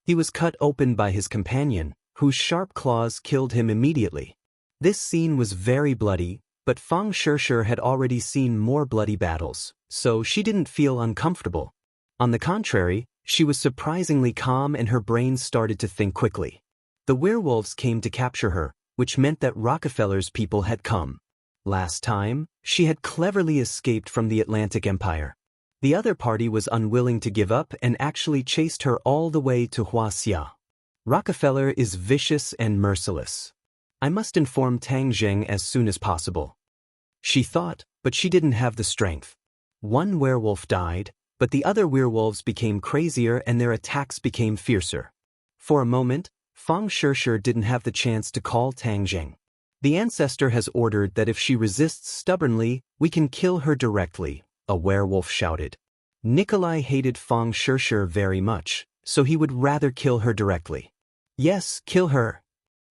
He was cut open by his companion, whose sharp claws killed him immediately. This scene was very bloody, but Fang Shishir had already seen more bloody battles, so she didn't feel uncomfortable. On the contrary, she was surprisingly calm and her brain started to think quickly. The werewolves came to capture her, which meant that Rockefeller's people had come. Last time, she had cleverly escaped from the Atlantic Empire. The other party was unwilling to give up and actually chased her all the way to Huaxia. Rockefeller is vicious and merciless. I must inform Tang Zheng as soon as possible. She thought, but she didn't have the strength. One werewolf died, but the other werewolves became crazier and their attacks became fiercer. For a moment, Fang Shishir didn't have the chance to call Tang Zheng. The ancestor has ordered that if she resists stubbornly, we can kill her directly, a werewolf shouted. Nikolai hated Fang Shishir very much, so he would rather kill her directly. Yes, kill her.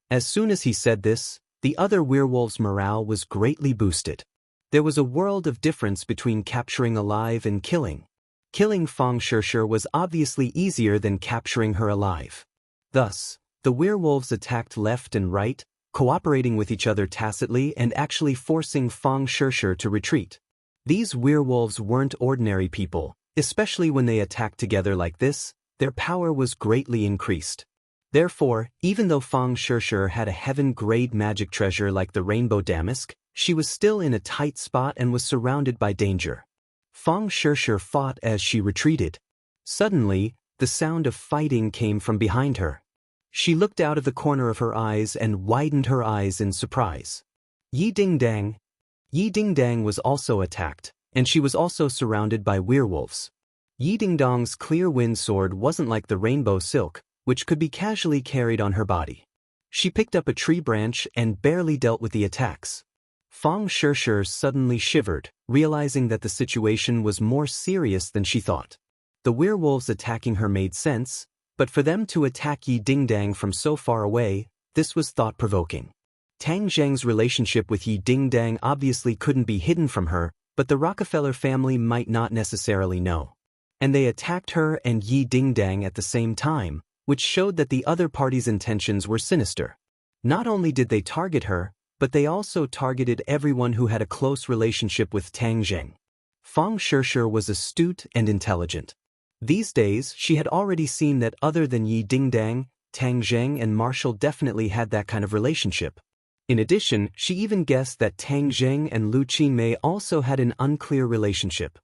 As soon as he said this, the other werewolves' morale was greatly boosted. There was a world of difference between capturing alive and killing. Killing Fang Shishir was obviously easier than capturing her alive. Thus, the werewolves attacked left and right, cooperating with each other tacitly and actually forcing Fang Shishir to retreat. These werewolves weren't ordinary people, especially when they attacked together like this, their power was greatly increased. Therefore, even though Fang Shishir had a heaven-grade magic treasure like the rainbow damask, she was still in a tight spot and was surrounded by danger. Fang Shishir fought as she retreated. Suddenly, the sound of fighting came from behind her. She looked out of the corner of her eyes and widened her eyes in surprise. Yi Dingdang. Yi Dingdang was also attacked, and she was also surrounded by werewolves. Yi Dingdang's clear wind sword wasn't like the rainbow silk, which could be casually carried on her body. She picked up a tree branch and barely dealt with the attacks. Fang Shishir suddenly shivered, realizing that the situation was more serious than she thought. The werewolves attacking her made sense, but for them to attack Yi Dingdang from so far away, this was thought-provoking. Tang Zheng's relationship with Yi Dingdang obviously couldn't be hidden from her, but the Rockefeller family might not necessarily know. And they attacked her and Yi Dingdang at the same time, which showed that the other party's intentions were sinister. Not only did they target her, but they also targeted everyone who had a close relationship with Tang Zheng. Fang Shishir was astute and intelligent. These days, she had already seen that other than Yi Dingdang, Tang Zheng and Marshall definitely had that kind of relationship. In addition, she even guessed that Tang Zheng and Lu Qinmei also had an unclear relationship.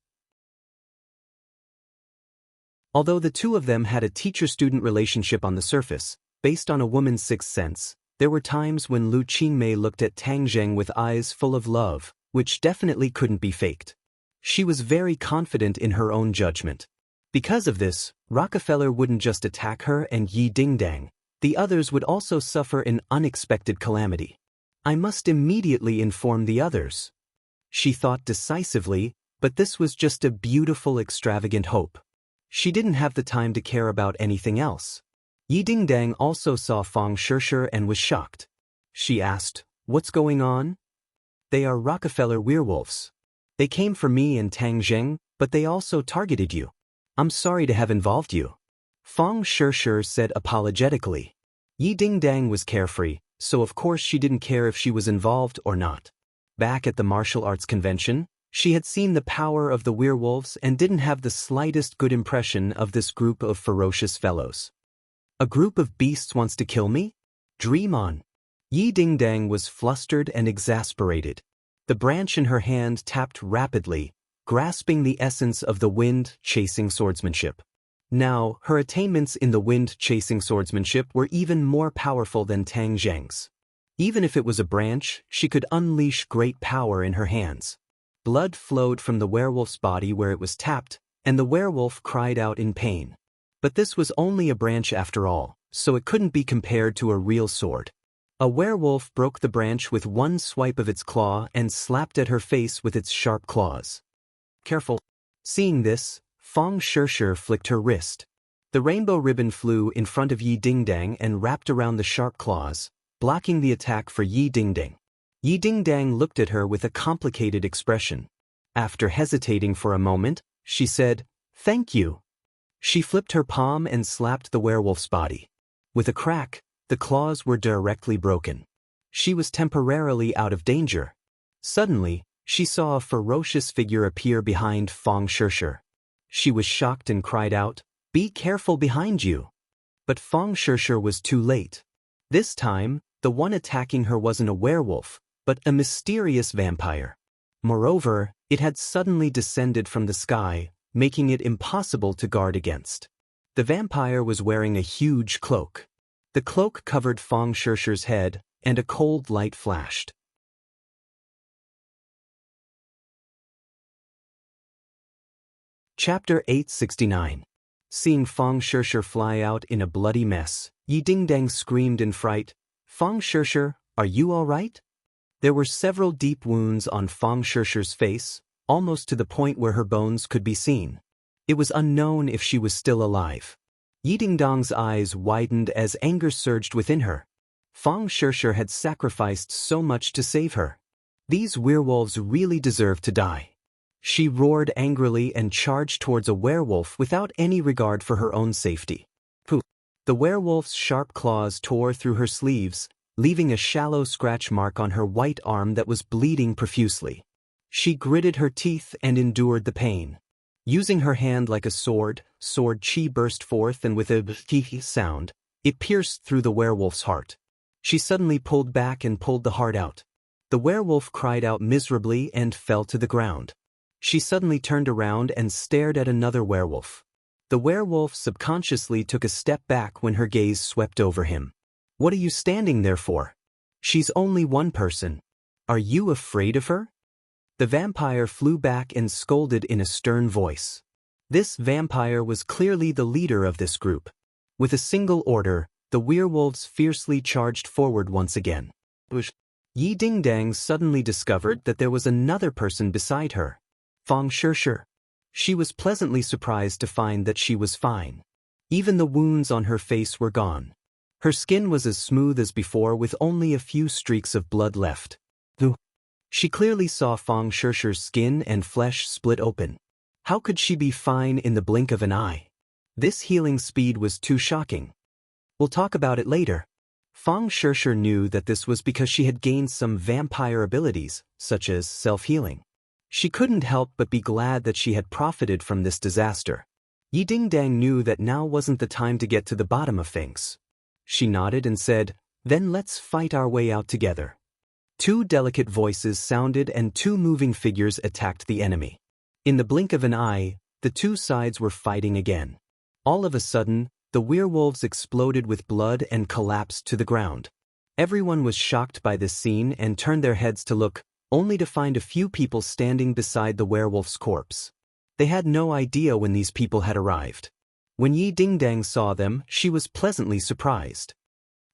Although the two of them had a teacher-student relationship on the surface, based on a woman's sixth sense, there were times when Lu Qinmei looked at Tang Zheng with eyes full of love, which definitely couldn't be faked. She was very confident in her own judgment. Because of this, Rockefeller wouldn't just attack her and Yi Dingdang, the others would also suffer an unexpected calamity. I must immediately inform the others. She thought decisively, but this was just a beautiful, extravagant hope. She didn't have the time to care about anything else. Yi Dingdang also saw Fang Shishir and was shocked. She asked, "What's going on?" "They are Rockefeller werewolves. They came for me and Tang Zheng, but they also targeted you. I'm sorry to have involved you." Fang Shishir said apologetically. Yi Dingdang was carefree, so of course she didn't care if she was involved or not. Back at the martial arts convention, she had seen the power of the werewolves and didn't have the slightest good impression of this group of ferocious fellows. A group of beasts wants to kill me? Dream on. Yi Dingdang was flustered and exasperated. The branch in her hand tapped rapidly, grasping the essence of the wind-chasing swordsmanship. Now, her attainments in the wind-chasing swordsmanship were even more powerful than Tang Zheng's. Even if it was a branch, she could unleash great power in her hands. Blood flowed from the werewolf's body where it was tapped, and the werewolf cried out in pain. But this was only a branch after all, so it couldn't be compared to a real sword. A werewolf broke the branch with one swipe of its claw and slapped at her face with its sharp claws. Careful. Seeing this, Fang Shishir flicked her wrist. The rainbow ribbon flew in front of Yi Dingdang and wrapped around the sharp claws, blocking the attack for Yi Dingdang. Yi Dingdang looked at her with a complicated expression. After hesitating for a moment, she said, "Thank you." She flipped her palm and slapped the werewolf's body. With a crack, the claws were directly broken. She was temporarily out of danger. Suddenly, she saw a ferocious figure appear behind Fang Shishir. She was shocked and cried out, "Be careful behind you!" But Fang Shishir was too late. This time, the one attacking her wasn't a werewolf, but a mysterious vampire. Moreover, it had suddenly descended from the sky, making it impossible to guard against. The vampire was wearing a huge cloak. The cloak covered Fang Shishir's head, and a cold light flashed. Chapter 869. Seeing Fang Shishir fly out in a bloody mess, Yi Dingdang screamed in fright, "Fang Shishir, are you all right?" There were several deep wounds on Fang Shishir's face, almost to the point where her bones could be seen. It was unknown if she was still alive. Yi Dingdang's eyes widened as anger surged within her. Fang Shishir had sacrificed so much to save her. These werewolves really deserved to die. She roared angrily and charged towards a werewolf without any regard for her own safety. Poof! The werewolf's sharp claws tore through her sleeves, leaving a shallow scratch mark on her white arm that was bleeding profusely. She gritted her teeth and endured the pain. Using her hand like a sword chi burst forth, and with a teeth sound, it pierced through the werewolf's heart. She suddenly pulled back and pulled the heart out. The werewolf cried out miserably and fell to the ground. She suddenly turned around and stared at another werewolf. The werewolf subconsciously took a step back when her gaze swept over him. "What are you standing there for? She's only one person. Are you afraid of her?" The vampire flew back and scolded in a stern voice. This vampire was clearly the leader of this group. With a single order, the werewolves fiercely charged forward once again. Yi Dingdang suddenly discovered that there was another person beside her. Fang Shishir. She was pleasantly surprised to find that she was fine. Even the wounds on her face were gone. Her skin was as smooth as before, with only a few streaks of blood left. She clearly saw Fang Shishir's skin and flesh split open. How could she be fine in the blink of an eye? This healing speed was too shocking. We'll talk about it later. Fang Shishir knew that this was because she had gained some vampire abilities, such as self-healing. She couldn't help but be glad that she had profited from this disaster. Yi Dingdang knew that now wasn't the time to get to the bottom of things. She nodded and said, "Then let's fight our way out together." Two delicate voices sounded and two moving figures attacked the enemy. In the blink of an eye, the two sides were fighting again. All of a sudden, the werewolves exploded with blood and collapsed to the ground. Everyone was shocked by this scene and turned their heads to look, only to find a few people standing beside the werewolf's corpse. They had no idea when these people had arrived. When Yi Dingdang saw them, she was pleasantly surprised.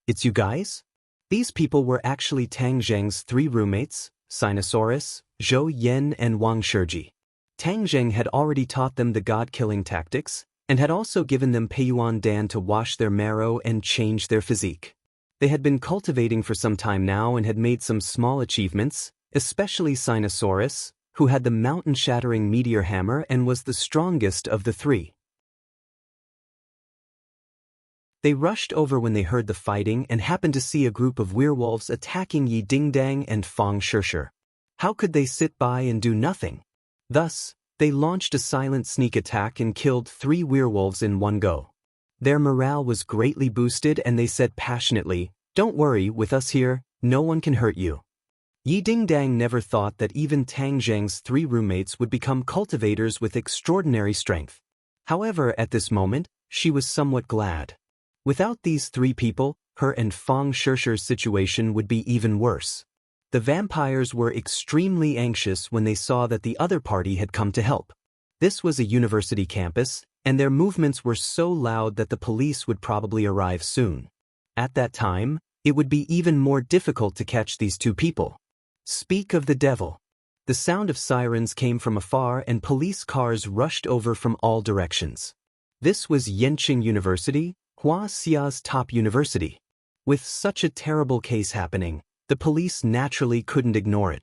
"It's you guys?" These people were actually Tang Zheng's three roommates, Sinosaurus, Zhou Yen and Wang Shiji. Tang Zheng had already taught them the god-killing tactics, and had also given them Peiyuan Dan to wash their marrow and change their physique. They had been cultivating for some time now and had made some small achievements, especially Sinosaurus, who had the mountain-shattering meteor hammer and was the strongest of the three. They rushed over when they heard the fighting and happened to see a group of werewolves attacking Yi Dingdang and Fang Shishir. How could they sit by and do nothing? Thus, they launched a silent sneak attack and killed 3 werewolves in one go. Their morale was greatly boosted and they said passionately, "Don't worry, with us here, no one can hurt you." Yi Dingdang never thought that even Tang Zheng's 3 roommates would become cultivators with extraordinary strength. However, at this moment, she was somewhat glad. Without these 3 people, her and Fang Shishir's situation would be even worse. The vampires were extremely anxious when they saw that the other party had come to help. This was a university campus, and their movements were so loud that the police would probably arrive soon. At that time, it would be even more difficult to catch these 2 people. Speak of the devil. The sound of sirens came from afar and police cars rushed over from all directions. This was Yenqing University, Huaxia's top university. With such a terrible case happening, the police naturally couldn't ignore it.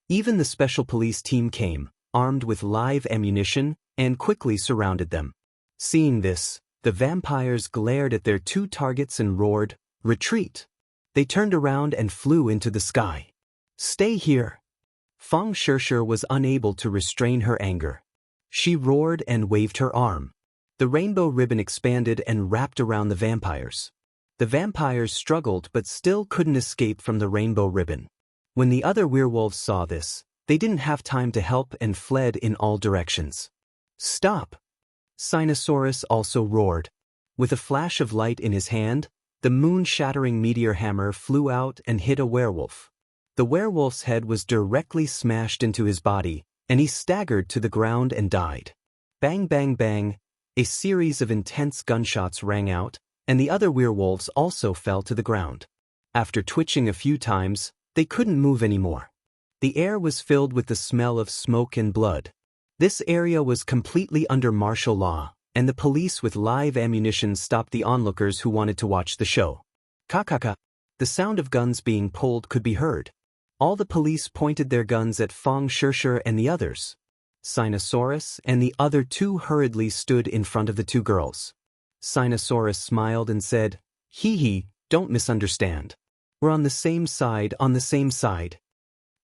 Even the special police team came, armed with live ammunition, and quickly surrounded them. Seeing this, the vampires glared at their 2 targets and roared, "Retreat!" They turned around and flew into the sky. "Stay here!" Fang Shishir was unable to restrain her anger. She roared and waved her arm. The rainbow ribbon expanded and wrapped around the vampires. The vampires struggled but still couldn't escape from the rainbow ribbon. When the other werewolves saw this, they didn't have time to help and fled in all directions. "Stop!" Sinosaurus also roared. With a flash of light in his hand, the moon-shattering meteor hammer flew out and hit a werewolf. The werewolf's head was directly smashed into his body, and he staggered to the ground and died. Bang bang bang, a series of intense gunshots rang out, and the other werewolves also fell to the ground. After twitching a few times, they couldn't move anymore. The air was filled with the smell of smoke and blood. This area was completely under martial law, and the police with live ammunition stopped the onlookers who wanted to watch the show. Ka-ka-ka. The sound of guns being pulled could be heard. All the police pointed their guns at Fang Shishir and the others. Sinosaurus and the other 2 hurriedly stood in front of the 2 girls. Sinosaurus smiled and said, "Hee, don't misunderstand. We're on the same side, on the same side."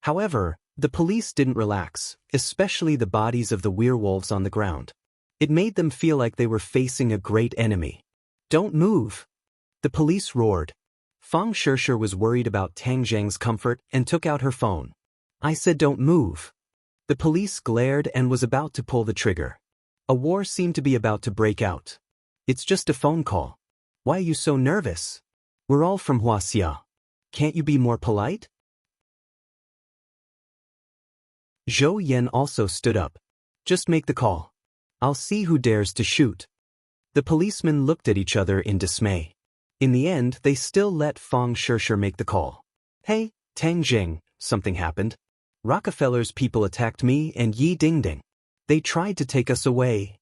However, the police didn't relax, especially the bodies of the werewolves on the ground. It made them feel like they were facing a great enemy. "Don't move!" The police roared. Fang Shishir was worried about Tang Zheng's comfort and took out her phone. "I said don't move." The police glared and was about to pull the trigger. A war seemed to be about to break out. "It's just a phone call. Why are you so nervous? We're all from Huaxia. Can't you be more polite?" Zhou Yan also stood up. "Just make the call. I'll see who dares to shoot." The policemen looked at each other in dismay. In the end, they still let Fang Shishir make the call. "Hey, Tang Zheng, something happened. Rockefeller's people attacked me and Yi Dingding. They tried to take us away.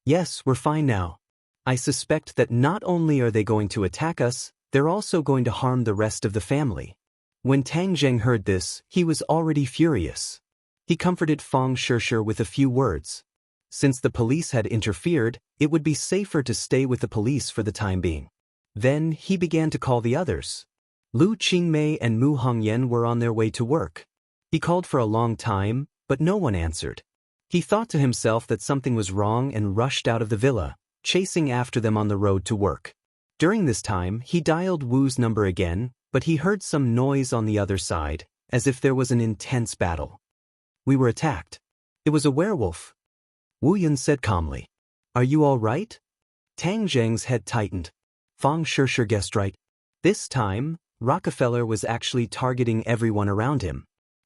Yes, we're fine now. I suspect that not only are they going to attack us, they're also going to harm the rest of the family." When Tang Zheng heard this, he was already furious. He comforted Fang Shishir with a few words. Since the police had interfered, it would be safer to stay with the police for the time being. Then he began to call the others. Lu Qingmei and Mu Hongyan were on their way to work. He called for a long time, but no one answered. He thought to himself that something was wrong and rushed out of the villa, chasing after them on the road to work. During this time, he dialed Wu's number again, but he heard some noise on the other side, as if there was an intense battle. "We were attacked. It was a werewolf," Wu Yun said calmly. "Are you all right?" Tang Zheng's head tightened. Fang Shishir guessed right. This time, Rockefeller was actually targeting everyone around him.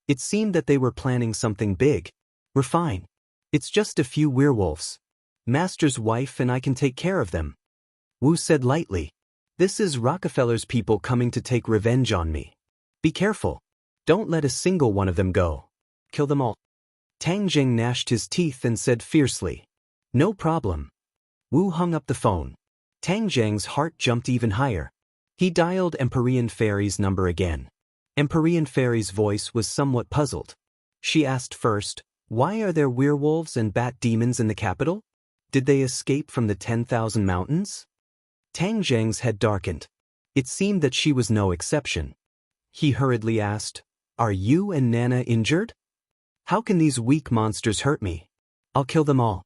It seemed that they were planning something big. "We're fine. It's just a few werewolves. Master's wife and I can take care of them," Wu said lightly. "This is Rockefeller's people coming to take revenge on me. Be careful. Don't let a single one of them go. Kill them all." Tang Zheng gnashed his teeth and said fiercely, "No problem." Wu hung up the phone. Tang Zheng's heart jumped even higher. He dialed Empyrean Fairy's number again. Empyrean Fairy's voice was somewhat puzzled. She asked first, "Why are there werewolves and bat demons in the capital? Did they escape from the 10,000 mountains?" Tang Zheng's head darkened. It seemed that she was no exception. He hurriedly asked, "Are you and Nana injured? How can these weak monsters hurt me? I'll kill them all."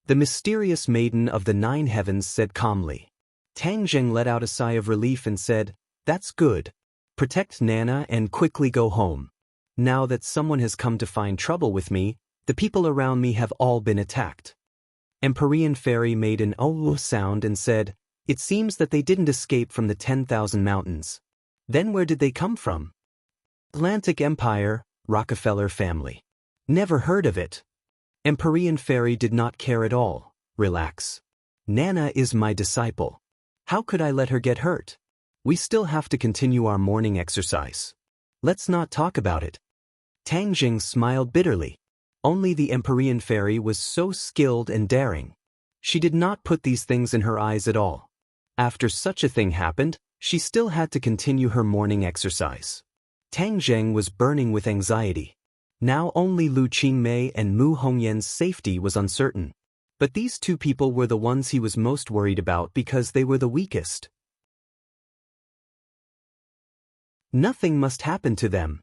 The mysterious maiden of the 9 heavens said calmly. Tang Zheng let out a sigh of relief and said, "That's good. Protect Nana and quickly go home. Now that someone has come to find trouble with me, the people around me have all been attacked." Empyrean Fairy made an "oh" sound and said, "It seems that they didn't escape from the 10,000 mountains. Then where did they come from?" "Atlantic Empire, Rockefeller family." "Never heard of it." Empyrean Fairy did not care at all. "Relax. Nana is my disciple. How could I let her get hurt? We still have to continue our morning exercise. Let's not talk about it." Tang Jing smiled bitterly. Only the Empyrean Fairy was so skilled and daring. She did not put these things in her eyes at all. After such a thing happened, she still had to continue her morning exercise. Tang Zheng was burning with anxiety. Now only Lu Qingmei and Mu Hongyan's safety was uncertain. But these two people were the ones he was most worried about because they were the weakest. Nothing must happen to them,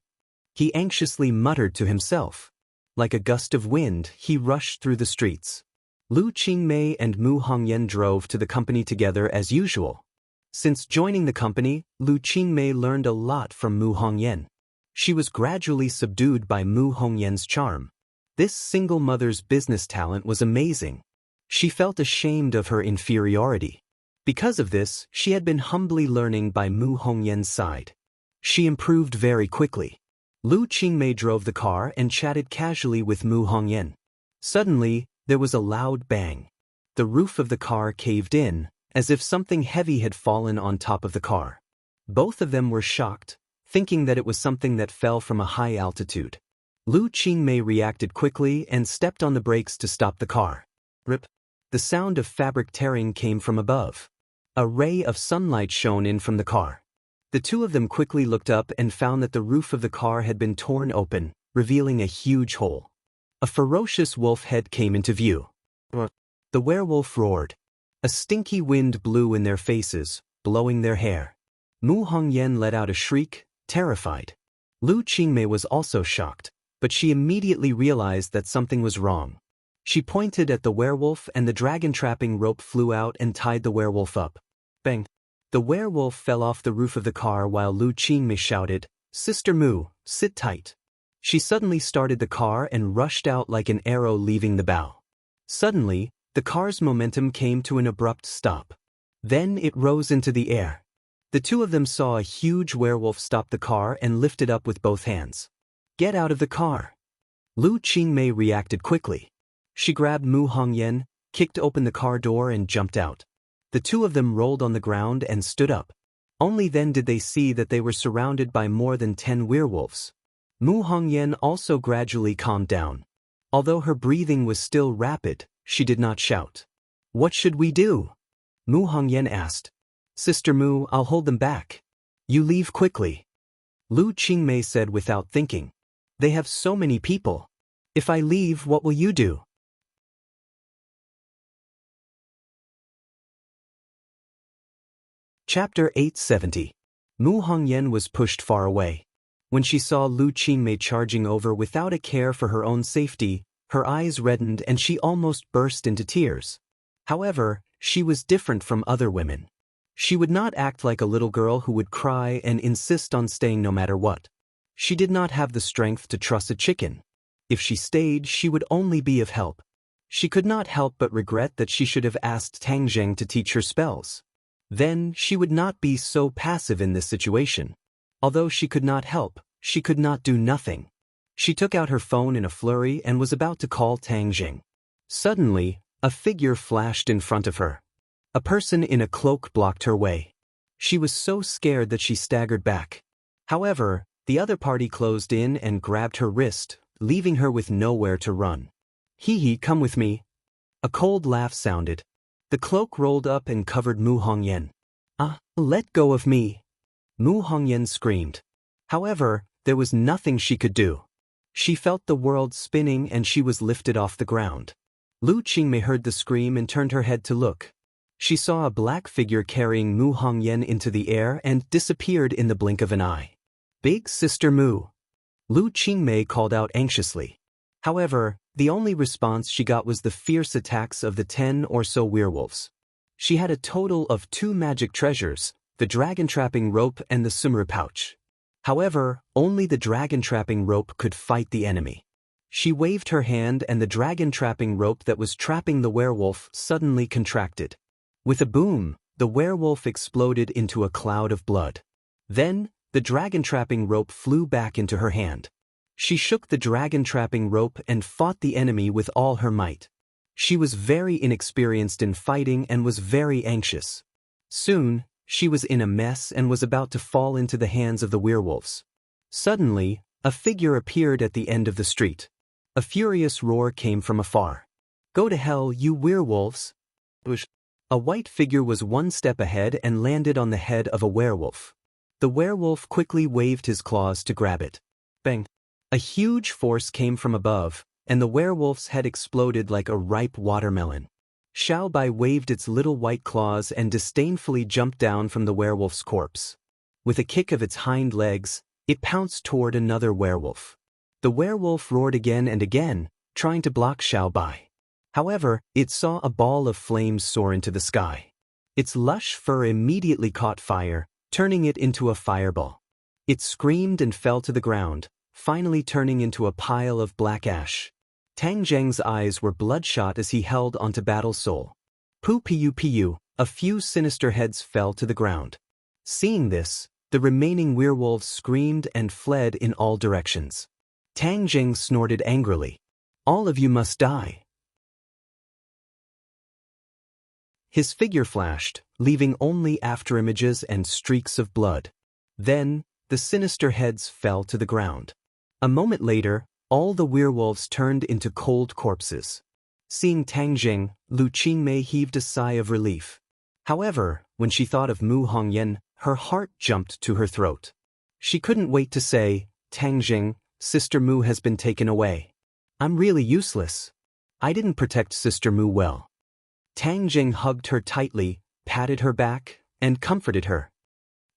he anxiously muttered to himself. Like a gust of wind, he rushed through the streets. Lu Qingmei and Mu Hongyan drove to the company together as usual. Since joining the company, Lu Qingmei learned a lot from Mu Hongyan. She was gradually subdued by Mu Hongyan's charm. This single mother's business talent was amazing. She felt ashamed of her inferiority. Because of this, she had been humbly learning by Mu Hongyan's side. She improved very quickly. Lu Qingmei drove the car and chatted casually with Mu Hongyan. Suddenly, there was a loud bang. The roof of the car caved in, as if something heavy had fallen on top of the car. Both of them were shocked, thinking that it was something that fell from a high altitude. Lu Qingmei reacted quickly and stepped on the brakes to stop the car. Rip! The sound of fabric tearing came from above. A ray of sunlight shone in from the car. The two of them quickly looked up and found that the roof of the car had been torn open, revealing a huge hole. A ferocious wolf head came into view. The werewolf roared. A stinky wind blew in their faces, blowing their hair. Mu Hongyan let out a shriek, terrified. Lu Qingmei was also shocked, but she immediately realized that something was wrong. She pointed at the werewolf and the dragon trapping rope flew out and tied the werewolf up. Bang! The werewolf fell off the roof of the car while Lu Qingmei shouted, "Sister Mu, sit tight." She suddenly started the car and rushed out like an arrow leaving the bow. Suddenly, the car's momentum came to an abrupt stop. Then it rose into the air. The two of them saw a huge werewolf stop the car and lift it up with both hands. "Get out of the car." Lu Qingmei reacted quickly. She grabbed Mu Hongyan, kicked open the car door and jumped out. The two of them rolled on the ground and stood up. Only then did they see that they were surrounded by more than 10 werewolves. Mu Hongyan also gradually calmed down. Although her breathing was still rapid, she did not shout. "What should we do?" Mu Hongyan asked. "Sister Mu, I'll hold them back. You leave quickly." Lu Qingmei said without thinking. "They have so many people. If I leave, what will you do?" Chapter 870. Mu Hongyan was pushed far away. When she saw Lu Qingmei charging over without a care for her own safety, her eyes reddened and she almost burst into tears. However, she was different from other women. She would not act like a little girl who would cry and insist on staying no matter what. She did not have the strength to truss a chicken. If she stayed, she would only be of help. She could not help but regret that she should have asked Tang Zheng to teach her spells. Then she would not be so passive in this situation. Although she could not help, she could not do nothing. She took out her phone in a flurry and was about to call Tang Zheng. Suddenly, a figure flashed in front of her. A person in a cloak blocked her way. She was so scared that she staggered back. However, the other party closed in and grabbed her wrist, leaving her with nowhere to run. "Hee, come with me." A cold laugh sounded. The cloak rolled up and covered Mu Hongyan. Let go of me." Mu Hongyan screamed. However, there was nothing she could do. She felt the world spinning and she was lifted off the ground. Lu Qingmei heard the scream and turned her head to look. She saw a black figure carrying Mu Hongyan into the air and disappeared in the blink of an eye. Big Sister Mu. Lu Qingmei called out anxiously. However, the only response she got was the fierce attacks of the 10 or so werewolves. She had a total of 2 magic treasures, the dragon trapping rope and the sumru pouch. However, only the dragon trapping rope could fight the enemy. She waved her hand and the dragon trapping rope that was trapping the werewolf suddenly contracted. With a boom, the werewolf exploded into a cloud of blood. Then, the dragon trapping rope flew back into her hand. She shook the dragon trapping rope and fought the enemy with all her might. She was very inexperienced in fighting and was very anxious. Soon, she was in a mess and was about to fall into the hands of the werewolves. Suddenly, a figure appeared at the end of the street. A furious roar came from afar. "Go to hell, you werewolves!" A white figure was 1 step ahead and landed on the head of a werewolf. The werewolf quickly waved his claws to grab it. Bang! A huge force came from above, and the werewolf's head exploded like a ripe watermelon. Xiao Bai waved its little white claws and disdainfully jumped down from the werewolf's corpse. With a kick of its hind legs, it pounced toward another werewolf. The werewolf roared again and again, trying to block Xiao Bai. However, it saw a ball of flames soar into the sky. Its lush fur immediately caught fire, turning it into a fireball. It screamed and fell to the ground, finally turning into a pile of black ash. Tang Zheng's eyes were bloodshot as he held onto Battle Soul. Pu, a few sinister heads fell to the ground. Seeing this, the remaining werewolves screamed and fled in all directions. Tang Zheng snorted angrily. "All of you must die." His figure flashed, leaving only afterimages and streaks of blood. Then, the sinister heads fell to the ground. A moment later, all the werewolves turned into cold corpses. Seeing Tang Zheng, Lu Qingmei heaved a sigh of relief. However, when she thought of Mu Hongyan, her heart jumped to her throat. She couldn't wait to say, "Tang Zheng, Sister Mu has been taken away. I'm really useless. I didn't protect Sister Mu well." Tang Zheng hugged her tightly, patted her back, and comforted her.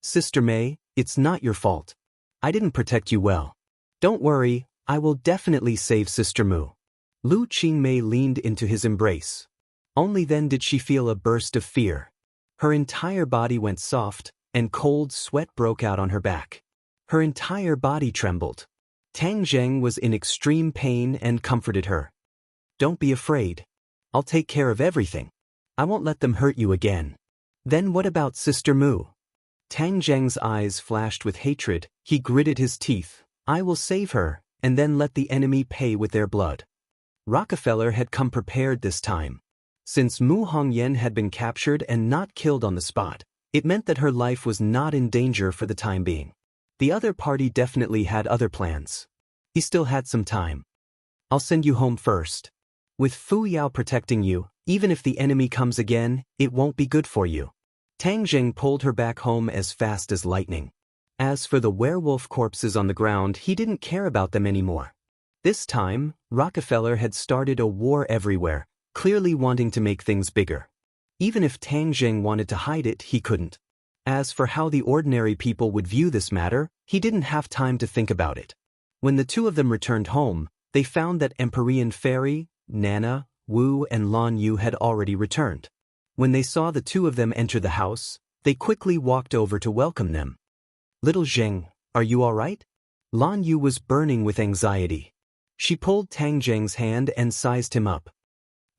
"Sister Mei, it's not your fault. I didn't protect you well. Don't worry, I will definitely save Sister Mu." Lu Qingmei leaned into his embrace. Only then did she feel a burst of fear. Her entire body went soft, and cold sweat broke out on her back. Her entire body trembled. Tang Zheng was in extreme pain and comforted her. "Don't be afraid. I'll take care of everything. I won't let them hurt you again." "Then what about Sister Mu?" Tang Zheng's eyes flashed with hatred. He gritted his teeth. "I will save her, and then let the enemy pay with their blood." Rockefeller had come prepared this time. Since Mu Hongyan had been captured and not killed on the spot, it meant that her life was not in danger for the time being. The other party definitely had other plans. He still had some time. "I'll send you home first. With Fu Yao protecting you, even if the enemy comes again, it won't be good for you." Tang Zheng pulled her back home as fast as lightning. As for the werewolf corpses on the ground, he didn't care about them anymore. This time, Rockefeller had started a war everywhere, clearly wanting to make things bigger. Even if Tang Zheng wanted to hide it, he couldn't. As for how the ordinary people would view this matter, he didn't have time to think about it. When the two of them returned home, they found that Empyrean Fairy, Nana, Wu and Lan Yu had already returned. When they saw the two of them enter the house, they quickly walked over to welcome them. "Little Zheng, are you all right?" Lan Yu was burning with anxiety. She pulled Tang Zheng's hand and sized him up.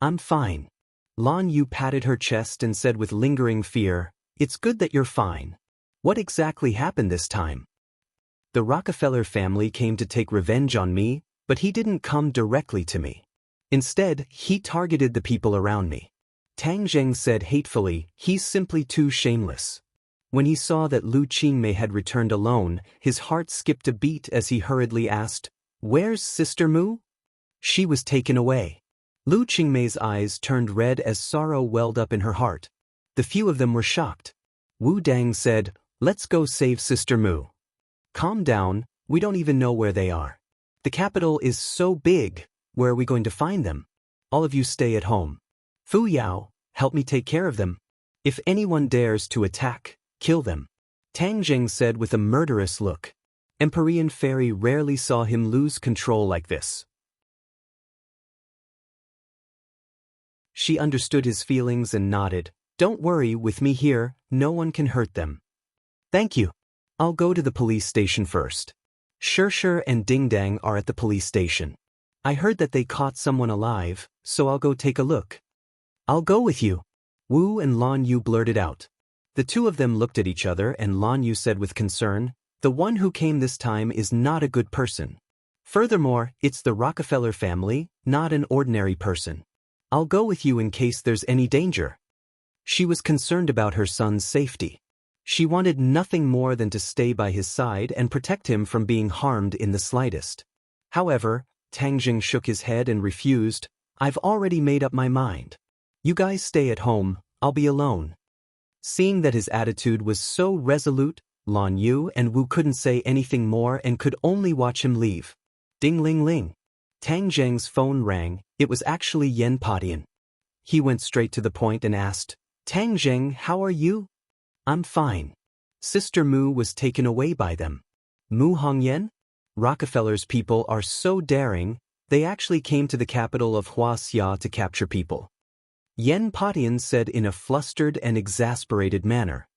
"I'm fine." Lan Yu patted her chest and said with lingering fear, "It's good that you're fine. What exactly happened this time?" "The Rockefeller family came to take revenge on me, but he didn't come directly to me. Instead, he targeted the people around me." Tang Zheng said hatefully, "He's simply too shameless." When he saw that Lu Qingmei had returned alone, his heart skipped a beat as he hurriedly asked, "Where's Sister Mu?" "She was taken away." Lu Qingmei's eyes turned red as sorrow welled up in her heart. The few of them were shocked. Wu Dang said, "Let's go save Sister Mu." "Calm down, we don't even know where they are. The capital is so big, where are we going to find them? All of you stay at home. Fu Yao, help me take care of them." If anyone dares to attack, kill them. Tang Jing said with a murderous look. Empyrean Fairy rarely saw him lose control like this. She understood his feelings and nodded. Don't worry, with me here, no one can hurt them. Thank you. I'll go to the police station first. Shir and Ding Dang are at the police station. I heard that they caught someone alive, so I'll go take a look. I'll go with you. Wu and Lan Yu blurted out. The two of them looked at each other and Lan Yu said with concern, the one who came this time is not a good person. Furthermore, it's the Rockefeller family, not an ordinary person. I'll go with you in case there's any danger. She was concerned about her son's safety. She wanted nothing more than to stay by his side and protect him from being harmed in the slightest. However, Tang Jing shook his head and refused. I've already made up my mind. You guys stay at home, I'll be alone. Seeing that his attitude was so resolute, Lan Yu and Wu couldn't say anything more and could only watch him leave. Ding ling ling. Tang Zheng's phone rang. It was actually Yen Patian. He went straight to the point and asked, Tang Zheng, how are you? I'm fine. Sister Mu was taken away by them. Mu Hongyan? Rockefeller's people are so daring, they actually came to the capital of Huaxia to capture people. Yen Patian said in a flustered and exasperated manner.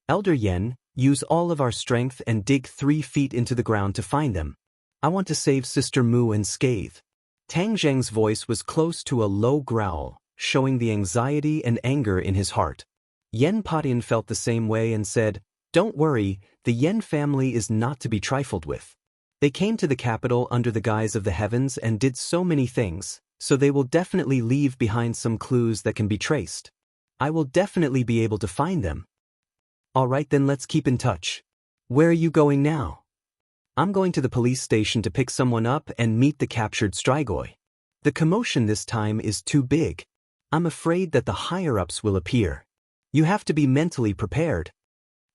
Elder Yen, use all of our strength and dig 3 feet into the ground to find them. I want to save Sister Mu unscathed. Tang Zheng's voice was close to a low growl, showing the anxiety and anger in his heart. Yen Patian felt the same way and said, Don't worry, the Yen family is not to be trifled with. They came to the capital under the guise of the heavens and did so many things, so they will definitely leave behind some clues that can be traced. I will definitely be able to find them. Alright then, let's keep in touch. Where are you going now? I'm going to the police station to pick someone up and meet the captured Strigoi. The commotion this time is too big. I'm afraid that the higher-ups will appear. You have to be mentally prepared.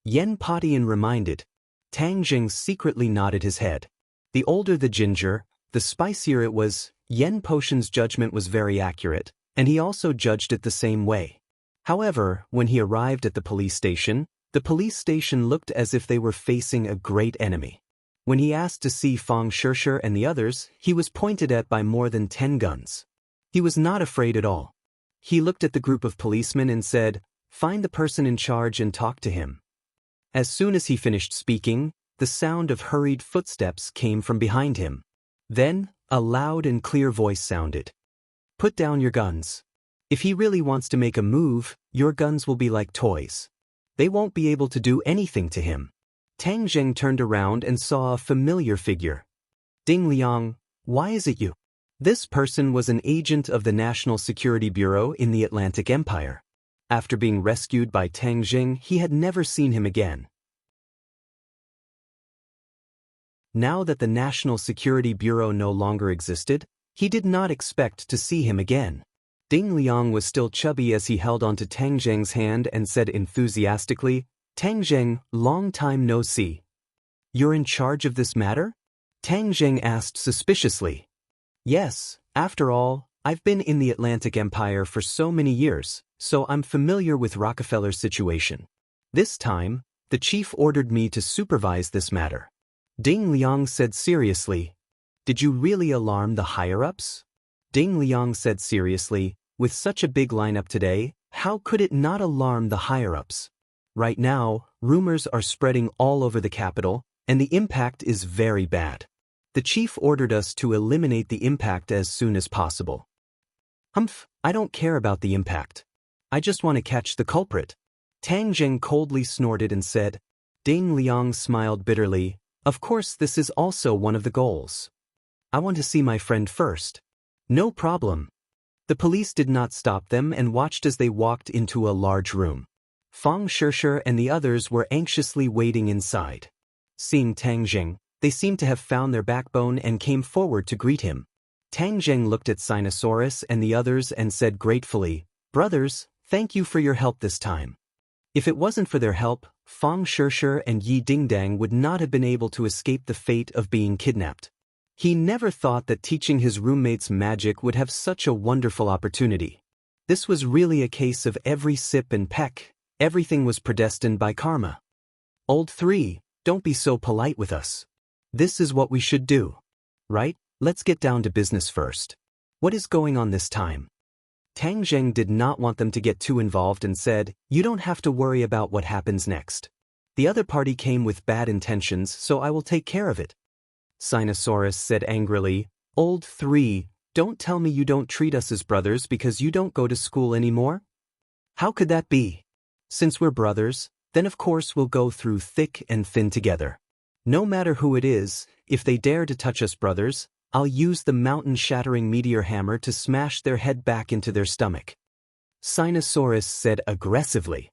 Yen Patian reminded. Tang Jing secretly nodded his head. The older the ginger, the spicier it was. Yen Potion's judgment was very accurate, and he also judged it the same way. However, when he arrived at the police station looked as if they were facing a great enemy. When he asked to see Fang Shishir and the others, he was pointed at by more than 10 guns. He was not afraid at all. He looked at the group of policemen and said, Find the person in charge and talk to him. As soon as he finished speaking, the sound of hurried footsteps came from behind him. Then, a loud and clear voice sounded. Put down your guns. If he really wants to make a move, your guns will be like toys. They won't be able to do anything to him. Tang Zheng turned around and saw a familiar figure. Ding Liang, why is it you? This person was an agent of the National Security Bureau in the Atlantic Empire. After being rescued by Tang Zheng, he had never seen him again. Now that the National Security Bureau no longer existed, he did not expect to see him again. Ding Liang was still chubby as he held onto Tang Zheng's hand and said enthusiastically, Tang Zheng, long time no see. You're in charge of this matter? Tang Zheng asked suspiciously. Yes, after all, I've been in the Atlantic Empire for so many years, so I'm familiar with Rockefeller's situation. This time, the chief ordered me to supervise this matter. Ding Liang said seriously. Did you really alarm the higher-ups? Ding Liang said seriously, with such a big lineup today, how could it not alarm the higher-ups? Right now, rumors are spreading all over the capital, and the impact is very bad. The chief ordered us to eliminate the impact as soon as possible. Humph, I don't care about the impact. I just want to catch the culprit. Tang Zheng coldly snorted and said. Ding Liang smiled bitterly. Of course, this is also one of the goals. I want to see my friend first. No problem. The police did not stop them and watched as they walked into a large room. Fang Shishir and the others were anxiously waiting inside. Seeing Tang Zheng, they seemed to have found their backbone and came forward to greet him. Tang Zheng looked at Sinosaurus and the others and said gratefully, Brothers, thank you for your help this time. If it wasn't for their help, Fang Shishir and Yi Dingdang would not have been able to escape the fate of being kidnapped. He never thought that teaching his roommates magic would have such a wonderful opportunity. This was really a case of every sip and peck, everything was predestined by karma. Old 3, don't be so polite with us. This is what we should do. Right? Let's get down to business first. What is going on this time? Tang Zheng did not want them to get too involved and said, you don't have to worry about what happens next. The other party came with bad intentions, so I will take care of it. Sinosaurus said angrily, Old 3, don't tell me you don't treat us as brothers because you don't go to school anymore? How could that be? Since we're brothers, then of course we'll go through thick and thin together. No matter who it is, if they dare to touch us brothers, I'll use the mountain-shattering meteor hammer to smash their head back into their stomach. Sinosaurus said aggressively.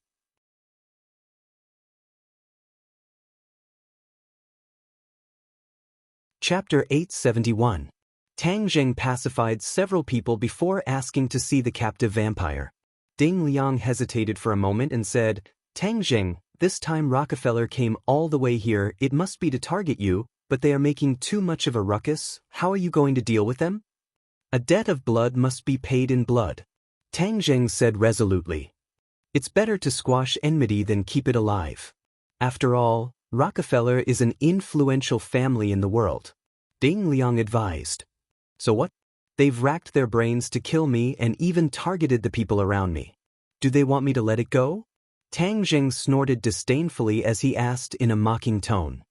Chapter 871. Tang Zheng pacified several people before asking to see the captive vampire. Ding Liang hesitated for a moment and said, Tang Zheng, this time Rockefeller came all the way here, it must be to target you, but they are making too much of a ruckus, how are you going to deal with them? A debt of blood must be paid in blood. Tang Zheng said resolutely. It's better to squash enmity than keep it alive. After all, Rockefeller is an influential family in the world. Ding Liang advised. So what? They've racked their brains to kill me and even targeted the people around me. Do they want me to let it go? Tang Zheng snorted disdainfully as he asked in a mocking tone.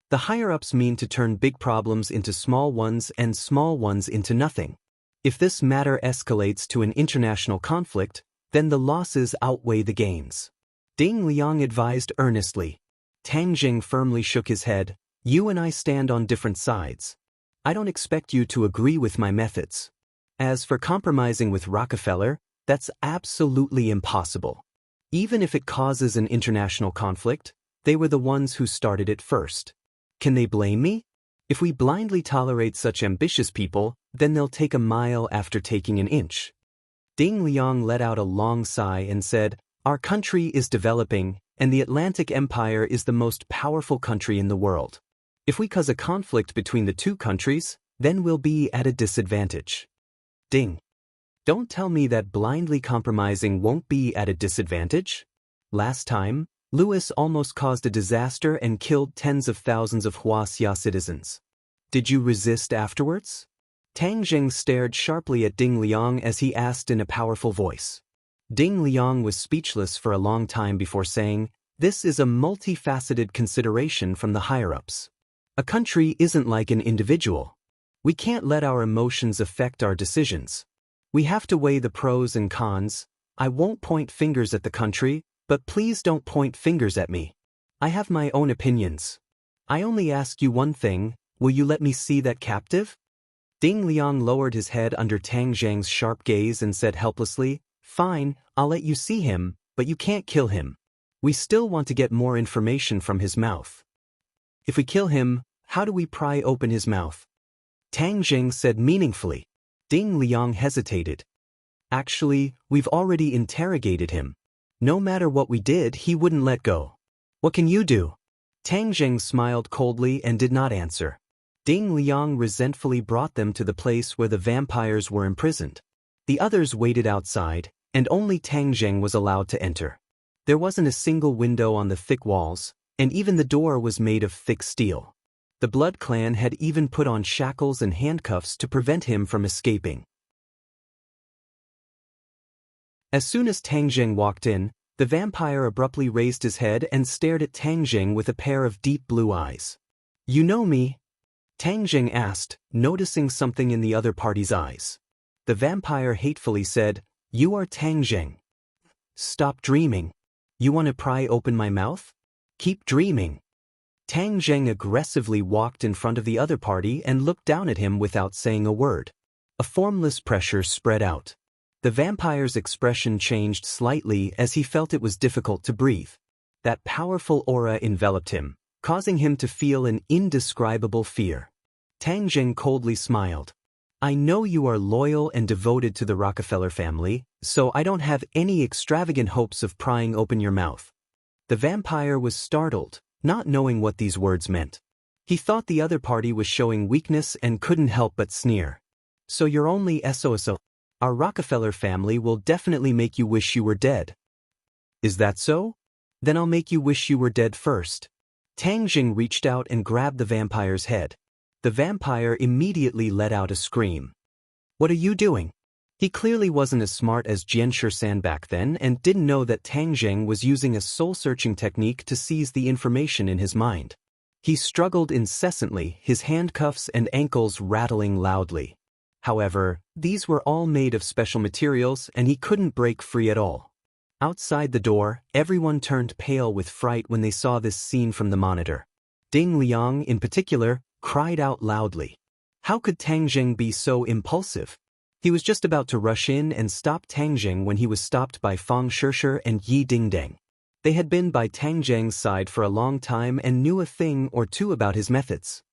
The higher-ups mean to turn big problems into small ones and small ones into nothing. If this matter escalates to an international conflict, then the losses outweigh the gains. Ding Liang advised earnestly. Tang Zheng firmly shook his head. You and I stand on different sides. I don't expect you to agree with my methods. As for compromising with Rockefeller, that's absolutely impossible. Even if it causes an international conflict, they were the ones who started it first. Can they blame me? If we blindly tolerate such ambitious people, then they'll take a mile after taking an inch. Ding Liang let out a long sigh and said, Our country is developing, and the Atlantic Empire is the most powerful country in the world. If we cause a conflict between the two countries, then we'll be at a disadvantage. Ding. Don't tell me that blindly compromising won't be at a disadvantage. Last time, Louis almost caused a disaster and killed tens of thousands of Huaxia citizens. Did you resist afterwards? Tang Zheng stared sharply at Ding Liang as he asked in a powerful voice. Ding Liang was speechless for a long time before saying, This is a multifaceted consideration from the higher-ups. A country isn't like an individual. We can't let our emotions affect our decisions. We have to weigh the pros and cons. I won't point fingers at the country, but please don't point fingers at me. I have my own opinions. I only ask you one thing, will you let me see that captive? Ding Liang lowered his head under Tang Zheng's sharp gaze and said helplessly, Fine, I'll let you see him, but you can't kill him. We still want to get more information from his mouth. If we kill him, how do we pry open his mouth? Tang Zheng said meaningfully. Ding Liang hesitated. Actually, we've already interrogated him. No matter what we did, he wouldn't let go. What can you do? Tang Zheng smiled coldly and did not answer. Ding Liang resentfully brought them to the place where the vampires were imprisoned. The others waited outside, and only Tang Zheng was allowed to enter. There wasn't a single window on the thick walls, and even the door was made of thick steel. The Blood Clan had even put on shackles and handcuffs to prevent him from escaping. As soon as Tang Zheng walked in, the vampire abruptly raised his head and stared at Tang Zheng with a pair of deep blue eyes. You know me? Tang Zheng asked, noticing something in the other party's eyes. The vampire hatefully said, You are Tang Zheng. Stop dreaming. You want to pry open my mouth? Keep dreaming. Tang Zheng aggressively walked in front of the other party and looked down at him without saying a word. A formless pressure spread out. The vampire's expression changed slightly as he felt it was difficult to breathe. That powerful aura enveloped him, causing him to feel an indescribable fear. Tang Zheng coldly smiled. I know you are loyal and devoted to the Rockefeller family, so I don't have any extravagant hopes of prying open your mouth. The vampire was startled, not knowing what these words meant. He thought the other party was showing weakness and couldn't help but sneer. So you're only SOSO. Our Rockefeller family will definitely make you wish you were dead. Is that so? Then I'll make you wish you were dead first. Tang Jing reached out and grabbed the vampire's head. The vampire immediately let out a scream. What are you doing? He clearly wasn't as smart as Jian Shisan back then and didn't know that Tang Jing was using a soul-searching technique to seize the information in his mind. He struggled incessantly, his handcuffs and ankles rattling loudly. However, these were all made of special materials and he couldn't break free at all. Outside the door, everyone turned pale with fright when they saw this scene from the monitor. Ding Liang, in particular, cried out loudly. How could Tang Jing be so impulsive? He was just about to rush in and stop Tang Jing when he was stopped by Fang Shishir and Yi Dingdang. They had been by Tang Jing's side for a long time and knew a thing or two about his methods.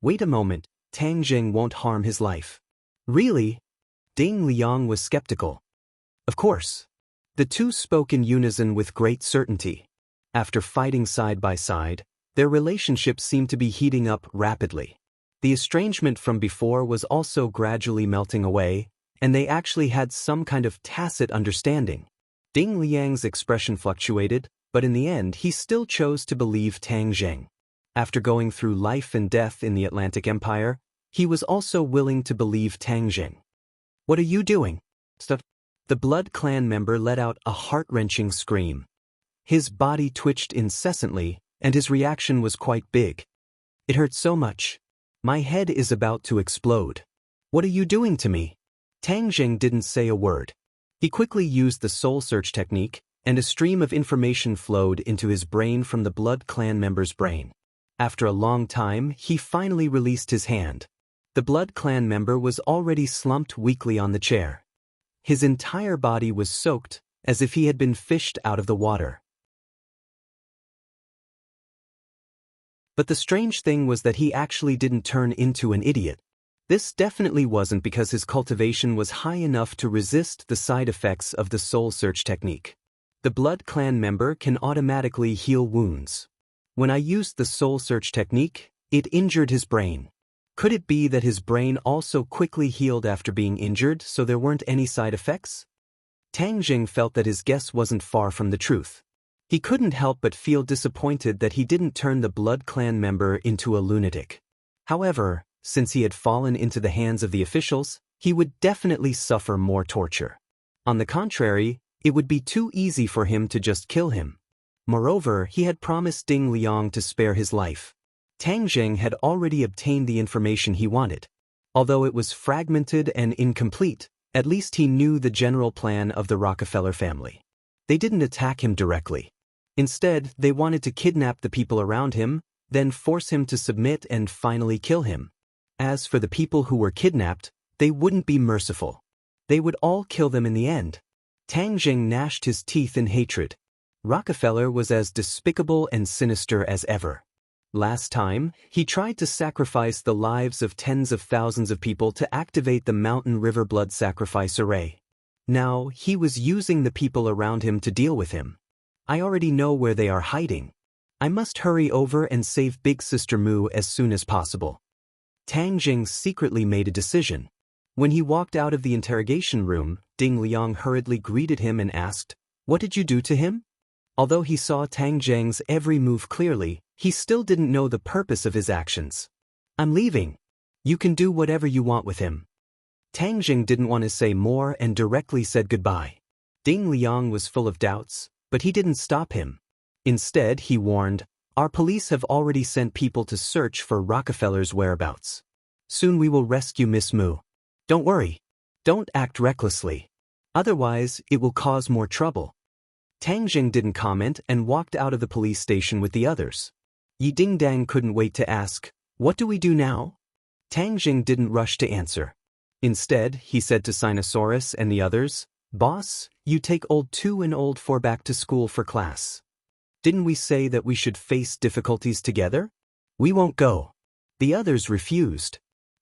Wait a moment, Tang Jing won't harm his life. Really? Ding Liang was skeptical. Of course. The two spoke in unison with great certainty. After fighting side by side, their relationship seemed to be heating up rapidly. The estrangement from before was also gradually melting away, and they actually had some kind of tacit understanding. Ding Liang's expression fluctuated, but in the end he still chose to believe Tang Jing. After going through life and death in the Atlantic Empire, he was also willing to believe Tang Jing. What are you doing? Stuff. The Blood Clan member let out a heart-wrenching scream. His body twitched incessantly, and his reaction was quite big. It hurt so much. My head is about to explode. What are you doing to me? Tang Jing didn't say a word. He quickly used the soul search technique, and a stream of information flowed into his brain from the Blood Clan member's brain. After a long time, he finally released his hand. The Blood Clan member was already slumped weakly on the chair. His entire body was soaked, as if he had been fished out of the water. But the strange thing was that he actually didn't turn into an idiot. This definitely wasn't because his cultivation was high enough to resist the side effects of the soul search technique. The Blood Clan member can automatically heal wounds. When I used the soul search technique, it injured his brain. Could it be that his brain also quickly healed after being injured, so there weren't any side effects? Tang Jing felt that his guess wasn't far from the truth. He couldn't help but feel disappointed that he didn't turn the Blood Clan member into a lunatic. However, since he had fallen into the hands of the officials, he would definitely suffer more torture. On the contrary, it would be too easy for him to just kill him. Moreover, he had promised Ding Liang to spare his life. Tang Jing had already obtained the information he wanted. Although it was fragmented and incomplete, at least he knew the general plan of the Rockefeller family. They didn't attack him directly. Instead, they wanted to kidnap the people around him, then force him to submit and finally kill him. As for the people who were kidnapped, they wouldn't be merciful. They would all kill them in the end. Tang Jing gnashed his teeth in hatred. Rockefeller was as despicable and sinister as ever. Last time, he tried to sacrifice the lives of tens of thousands of people to activate the Mountain River Blood Sacrifice Array. Now, he was using the people around him to deal with him. I already know where they are hiding. I must hurry over and save Big Sister Mu as soon as possible. Tang Jing secretly made a decision. When he walked out of the interrogation room, Ding Liang hurriedly greeted him and asked, "What did you do to him?" Although he saw Tang Jing's every move clearly, he still didn't know the purpose of his actions. "I'm leaving. You can do whatever you want with him." Tang Jing didn't want to say more and directly said goodbye. Ding Liang was full of doubts, but he didn't stop him. Instead, he warned, "Our police have already sent people to search for Rockefeller's whereabouts. Soon we will rescue Miss Mu. Don't worry. Don't act recklessly. Otherwise, it will cause more trouble." Tang Jing didn't comment and walked out of the police station with the others. Yi Dingdang couldn't wait to ask, "What do we do now?" Tang Jing didn't rush to answer. Instead, he said to Sinosaurus and the others, "Boss, you take old 2 and old 4 back to school for class. Didn't we say that we should face difficulties together? We won't go." The others refused.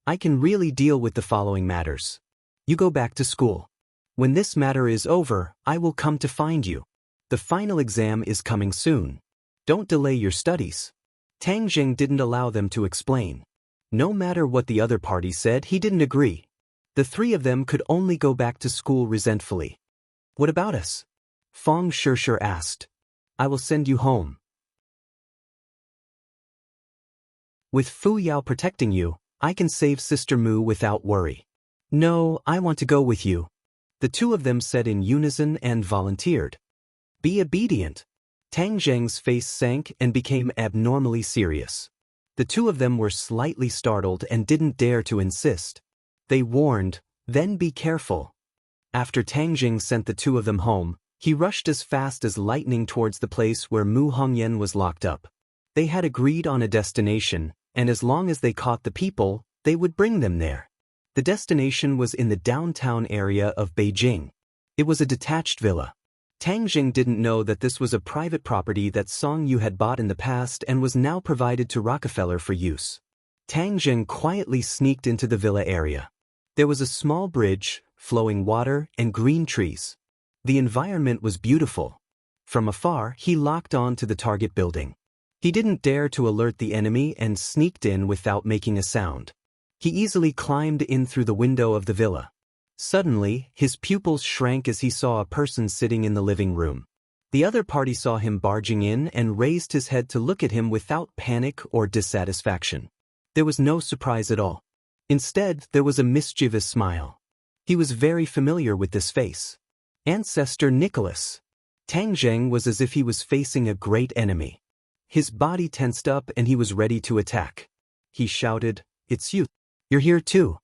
"I can really deal with the following matters. You go back to school. When this matter is over, I will come to find you. The final exam is coming soon. Don't delay your studies." Tang Jing didn't allow them to explain. No matter what the other party said, he didn't agree. The three of them could only go back to school resentfully. What about us? Fong Shishir asked. I will send you home. With Fu Yao protecting you, I can save Sister Mu without worry. No, I want to go with you. The two of them said in unison and volunteered. Be obedient. Tang Zheng's face sank and became abnormally serious. The two of them were slightly startled and didn't dare to insist. They warned, then be careful. After Tang Zheng sent the two of them home, he rushed as fast as lightning towards the place where Mu Hongyan was locked up. They had agreed on a destination, and as long as they caught the people, they would bring them there. The destination was in the downtown area of Beijing. It was a detached villa. Tang Zheng didn't know that this was a private property that Song Yu had bought in the past and was now provided to Rockefeller for use. Tang Zheng quietly sneaked into the villa area. There was a small bridge, flowing water, and green trees. The environment was beautiful. From afar, he locked on to the target building. He didn't dare to alert the enemy and sneaked in without making a sound. He easily climbed in through the window of the villa. Suddenly, his pupils shrank as he saw a person sitting in the living room. The other party saw him barging in and raised his head to look at him without panic or dissatisfaction. There was no surprise at all. Instead, there was a mischievous smile. He was very familiar with this face. Ancestor Nicholas. Tang Zheng was as if he was facing a great enemy. His body tensed up and he was ready to attack. He shouted, "It's you. You're here too."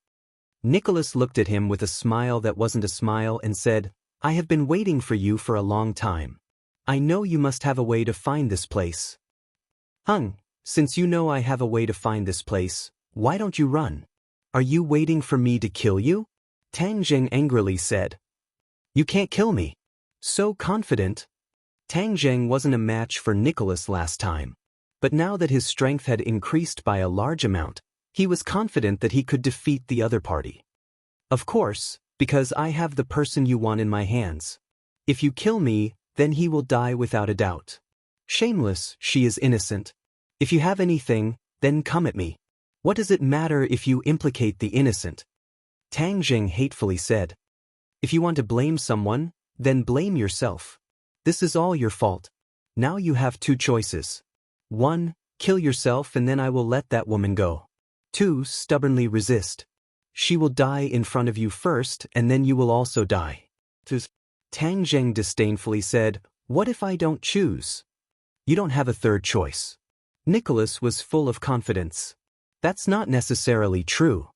Nicholas looked at him with a smile that wasn't a smile and said, "I have been waiting for you for a long time. I know you must have a way to find this place." Since you know I have a way to find this place, why don't you run? Are you waiting for me to kill you? Tang Zheng angrily said. You can't kill me. So confident. Tang Zheng wasn't a match for Nicholas last time. But now that his strength had increased by a large amount, he was confident that he could defeat the other party. Of course, because I have the person you want in my hands. If you kill me, then he will die without a doubt. Shameless, she is innocent. If you have anything, then come at me. What does it matter if you implicate the innocent? Tang Zheng hatefully said. If you want to blame someone, then blame yourself. This is all your fault. Now you have two choices. 1. Kill yourself and then I will let that woman go. 2. Stubbornly resist. She will die in front of you first and then you will also die. Tang Zheng disdainfully said, What if I don't choose? You don't have a third choice. Nicholas was full of confidence. That's not necessarily true.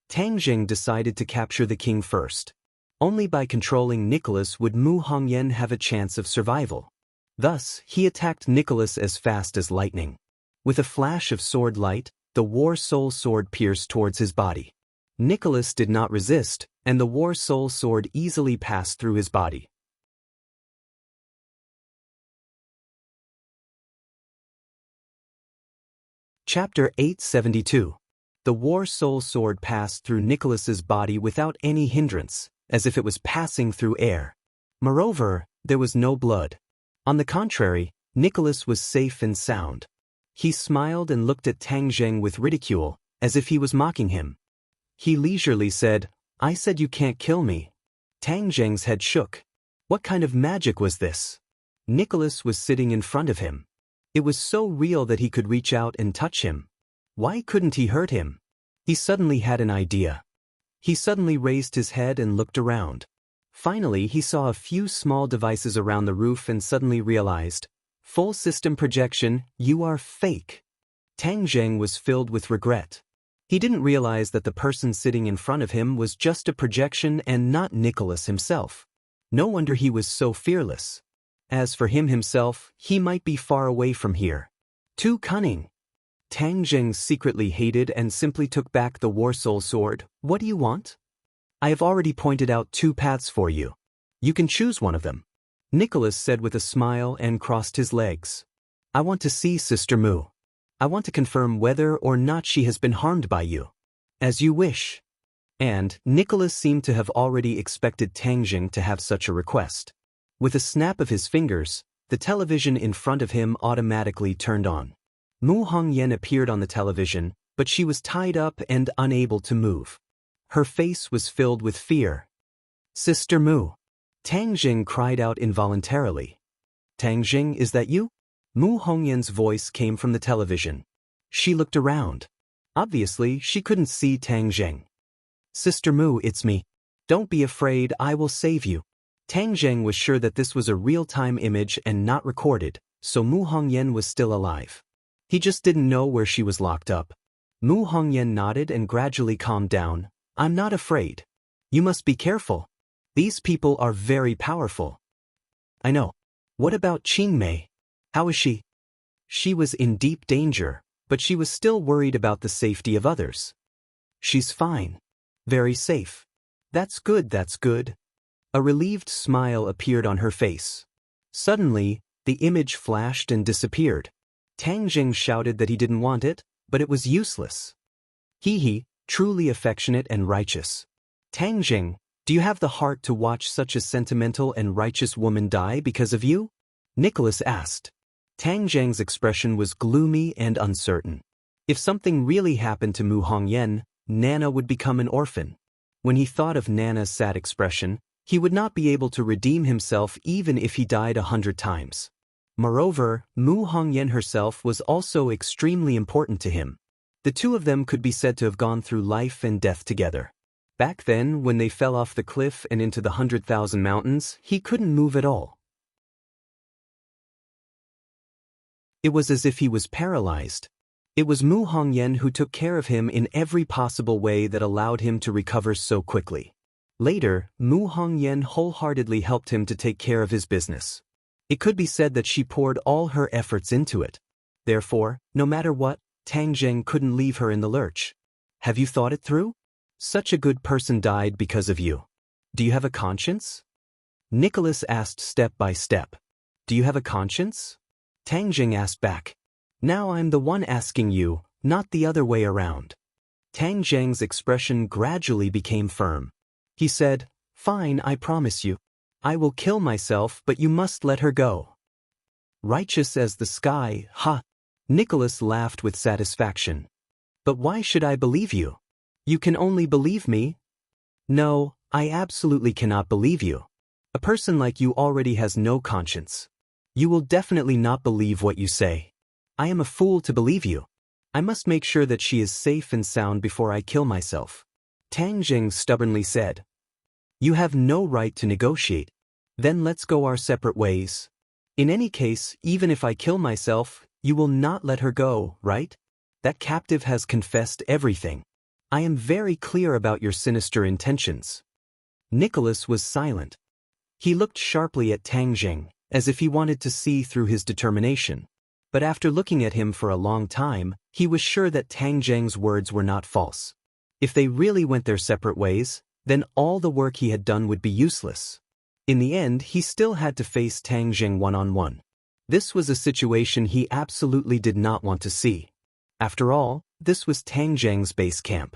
Tang Zheng decided to capture the king first. Only by controlling Nicholas would Mu Hongyan have a chance of survival. Thus, he attacked Nicholas as fast as lightning. With a flash of sword light, the War Soul Sword pierced towards his body. Nicholas did not resist, and the War Soul Sword easily passed through his body. Chapter 872. The War Soul Sword passed through Nicholas's body without any hindrance, as if it was passing through air. Moreover, there was no blood. On the contrary, Nicholas was safe and sound. He smiled and looked at Tang Zheng with ridicule, as if he was mocking him. He leisurely said, I said you can't kill me. Tang Zheng's head shook. What kind of magic was this? Nicholas was sitting in front of him. It was so real that he could reach out and touch him. Why couldn't he hurt him? He suddenly had an idea. He suddenly raised his head and looked around. Finally, he saw a few small devices around the roof and suddenly realized, Full system projection, you are fake. Tang Zheng was filled with regret. He didn't realize that the person sitting in front of him was just a projection and not Nicholas himself. No wonder he was so fearless. As for him himself, he might be far away from here. Too cunning. Tang Zheng secretly hated and simply took back the War Soul Sword. What do you want? I have already pointed out 2 paths for you. You can choose one of them. Nicholas said with a smile and crossed his legs. I want to see Sister Mu. I want to confirm whether or not she has been harmed by you. As you wish. And Nicholas seemed to have already expected Tang Zheng to have such a request. With a snap of his fingers, the television in front of him automatically turned on. Mu Hongyan appeared on the television, but she was tied up and unable to move. Her face was filled with fear. "Sister Mu." Tang Jing cried out involuntarily. "Tang Jing, is that you?" Mu Hongyan's voice came from the television. She looked around. Obviously, she couldn't see Tang Jing. "Sister Mu, it's me. Don't be afraid, I will save you." Tang Jing was sure that this was a real-time image and not recorded, so Mu Hongyan was still alive. He just didn't know where she was locked up. Mu Hongyan nodded and gradually calmed down. "I'm not afraid. You must be careful. These people are very powerful." "I know. What about Qing Mei? How is she?" She was in deep danger, but she was still worried about the safety of others. "She's fine. Very safe." That's good, that's good." A relieved smile appeared on her face. Suddenly, the image flashed and disappeared. Tang Jing shouted that he didn't want it, but it was useless. He, truly affectionate and righteous. "Tang Jing, do you have the heart to watch such a sentimental and righteous woman die because of you?" Nicholas asked. Tang Jing's expression was gloomy and uncertain. If something really happened to Mu Hongyan, Nana would become an orphan. When he thought of Nana's sad expression, he would not be able to redeem himself even if he died 100 times. Moreover, Mu Hongyan herself was also extremely important to him. The two of them could be said to have gone through life and death together. Back then, when they fell off the cliff and into the 100,000 mountains, he couldn't move at all. It was as if he was paralyzed. It was Mu Hongyan who took care of him in every possible way that allowed him to recover so quickly. Later, Mu Hongyan wholeheartedly helped him to take care of his business. It could be said that she poured all her efforts into it. Therefore, no matter what, Tang Jing couldn't leave her in the lurch. "Have you thought it through? Such a good person died because of you. Do you have a conscience?" Nicholas asked step by step. "Do you have a conscience?" Tang Jing asked back. "Now I'm the one asking you, not the other way around." Tang Jing's expression gradually became firm. He said, "Fine, I promise you. I will kill myself, but you must let her go." "Righteous as the sky, ha!" Nicholas laughed with satisfaction. "But why should I believe you? You can only believe me." "No, I absolutely cannot believe you. A person like you already has no conscience. You will definitely not believe what you say. I am a fool to believe you. I must make sure that she is safe and sound before I kill myself." Tang Jing stubbornly said. "You have no right to negotiate. Then let's go our separate ways. In any case, even if I kill myself, you will not let her go, right? That captive has confessed everything. I am very clear about your sinister intentions." Nicholas was silent. He looked sharply at Tang Jing, as if he wanted to see through his determination. But after looking at him for a long time, he was sure that Tang Jing's words were not false. If they really went their separate ways, then all the work he had done would be useless. In the end, he still had to face Tang Jing one-on-one. This was a situation he absolutely did not want to see. After all, this was Tang Jing's base camp.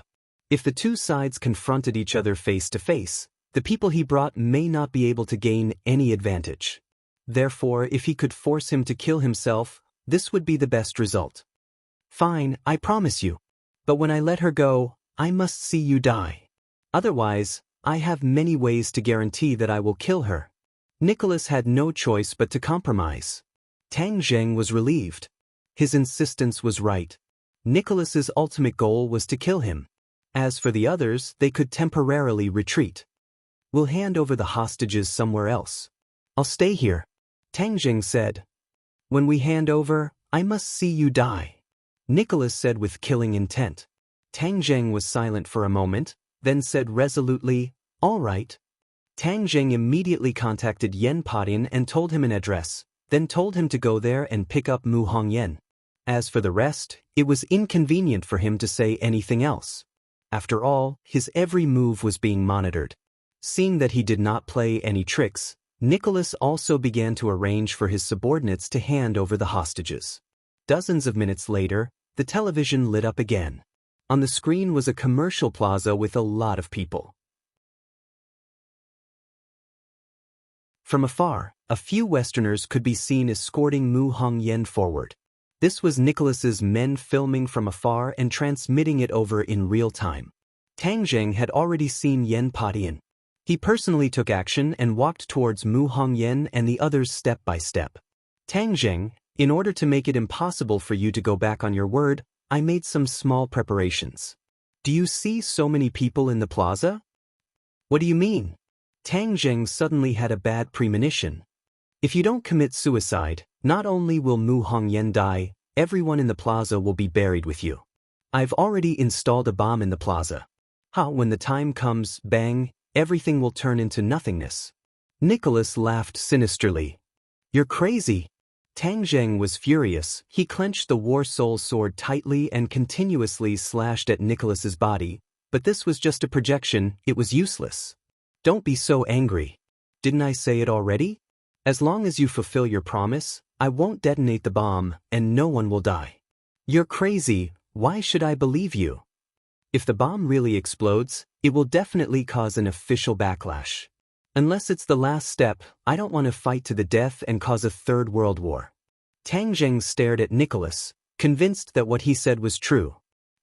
If the two sides confronted each other face to face, the people he brought may not be able to gain any advantage. Therefore, if he could force him to kill himself, this would be the best result. "Fine, I promise you. But when I let her go, I must see you die. Otherwise, I have many ways to guarantee that I will kill her." Nicholas had no choice but to compromise. Tang Jing was relieved. His insistence was right. Nicholas's ultimate goal was to kill him. As for the others, they could temporarily retreat. "We'll hand over the hostages somewhere else. I'll stay here," Tang Jing said. "When we hand over, I must see you die," Nicholas said with killing intent. Tang Jing was silent for a moment, then said resolutely, "All right." Tang Jing immediately contacted Yen Padian and told him an address, then told him to go there and pick up Mu Hongyan. As for the rest, it was inconvenient for him to say anything else. After all, his every move was being monitored. Seeing that he did not play any tricks, Nicholas also began to arrange for his subordinates to hand over the hostages. Dozens of minutes later, the television lit up again. On the screen was a commercial plaza with a lot of people. From afar, a few Westerners could be seen escorting Mu Hongyan forward. This was Nicholas's men filming from afar and transmitting it over in real time. Tang Zheng had already seen Yen Padian. He personally took action and walked towards Mu Hongyan and the others step by step. Tang Zheng, in order to make it impossible for you to go back on your word, I made some small preparations. Do you see so many people in the plaza? What do you mean? Tang Zheng suddenly had a bad premonition. If you don't commit suicide, not only will Mu Hongyan die, everyone in the plaza will be buried with you. I've already installed a bomb in the plaza. When the time comes, bang, everything will turn into nothingness. Nicholas laughed sinisterly. You're crazy. Tang Zheng was furious. He clenched the War Soul sword tightly and continuously slashed at Nicholas's body, but this was just a projection, it was useless. Don't be so angry. Didn't I say it already? As long as you fulfill your promise, I won't detonate the bomb, and no one will die. You're crazy, why should I believe you? If the bomb really explodes, it will definitely cause an official backlash. Unless it's the last step, I don't want to fight to the death and cause a third world war. Tang Zheng stared at Nicholas, convinced that what he said was true.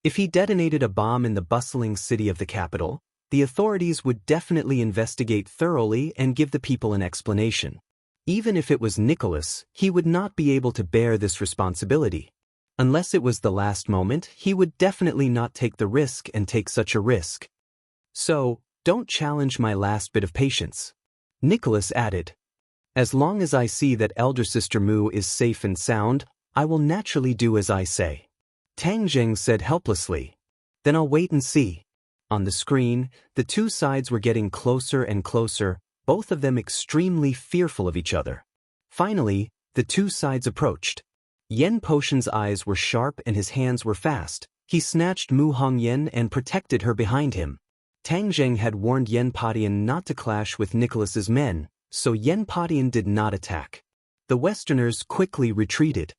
If he detonated a bomb in the bustling city of the capital, the authorities would definitely investigate thoroughly and give the people an explanation. Even if it was Nicholas, he would not be able to bear this responsibility. Unless it was the last moment, he would definitely not take the risk and take such a risk. So, don't challenge my last bit of patience. Nicholas added. As long as I see that elder sister Mu is safe and sound, I will naturally do as I say. Tang Zheng said helplessly. Then I'll wait and see. On the screen, the two sides were getting closer and closer, both of them extremely fearful of each other. Finally, the two sides approached. Yen Potion's eyes were sharp and his hands were fast. He snatched Mu Hongyan and protected her behind him. Tang Zheng had warned Yen Padian not to clash with Nicholas's men, so Yen Padian did not attack. The Westerners quickly retreated.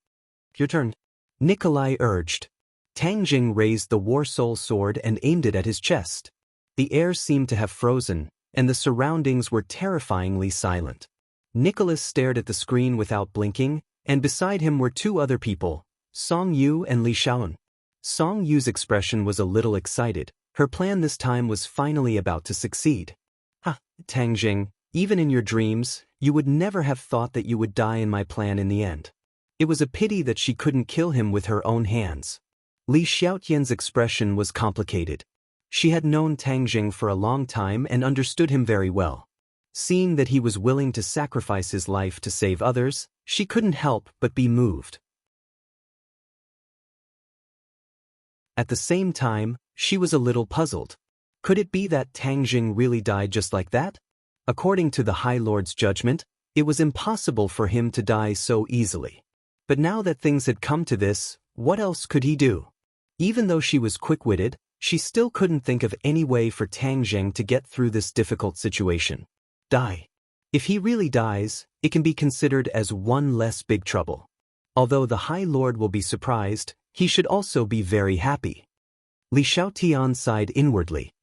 Your turn. Nikolai urged. Tang Zheng raised the War Soul sword and aimed it at his chest. The air seemed to have frozen, and the surroundings were terrifyingly silent. Nicholas stared at the screen without blinking, and beside him were two other people, Song Yu and Li Shaun. Song Yu's expression was a little excited. Her plan this time was finally about to succeed. Tang Zheng, even in your dreams, you would never have thought that you would die in my plan in the end. It was a pity that she couldn't kill him with her own hands. Li Xiaotian's expression was complicated. She had known Tang Zheng for a long time and understood him very well. Seeing that he was willing to sacrifice his life to save others, she couldn't help but be moved. At the same time, she was a little puzzled. Could it be that Tang Zheng really died just like that? According to the High Lord's judgment, it was impossible for him to die so easily. But now that things had come to this, what else could he do? Even though she was quick-witted, she still couldn't think of any way for Tang Zheng to get through this difficult situation. Die. If he really dies, it can be considered as one less big trouble. Although the High Lord will be surprised, he should also be very happy. Li Xiaotian sighed inwardly.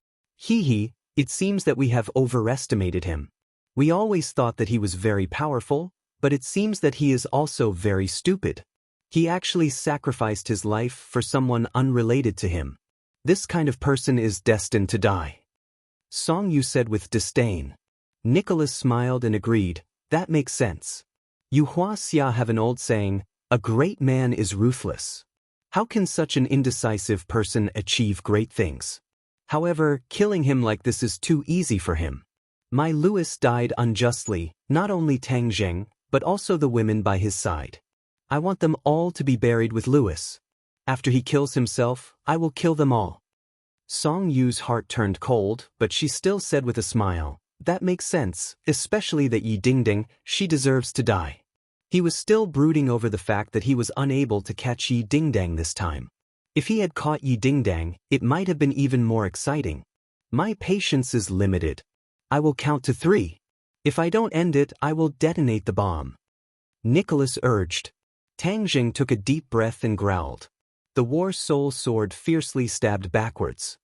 It seems that we have overestimated him. We always thought that he was very powerful, but it seems that he is also very stupid. He actually sacrificed his life for someone unrelated to him. This kind of person is destined to die. Song Yu said with disdain. Nicholas smiled and agreed, that makes sense. Yu Hua Xia have an old saying, a great man is ruthless. How can such an indecisive person achieve great things? However, killing him like this is too easy for him. My Louis died unjustly, not only Tang Zheng, but also the women by his side. I want them all to be buried with Louis. After he kills himself, I will kill them all. Song Yu's heart turned cold, but she still said with a smile, that makes sense, especially that Yi Dingding, she deserves to die. He was still brooding over the fact that he was unable to catch Yi Dingdang this time. If he had caught Yi Dingdang, it might have been even more exciting. My patience is limited. I will count to 3. If I don't end it, I will detonate the bomb. Nicholas urged. Tang Zheng took a deep breath and growled. The War Soul sword fiercely stabbed backwards.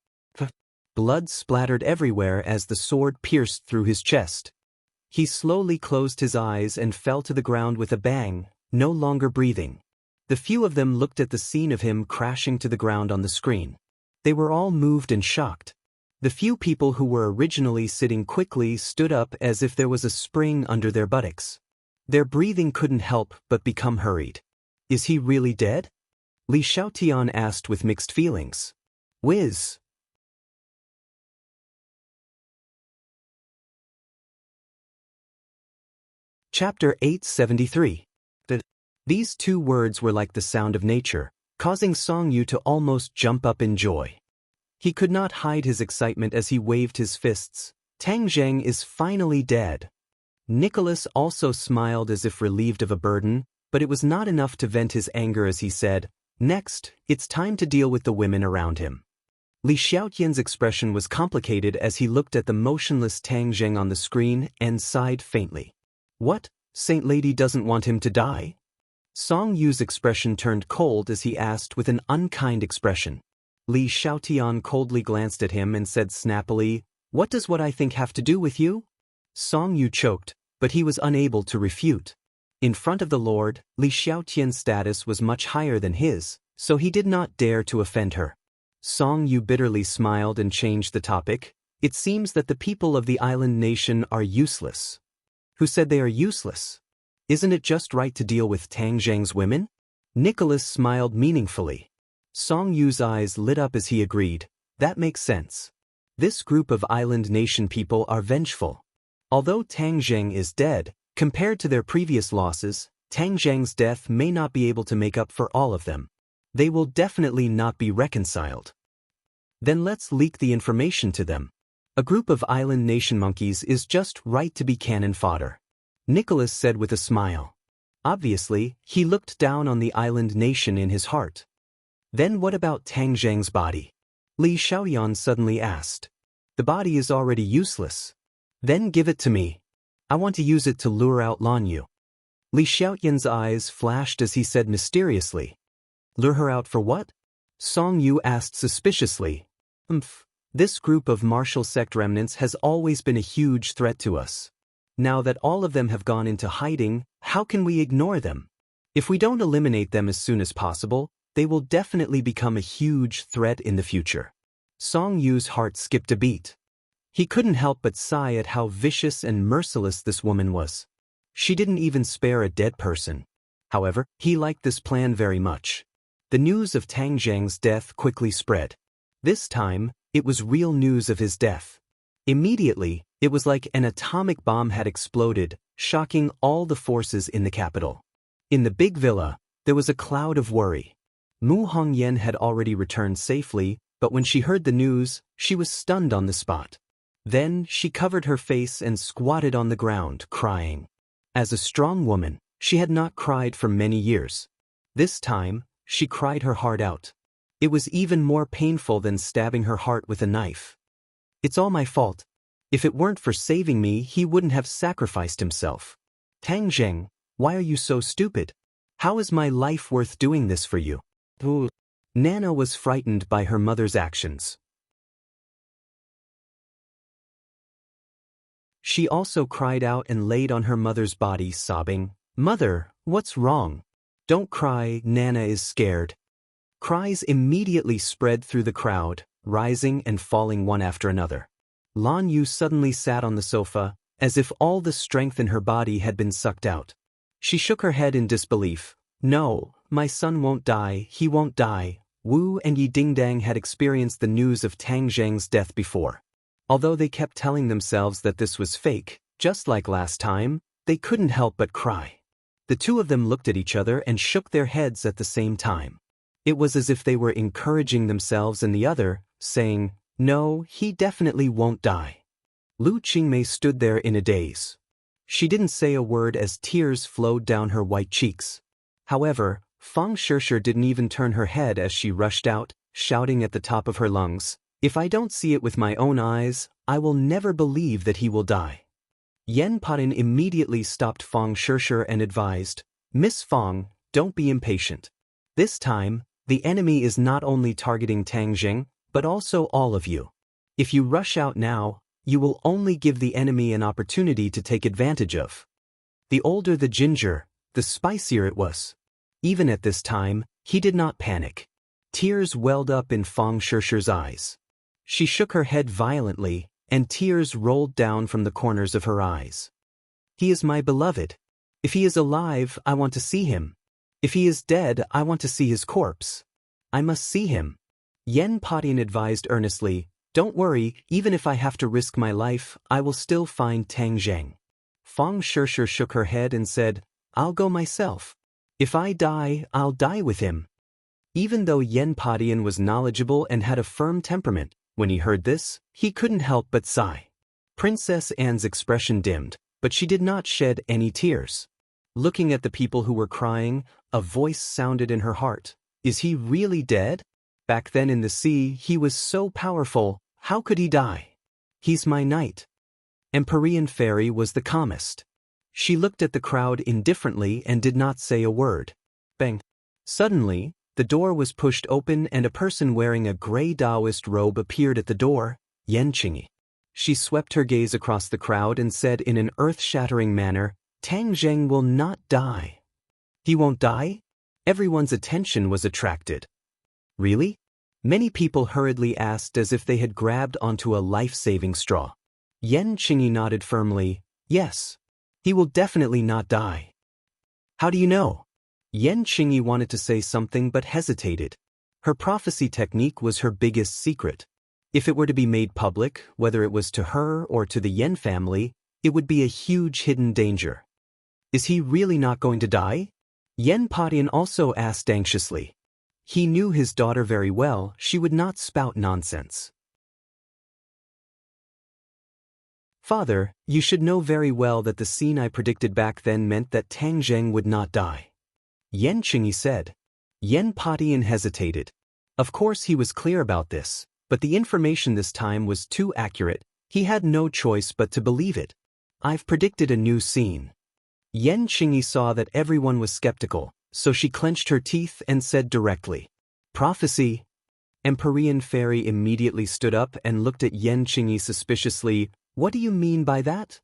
Blood splattered everywhere as the sword pierced through his chest. He slowly closed his eyes and fell to the ground with a bang, no longer breathing. The few of them looked at the scene of him crashing to the ground on the screen. They were all moved and shocked. The few people who were originally sitting quickly stood up as if there was a spring under their buttocks. Their breathing couldn't help but become hurried. Is he really dead? Li Xiaotian asked with mixed feelings. Whiz. Chapter 873. These two words were like the sound of nature, causing Song Yu to almost jump up in joy. He could not hide his excitement as he waved his fists. Tang Zheng is finally dead. Nicholas also smiled as if relieved of a burden, but it was not enough to vent his anger as he said, "Next, it's time to deal with the women around him." Li Xiaotian's expression was complicated as he looked at the motionless Tang Zheng on the screen and sighed faintly. What? Saint Lady doesn't want him to die? Song Yu's expression turned cold as he asked with an unkind expression. Li Xiaotian coldly glanced at him and said snappily, "What does what I think have to do with you?" Song Yu choked, but he was unable to refute. In front of the Lord, Li Xiaotian's status was much higher than his, so he did not dare to offend her. Song Yu bitterly smiled and changed the topic. It seems that the people of the island nation are useless. Who said they are useless? Isn't it just right to deal with Tang Zheng's women? Nicholas smiled meaningfully. Song Yu's eyes lit up as he agreed. That makes sense. This group of island nation people are vengeful. Although Tang Zheng is dead, compared to their previous losses, Tang Zheng's death may not be able to make up for all of them. They will definitely not be reconciled. Then let's leak the information to them. A group of island nation monkeys is just right to be cannon fodder. Nicholas said with a smile. Obviously, he looked down on the island nation in his heart. Then what about Tang Zheng's body? Li Xiaoyan suddenly asked. The body is already useless. Then give it to me. I want to use it to lure out Lan Yu. Li Xiaoyan's eyes flashed as he said mysteriously. Lure her out for what? Song Yu asked suspiciously. This group of martial sect remnants has always been a huge threat to us. Now that all of them have gone into hiding, how can we ignore them? If we don't eliminate them as soon as possible, they will definitely become a huge threat in the future. Song Yu's heart skipped a beat. He couldn't help but sigh at how vicious and merciless this woman was. She didn't even spare a dead person. However, he liked this plan very much. The news of Tang Zheng's death quickly spread. This time, it was real news of his death. Immediately, it was like an atomic bomb had exploded, shocking all the forces in the capital. In the big villa, there was a cloud of worry. Mu Hongyan had already returned safely, but when she heard the news, she was stunned on the spot. Then, she covered her face and squatted on the ground, crying. As a strong woman, she had not cried for many years. This time, she cried her heart out. It was even more painful than stabbing her heart with a knife. It's all my fault. If it weren't for saving me, he wouldn't have sacrificed himself. Tang Zheng, why are you so stupid? How is my life worth doing this for you? Nana was frightened by her mother's actions. She also cried out and laid on her mother's body, sobbing, "Mother, what's wrong? Don't cry, Nana is scared." Cries immediately spread through the crowd, rising and falling one after another. Lan Yu suddenly sat on the sofa, as if all the strength in her body had been sucked out. She shook her head in disbelief. "No, my son won't die, he won't die." Wu and Yi Dingdang had experienced the news of Tang Zheng's death before. Although they kept telling themselves that this was fake, just like last time, they couldn't help but cry. The two of them looked at each other and shook their heads at the same time. It was as if they were encouraging themselves and the other, saying, "No, he definitely won't die." Lu Qingmei stood there in a daze. She didn't say a word as tears flowed down her white cheeks. However, Fang Shishir didn't even turn her head as she rushed out, shouting at the top of her lungs, "If I don't see it with my own eyes, I will never believe that he will die." Yen Patin immediately stopped Fang Shishir and advised, "Miss Fang, don't be impatient. This time, the enemy is not only targeting Tang Zheng, but also all of you. If you rush out now, you will only give the enemy an opportunity to take advantage of." The older the ginger, the spicier it was. Even at this time, he did not panic. Tears welled up in Fang Shishir's eyes. She shook her head violently, and tears rolled down from the corners of her eyes. He is my beloved. If he is alive, I want to see him. If he is dead, I want to see his corpse. I must see him. Yen Patian advised earnestly, don't worry, even if I have to risk my life, I will still find Tang Zheng. Fang Shishir shook her head and said, I'll go myself. If I die, I'll die with him. Even though Yen Patian was knowledgeable and had a firm temperament, when he heard this, he couldn't help but sigh. Princess Anne's expression dimmed, but she did not shed any tears. Looking at the people who were crying, a voice sounded in her heart. Is he really dead? Back then in the sea, he was so powerful, how could he die? He's my knight. Empyrean Fairy was the calmest. She looked at the crowd indifferently and did not say a word. Bang! Suddenly, the door was pushed open and a person wearing a gray Taoist robe appeared at the door, Yan Qingyi. She swept her gaze across the crowd and said in an earth-shattering manner, Tang Zheng will not die. He won't die? Everyone's attention was attracted. Really? Many people hurriedly asked as if they had grabbed onto a life-saving straw. Yan Qingyi nodded firmly, yes. He will definitely not die. How do you know? Yan Qingyi wanted to say something but hesitated. Her prophecy technique was her biggest secret. If it were to be made public, whether it was to her or to the Yan family, it would be a huge hidden danger. Is he really not going to die? Yen Patian also asked anxiously. He knew his daughter very well, she would not spout nonsense. Father, you should know very well that the scene I predicted back then meant that Tang Zheng would not die. Yan Qingyi said. Yen Patian hesitated. Of course he was clear about this, but the information this time was too accurate, he had no choice but to believe it. I've predicted a new scene. Yan Qingyi saw that everyone was skeptical, so she clenched her teeth and said directly, prophecy. Empyrean Fairy immediately stood up and looked at Yan Qingyi suspiciously. What do you mean by that?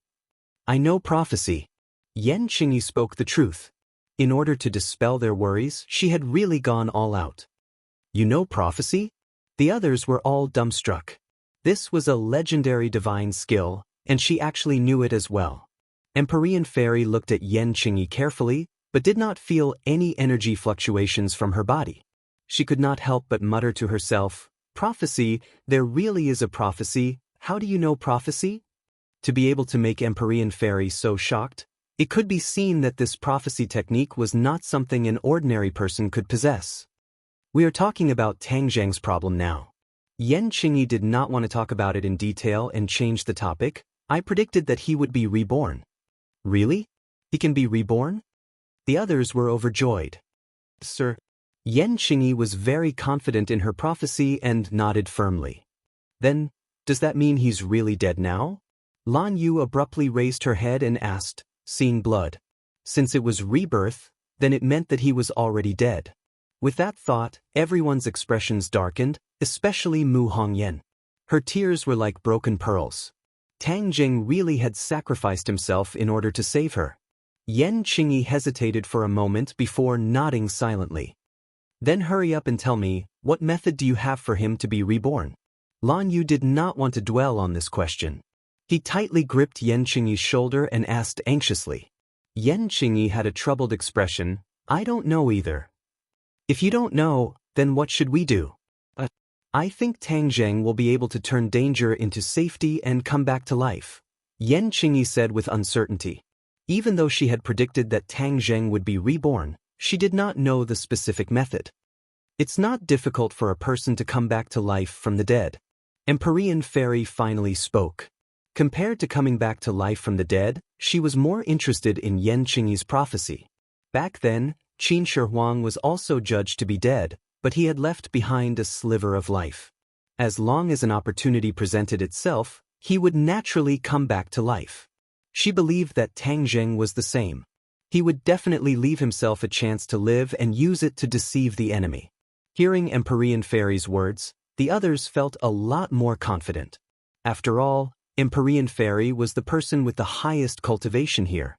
I know prophecy. Yan Qingyi spoke the truth. In order to dispel their worries, she had really gone all out. You know prophecy? The others were all dumbstruck. This was a legendary divine skill, and she actually knew it as well. Empyrean Fairy looked at Yan Qingyi carefully, but did not feel any energy fluctuations from her body. She could not help but mutter to herself, prophecy, there really is a prophecy, how do you know prophecy? To be able to make Empyrean Fairy so shocked, it could be seen that this prophecy technique was not something an ordinary person could possess. We are talking about Tang Zheng's problem now. Yan Qingyi did not want to talk about it in detail and changed the topic. I predicted that he would be reborn. Really? He can be reborn? The others were overjoyed. Sir. Yan Qingyi was very confident in her prophecy and nodded firmly. Then, does that mean he's really dead now? Lan Yu abruptly raised her head and asked, seeing blood. Since it was rebirth, then it meant that he was already dead. With that thought, everyone's expressions darkened, especially Mu Hongyan. Her tears were like broken pearls. Tang Zheng really had sacrificed himself in order to save her. Yan Qingyi hesitated for a moment before nodding silently. Then hurry up and tell me, what method do you have for him to be reborn? Lan Yu did not want to dwell on this question. He tightly gripped Yan Qingyi's shoulder and asked anxiously. Yan Qingyi had a troubled expression, I don't know either. If you don't know, then what should we do? I think Tang Zheng will be able to turn danger into safety and come back to life. Yan Qingyi said with uncertainty. Even though she had predicted that Tang Zheng would be reborn, she did not know the specific method. It's not difficult for a person to come back to life from the dead. Empyrean Fairy finally spoke. Compared to coming back to life from the dead, she was more interested in Yan Qingyi's prophecy. Back then, Qin Shi Huang was also judged to be dead, but he had left behind a sliver of life. As long as an opportunity presented itself, he would naturally come back to life. She believed that Tang Zheng was the same. He would definitely leave himself a chance to live and use it to deceive the enemy. Hearing Empyrean Fairy's words, the others felt a lot more confident. After all, Empyrean Fairy was the person with the highest cultivation here.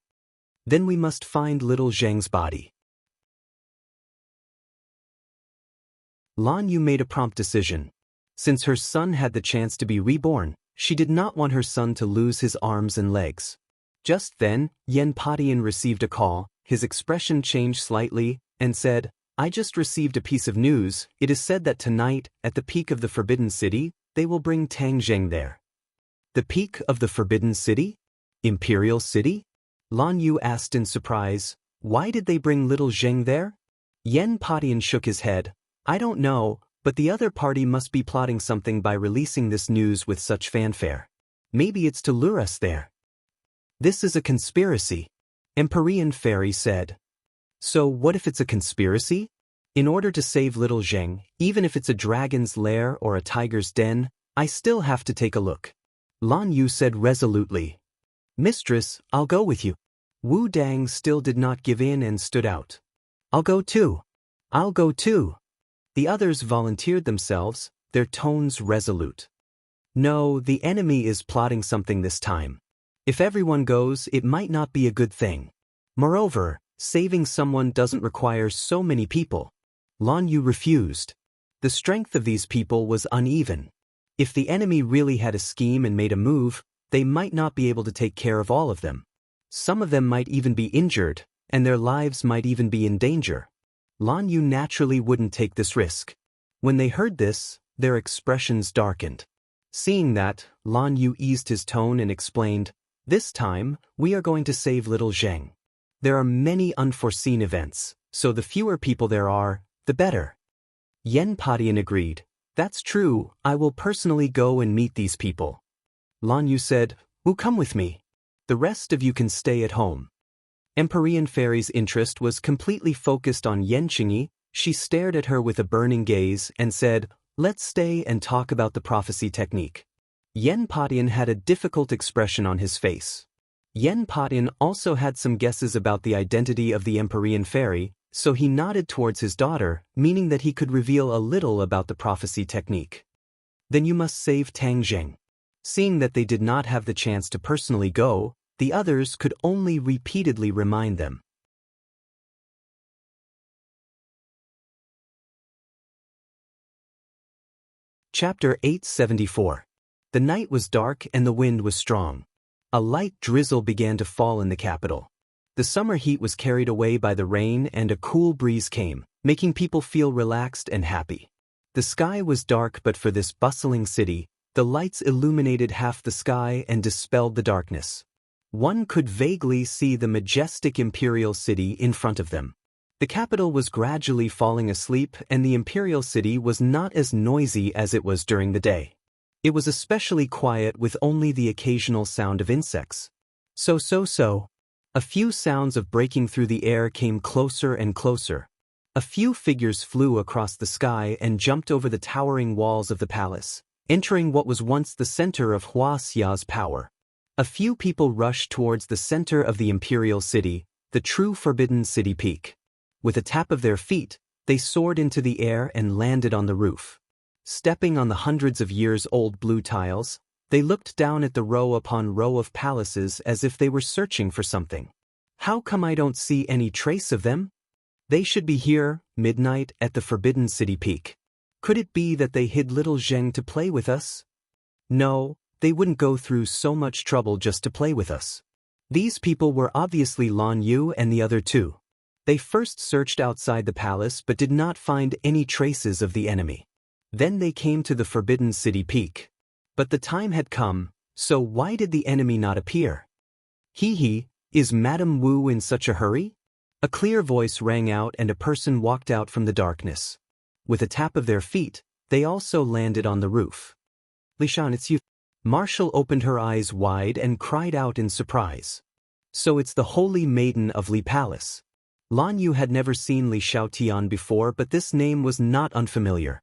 Then we must find little Zheng's body. Lan Yu made a prompt decision. Since her son had the chance to be reborn, she did not want her son to lose his arms and legs. Just then, Yen Patian received a call. His expression changed slightly, and said, "I just received a piece of news. It is said that tonight, at the peak of the Forbidden City, they will bring Tang Zheng there." The peak of the Forbidden City? Imperial City? Lan Yu asked in surprise. Why did they bring little Zheng there? Yen Patian shook his head. I don't know, but the other party must be plotting something by releasing this news with such fanfare. Maybe it's to lure us there. This is a conspiracy, Empyrean Fairy said. So what if it's a conspiracy? In order to save little Zheng, even if it's a dragon's lair or a tiger's den, I still have to take a look. Lan Yu said resolutely. Mistress, I'll go with you. Wu Dang still did not give in and stood out. I'll go too. I'll go too. The others volunteered themselves, their tones resolute. No, the enemy is plotting something this time. If everyone goes, it might not be a good thing. Moreover, saving someone doesn't require so many people. Lan Yu refused. The strength of these people was uneven. If the enemy really had a scheme and made a move, they might not be able to take care of all of them. Some of them might even be injured, and their lives might even be in danger. Lan Yu naturally wouldn't take this risk. When they heard this, their expressions darkened. Seeing that, Lan Yu eased his tone and explained, this time, we are going to save little Zheng. There are many unforeseen events, so the fewer people there are, the better. Yen Patian agreed. That's true, I will personally go and meet these people. Lan Yu said, "Will come with me. The rest of you can stay at home." Empyrean Fairy's interest was completely focused on Yen Qingyi. She stared at her with a burning gaze and said, "Let's stay and talk about the prophecy technique." Yen Patian had a difficult expression on his face. Yen Patian also had some guesses about the identity of the Empyrean Fairy, so he nodded towards his daughter, meaning that he could reveal a little about the prophecy technique. Then you must save Tang Zheng. Seeing that they did not have the chance to personally go, the others could only repeatedly remind them. Chapter 874. The night was dark and the wind was strong. A light drizzle began to fall in the capital. The summer heat was carried away by the rain and a cool breeze came, making people feel relaxed and happy. The sky was dark, but for this bustling city, the lights illuminated half the sky and dispelled the darkness. One could vaguely see the majestic imperial city in front of them. The capital was gradually falling asleep and the imperial city was not as noisy as it was during the day. It was especially quiet with only the occasional sound of insects. So. A few sounds of breaking through the air came closer and closer. A few figures flew across the sky and jumped over the towering walls of the palace, entering what was once the center of Hua Xia's power. A few people rushed towards the center of the imperial city, the true Forbidden City peak. With a tap of their feet, they soared into the air and landed on the roof. Stepping on the hundreds of years-old blue tiles, they looked down at the row upon row of palaces as if they were searching for something. How come I don't see any trace of them? They should be here, midnight, at the Forbidden City peak. Could it be that they hid little Zheng to play with us? No, they wouldn't go through so much trouble just to play with us. These people were obviously Lan Yu and the other two. They first searched outside the palace but did not find any traces of the enemy. Then they came to the Forbidden City peak. But the time had come, so why did the enemy not appear? Hee, is Madame Wu in such a hurry? A clear voice rang out and a person walked out from the darkness. With a tap of their feet, they also landed on the roof. Li Shan, it's you. Marshall opened her eyes wide and cried out in surprise. So it's the Holy Maiden of Li Palace. Lan Yu had never seen Li Xiaotian before, but this name was not unfamiliar.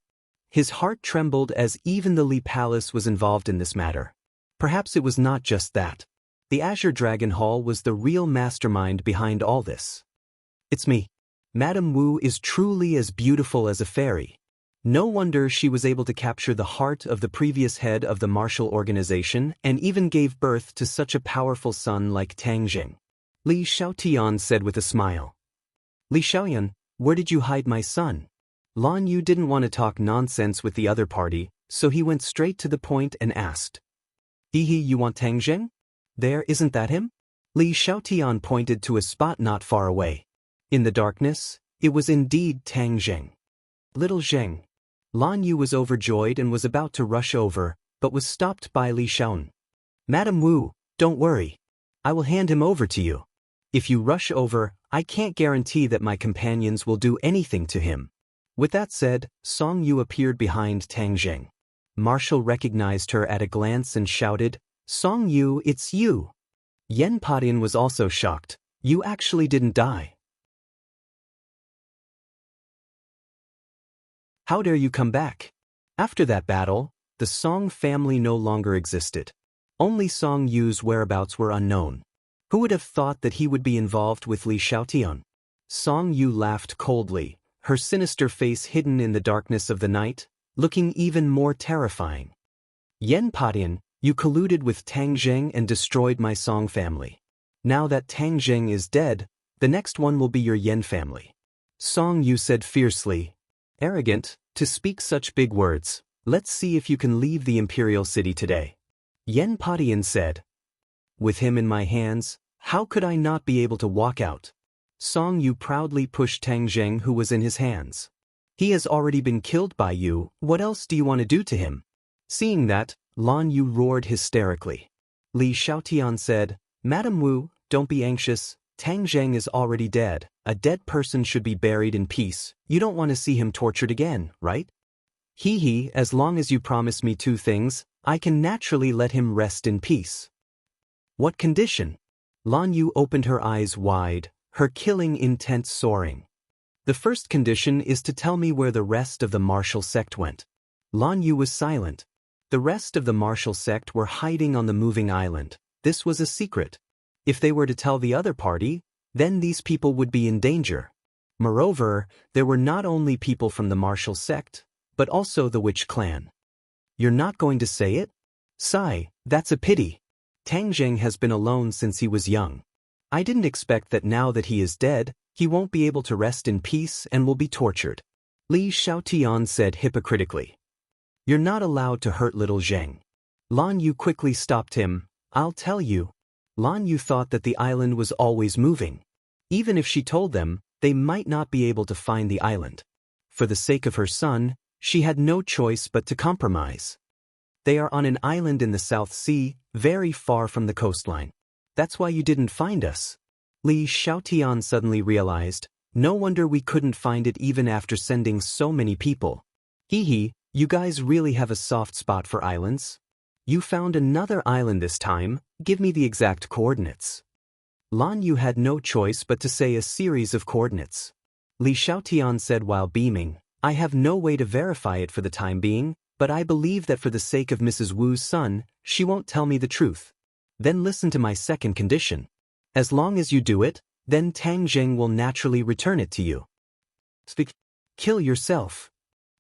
His heart trembled as even the Li Palace was involved in this matter. Perhaps it was not just that. The Azure Dragon Hall was the real mastermind behind all this. It's me. Madame Wu is truly as beautiful as a fairy. No wonder she was able to capture the heart of the previous head of the martial organization and even gave birth to such a powerful son like Tang Zheng. Li Xiaotian said with a smile. Li Xiaoyan, where did you hide my son? Lan Yu didn't want to talk nonsense with the other party, so he went straight to the point and asked, "Hehe, you want Tang Zheng? There, isn't that him?" Li Xiaotian pointed to a spot not far away. In the darkness, it was indeed Tang Zheng. "Little Zheng." Lan Yu was overjoyed and was about to rush over, but was stopped by Li Xiaon. "Madam Wu, don't worry. I will hand him over to you. If you rush over, I can't guarantee that my companions will do anything to him." With that said, Song Yu appeared behind Tang Zheng. Marshall recognized her at a glance and shouted, "Song Yu, it's you." Yen Padian was also shocked. "You actually didn't die. How dare you come back?" After that battle, the Song family no longer existed. Only Song Yu's whereabouts were unknown. Who would have thought that he would be involved with Li Xiaotian? Song Yu laughed coldly, her sinister face hidden in the darkness of the night, looking even more terrifying. "Yen Padian, you colluded with Tang Zheng and destroyed my Song family. Now that Tang Zheng is dead, the next one will be your Yen family." Song Yu said fiercely, "Arrogant, to speak such big words. Let's see if you can leave the imperial city today." Yen Padian said, "With him in my hands, how could I not be able to walk out?" Song Yu proudly pushed Tang Zheng, who was in his hands. "He has already been killed by you, what else do you want to do to him?" Seeing that, Lan Yu roared hysterically. Li Xiaotian said, "Madam Wu, don't be anxious, Tang Zheng is already dead. A dead person should be buried in peace. You don't want to see him tortured again, right? Hehe, as long as you promise me two things, I can naturally let him rest in peace." "What condition?" Lan Yu opened her eyes wide, her killing intent soaring. "The first condition is to tell me where the rest of the martial sect went." Lan Yu was silent. The rest of the martial sect were hiding on the moving island. This was a secret. If they were to tell the other party, then these people would be in danger. Moreover, there were not only people from the martial sect, but also the witch clan. "You're not going to say it? Sigh, that's a pity. Tang Zheng has been alone since he was young. I didn't expect that now that he is dead, he won't be able to rest in peace and will be tortured." Li Xiaotian said hypocritically. "You're not allowed to hurt little Zheng." Lan Yu quickly stopped him. "I'll tell you." Lan Yu thought that the island was always moving. Even if she told them, they might not be able to find the island. For the sake of her son, she had no choice but to compromise. "They are on an island in the South Sea, very far from the coastline. That's why you didn't find us." Li Xiaotian suddenly realized, no wonder we couldn't find it even after sending so many people. "Hehe, you guys really have a soft spot for islands. You found another island this time, give me the exact coordinates." Lan Yu had no choice but to say a series of coordinates. Li Xiaotian said while beaming, "I have no way to verify it for the time being, but I believe that for the sake of Mrs. Wu's son, she won't tell me the truth. Then listen to my second condition. As long as you do it, then Tang Zheng will naturally return it to you." "Speak. Kill yourself."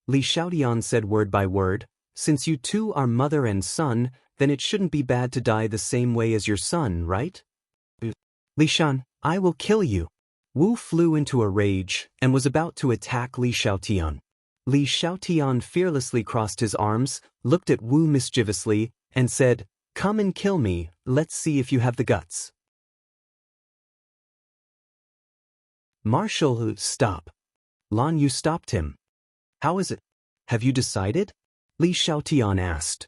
Li Xiaotian said word by word, "Since you two are mother and son, then it shouldn't be bad to die the same way as your son, right?" "Li Shan, I will kill you." Wu flew into a rage and was about to attack Li Xiaotian. Li Xiaotian fearlessly crossed his arms, looked at Wu mischievously, and said, "Come and kill me, let's see if you have the guts." "Marshall, stop." Lan Yu stopped him. "How is it? Have you decided?" Li Xiaotian asked.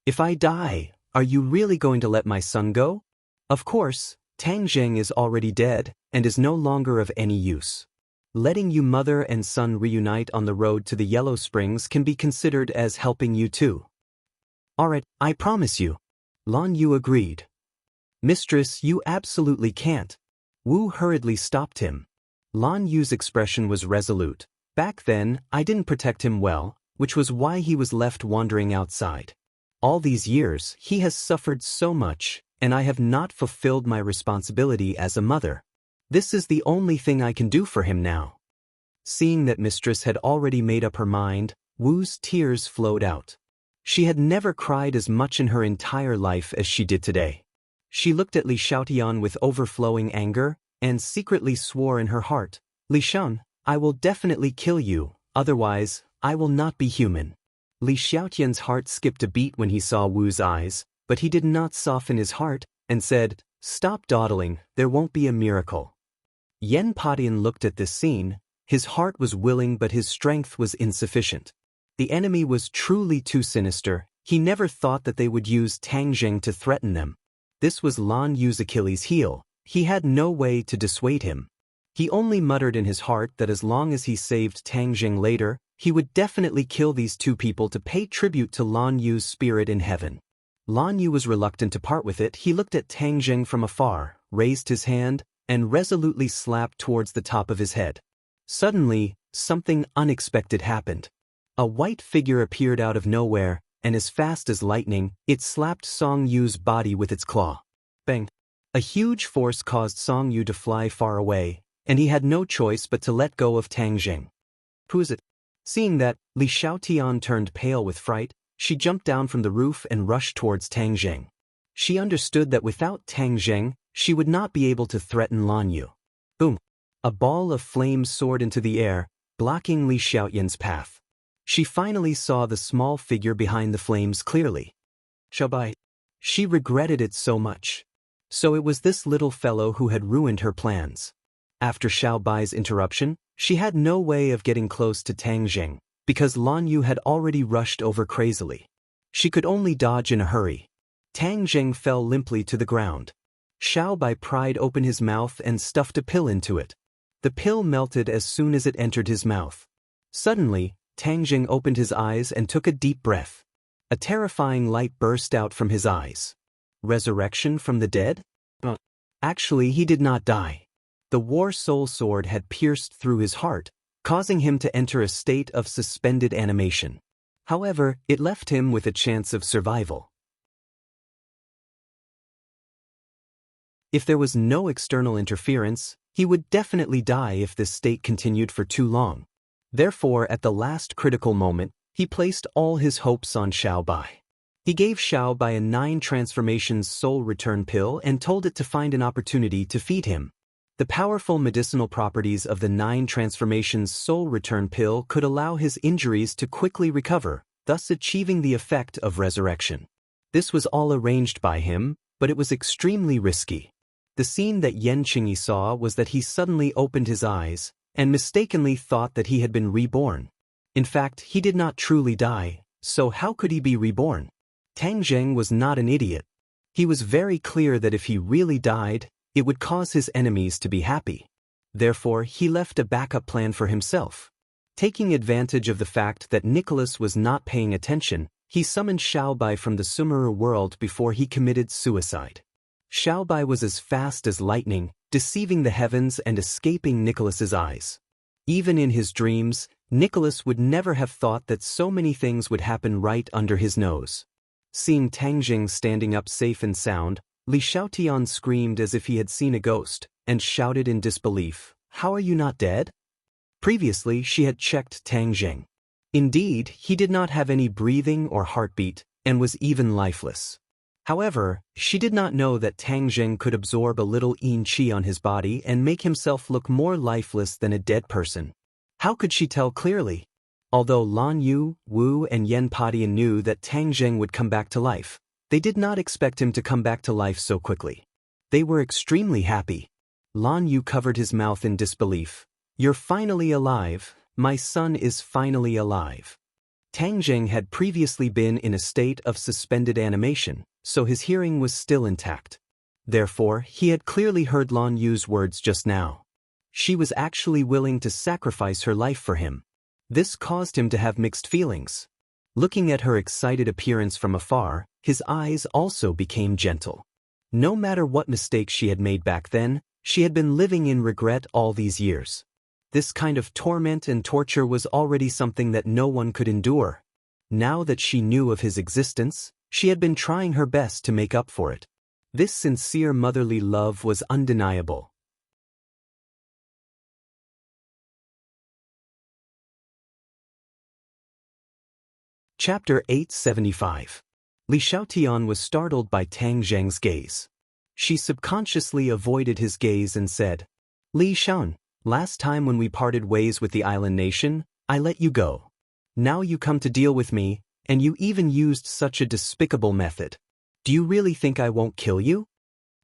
"If I die, are you really going to let my son go?" "Of course, Tang Zheng is already dead and is no longer of any use. Letting you mother and son reunite on the road to the Yellow Springs can be considered as helping you too." "Alright, I promise you." Lan Yu agreed. "Mistress, you absolutely can't." Wu hurriedly stopped him. Lan Yu's expression was resolute. "Back then, I didn't protect him well, which was why he was left wandering outside. All these years, he has suffered so much, and I have not fulfilled my responsibility as a mother. This is the only thing I can do for him now." Seeing that Mistress had already made up her mind, Wu's tears flowed out. She had never cried as much in her entire life as she did today. She looked at Li Xiaotian with overflowing anger, and secretly swore in her heart, "Li Shan, I will definitely kill you, otherwise, I will not be human." Li Xiaotian's heart skipped a beat when he saw Wu's eyes, but he did not soften his heart, and said, "Stop dawdling, there won't be a miracle." Yen Padian looked at this scene. His heart was willing but his strength was insufficient. The enemy was truly too sinister. He never thought that they would use Tang Zheng to threaten them. This was Lan Yu's Achilles' heel. He had no way to dissuade him. He only muttered in his heart that as long as he saved Tang Zheng later, he would definitely kill these two people to pay tribute to Lan Yu's spirit in heaven. Lan Yu was reluctant to part with it. He looked at Tang Zheng from afar, raised his hand, and resolutely slapped towards the top of his head. Suddenly, something unexpected happened. A white figure appeared out of nowhere, and as fast as lightning, it slapped Song Yu's body with its claw. Bang! A huge force caused Song Yu to fly far away, and he had no choice but to let go of Tang Zheng. "Who is it?" Seeing that, Li Xiaotian turned pale with fright. She jumped down from the roof and rushed towards Tang Zheng. She understood that without Tang Zheng, she would not be able to threaten Lan Yu. Boom! A ball of flame soared into the air, blocking Li Xiaotian's path. She finally saw the small figure behind the flames clearly. Xiaobai. She regretted it so much. So it was this little fellow who had ruined her plans. After Xiaobai's interruption, she had no way of getting close to Tang Zheng, because Lan Yu had already rushed over crazily. She could only dodge in a hurry. Tang Zheng fell limply to the ground. Xiaobai pried open his mouth and stuffed a pill into it. The pill melted as soon as it entered his mouth. Suddenly, Tang Zheng opened his eyes and took a deep breath. A terrifying light burst out from his eyes. Resurrection from the dead? Actually, he did not die. The War Soul Sword had pierced through his heart, causing him to enter a state of suspended animation. However, it left him with a chance of survival. If there was no external interference, he would definitely die if this state continued for too long. Therefore, at the last critical moment, he placed all his hopes on Xiaobai. He gave Xiaobai a 9 transformations soul return pill and told it to find an opportunity to feed him. The powerful medicinal properties of the 9 transformations soul return pill could allow his injuries to quickly recover, thus achieving the effect of resurrection. This was all arranged by him, but it was extremely risky. The scene that Yan Qingyi saw was that he suddenly opened his eyes and mistakenly thought that he had been reborn. In fact, he did not truly die, so how could he be reborn? Tang Zheng was not an idiot. He was very clear that if he really died, it would cause his enemies to be happy. Therefore, he left a backup plan for himself. Taking advantage of the fact that Nicholas was not paying attention, he summoned Xiaobai from the Sumeru world before he committed suicide. Xiaobai was as fast as lightning, deceiving the heavens and escaping Nicholas's eyes. Even in his dreams, Nicholas would never have thought that so many things would happen right under his nose. Seeing Tang Zheng standing up safe and sound, Li Xiaotian screamed as if he had seen a ghost, and shouted in disbelief, "How are you not dead?" Previously, she had checked Tang Zheng. Indeed, he did not have any breathing or heartbeat, and was even lifeless. However, she did not know that Tang Zheng could absorb a little yin qi on his body and make himself look more lifeless than a dead person. How could she tell clearly? Although Lan Yu, Wu and Yen Padian knew that Tang Zheng would come back to life, they did not expect him to come back to life so quickly. They were extremely happy. Lan Yu covered his mouth in disbelief. "You're finally alive, my son is finally alive." Tang Zheng had previously been in a state of suspended animation, so his hearing was still intact. Therefore, he had clearly heard Lan Yu's words just now. She was actually willing to sacrifice her life for him. This caused him to have mixed feelings. Looking at her excited appearance from afar, his eyes also became gentle. No matter what mistakes she had made back then, she had been living in regret all these years. This kind of torment and torture was already something that no one could endure. Now that she knew of his existence, she had been trying her best to make up for it. This sincere motherly love was undeniable. Chapter 875. Li Xiaotian was startled by Tang Zheng's gaze. She subconsciously avoided his gaze and said, "Li Xian, last time when we parted ways with the island nation, I let you go. Now you come to deal with me, And you even used such a despicable method. Do you really think I won't kill you?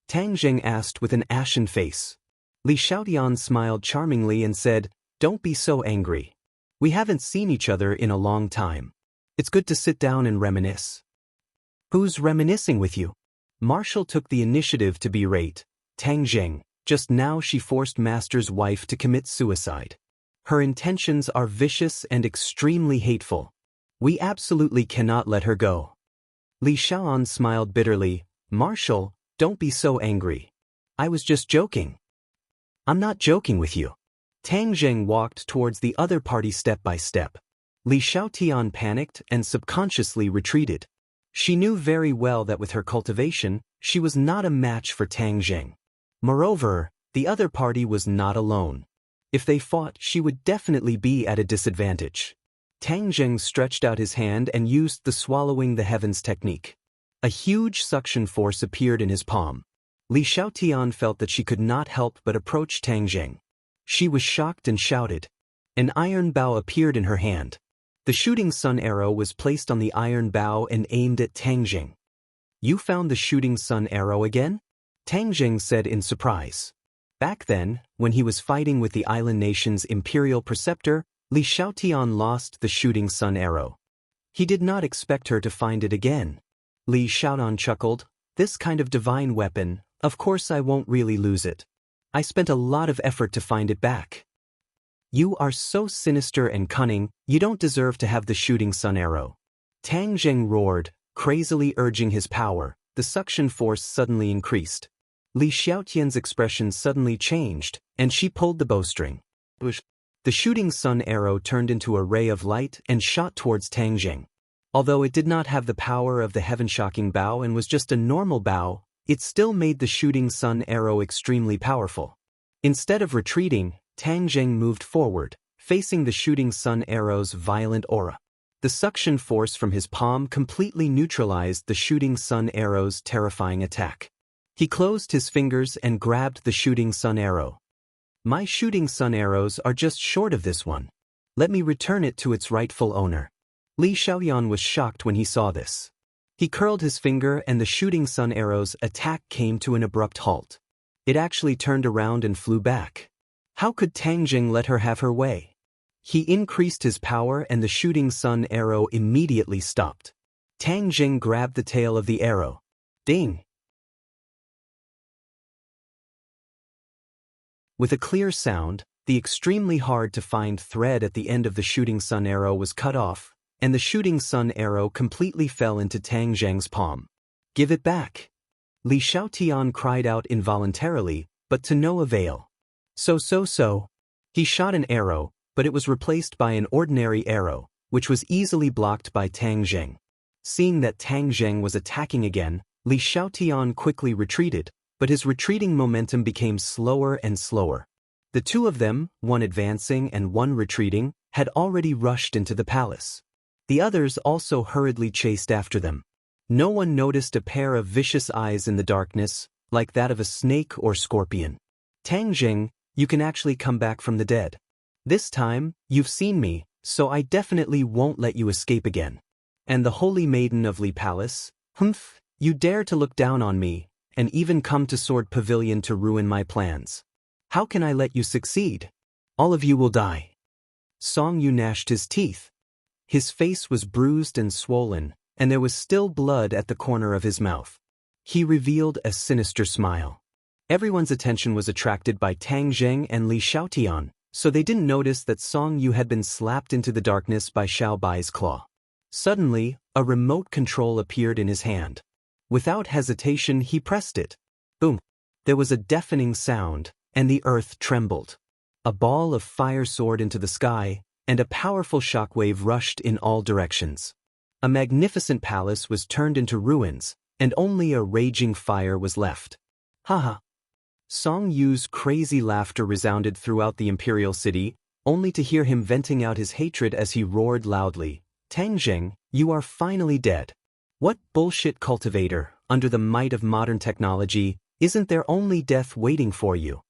Tang Zheng asked with an ashen face. Li Xiaotian smiled charmingly and said, "Don't be so angry. We haven't seen each other in a long time. It's good to sit down and reminisce." "Who's reminiscing with you?" Marshall took the initiative to berate Tang Zheng. Just now she forced Master's wife to commit suicide. Her intentions are vicious and extremely hateful. We absolutely cannot let her go. Li Xiaoan smiled bitterly. "Marshall, don't be so angry. I was just joking." "I'm not joking with you." Tang Zheng walked towards the other party step by step. Li Xiaotian panicked and subconsciously retreated. She knew very well that with her cultivation, she was not a match for Tang Zheng. Moreover, the other party was not alone. If they fought, she would definitely be at a disadvantage. Tang Zheng stretched out his hand and used the swallowing the heavens technique. A huge suction force appeared in his palm. Li Xiaotian felt that she could not help but approach Tang Zheng. She was shocked and shouted. An iron bow appeared in her hand. The shooting sun arrow was placed on the iron bow and aimed at Tang Zheng. "You found the shooting sun arrow again?" Tang Zheng said in surprise. Back then, when he was fighting with the island nation's imperial preceptor, Li Xiaotian lost the shooting sun arrow. He did not expect her to find it again. Li Xiaotian chuckled, "This kind of divine weapon, of course I won't really lose it. I spent a lot of effort to find it back." "You are so sinister and cunning, you don't deserve to have the shooting sun arrow." Tang Zheng roared, crazily urging his power. The suction force suddenly increased. Li Xiaotian's expression suddenly changed, and she pulled the bowstring. The shooting sun arrow turned into a ray of light and shot towards Tang Zheng. Although it did not have the power of the heaven-shocking bow and was just a normal bow, it still made the shooting sun arrow extremely powerful. Instead of retreating, Tang Zheng moved forward, facing the shooting sun arrow's violent aura. The suction force from his palm completely neutralized the shooting sun arrow's terrifying attack. He closed his fingers and grabbed the shooting sun arrow. "My shooting sun arrows are just short of this one. Let me return it to its rightful owner." Li Xiaoyan was shocked when he saw this. He curled his finger and the shooting sun arrow's attack came to an abrupt halt. It actually turned around and flew back. How could Tang Zheng let her have her way? He increased his power and the shooting sun arrow immediately stopped. Tang Zheng grabbed the tail of the arrow. Ding! With a clear sound, the extremely hard-to-find thread at the end of the shooting sun arrow was cut off, and the shooting sun arrow completely fell into Tang Zheng's palm. "Give it back!" Li Xiaotian cried out involuntarily, but to no avail. So. He shot an arrow, but it was replaced by an ordinary arrow, which was easily blocked by Tang Zheng. Seeing that Tang Zheng was attacking again, Li Xiaotian quickly retreated, but his retreating momentum became slower and slower. The two of them, one advancing and one retreating, had already rushed into the palace. The others also hurriedly chased after them. No one noticed a pair of vicious eyes in the darkness, like that of a snake or scorpion. "Tang Zheng, you can actually come back from the dead. This time, you've seen me, so I definitely won't let you escape again. And the holy maiden of Li Palace, humph, you dare to look down on me, and even come to Sword Pavilion to ruin my plans. How can I let you succeed? All of you will die." Song Yu gnashed his teeth. His face was bruised and swollen, and there was still blood at the corner of his mouth. He revealed a sinister smile. Everyone's attention was attracted by Tang Zheng and Li Xiaotian, so they didn't notice that Song Yu had been slapped into the darkness by Xiao Bai's claw. Suddenly, a remote control appeared in his hand. Without hesitation, he pressed it. Boom! There was a deafening sound, and the earth trembled. A ball of fire soared into the sky, and a powerful shockwave rushed in all directions. A magnificent palace was turned into ruins, and only a raging fire was left. Haha! Song Yu's crazy laughter resounded throughout the imperial city, only to hear him venting out his hatred as he roared loudly. "Tang Zheng, you are finally dead. What bullshit, cultivator, under the might of modern technology, isn't there only death waiting for you?"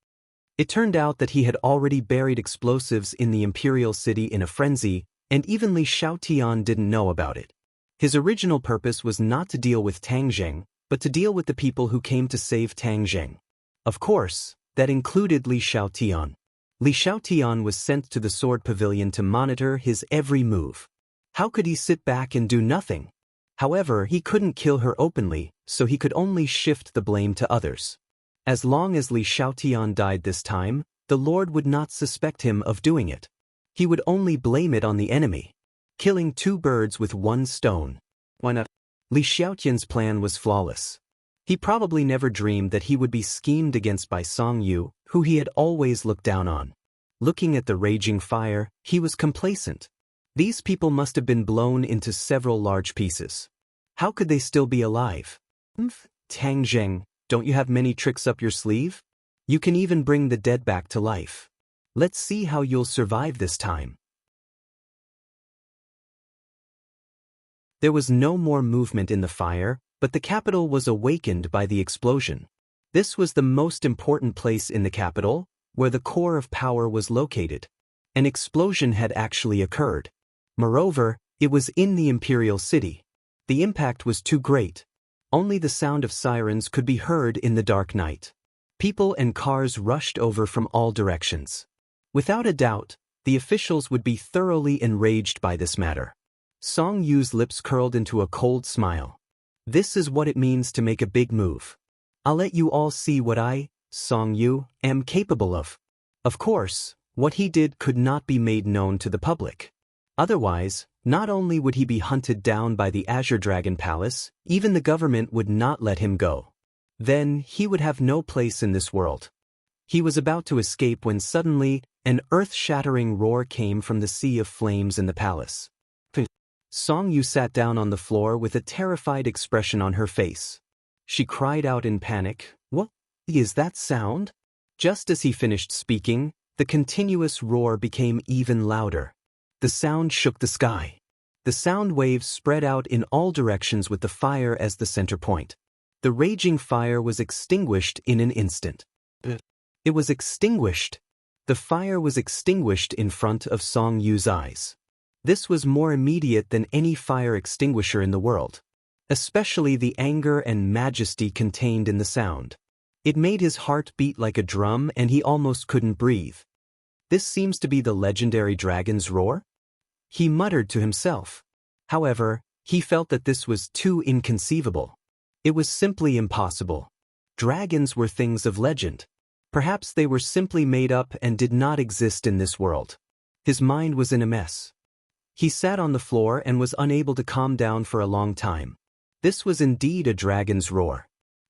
It turned out that he had already buried explosives in the imperial city in a frenzy, and even Li Xiaotian didn't know about it. His original purpose was not to deal with Tang Zheng, but to deal with the people who came to save Tang Zheng. Of course, that included Li Xiaotian. Li Xiaotian was sent to the sword pavilion to monitor his every move. How could he sit back and do nothing? However, he couldn't kill her openly, so he could only shift the blame to others. As long as Li Xiaotian died this time, the Lord would not suspect him of doing it. He would only blame it on the enemy. Killing two birds with one stone. Why not? Li Xiaotian's plan was flawless. He probably never dreamed that he would be schemed against by Song Yu, who he had always looked down on. Looking at the raging fire, he was complacent. These people must have been blown into several large pieces. How could they still be alive? Tang Zheng, don't you have many tricks up your sleeve? You can even bring the dead back to life. Let's see how you'll survive this time. There was no more movement in the fire, but the capital was awakened by the explosion. This was the most important place in the capital, where the core of power was located. An explosion had actually occurred. Moreover, it was in the imperial city. The impact was too great. Only the sound of sirens could be heard in the dark night. People and cars rushed over from all directions. Without a doubt, the officials would be thoroughly enraged by this matter. Song Yu's lips curled into a cold smile. This is what it means to make a big move. I'll let you all see what I, Song Yu, am capable of. Of course, what he did could not be made known to the public. Otherwise, not only would he be hunted down by the Azure Dragon Palace, even the government would not let him go. Then, he would have no place in this world. He was about to escape when suddenly, an earth-shattering roar came from the sea of flames in the palace. Song Yu sat down on the floor with a terrified expression on her face. She cried out in panic, "What is that sound?" Just as he finished speaking, the continuous roar became even louder. The sound shook the sky. The sound waves spread out in all directions with the fire as the center point. The raging fire was extinguished in an instant. It was extinguished. The fire was extinguished in front of Song Yu's eyes. This was more immediate than any fire extinguisher in the world. Especially the anger and majesty contained in the sound. It made his heart beat like a drum and he almost couldn't breathe. This seems to be the legendary dragon's roar? He muttered to himself. However, he felt that this was too inconceivable. It was simply impossible. Dragons were things of legend. Perhaps they were simply made up and did not exist in this world. His mind was in a mess. He sat on the floor and was unable to calm down for a long time. This was indeed a dragon's roar.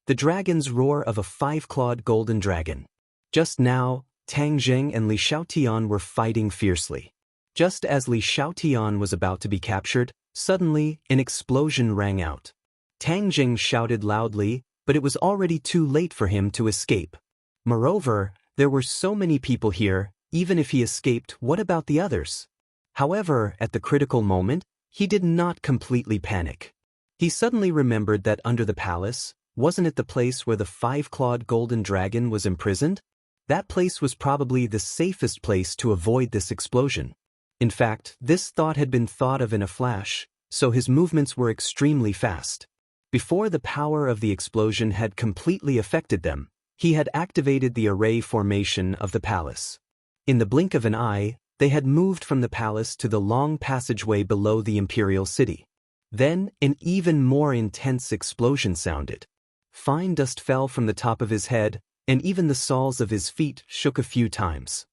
The dragon's roar of a five-clawed golden dragon. Just now, Tang Zheng and Li Xiaotian were fighting fiercely. Just as Li Xiaotian was about to be captured, suddenly, an explosion rang out. Tang Zheng shouted loudly, but it was already too late for him to escape. Moreover, there were so many people here, even if he escaped, what about the others? However, at the critical moment, he did not completely panic. He suddenly remembered that under the palace, wasn't it the place where the five-clawed golden dragon was imprisoned? That place was probably the safest place to avoid this explosion. In fact, this thought had been thought of in a flash, so his movements were extremely fast. Before the power of the explosion had completely affected them, he had activated the array formation of the palace. In the blink of an eye, they had moved from the palace to the long passageway below the imperial city. Then, an even more intense explosion sounded. Fine dust fell from the top of his head, and even the soles of his feet shook a few times.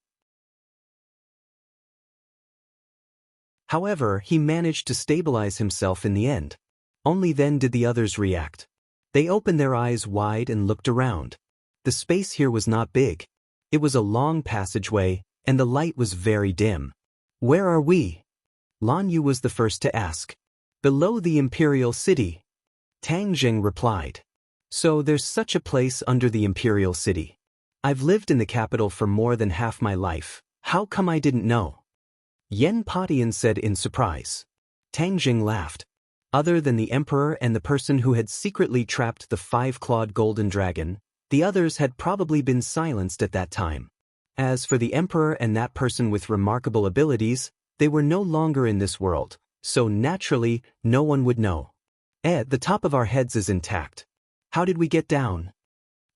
However, he managed to stabilize himself in the end. Only then did the others react. They opened their eyes wide and looked around. The space here was not big. It was a long passageway, and the light was very dim. "Where are we?" Lan Yu was the first to ask. "Below the imperial city," Tang Zheng replied. "So there's such a place under the imperial city. I've lived in the capital for more than half my life. How come I didn't know?" Yen Patian said in surprise. Tang Zheng laughed. Other than the emperor and the person who had secretly trapped the five-clawed golden dragon, the others had probably been silenced at that time. As for the emperor and that person with remarkable abilities, they were no longer in this world, so naturally, no one would know. The top of our heads is intact. How did we get down?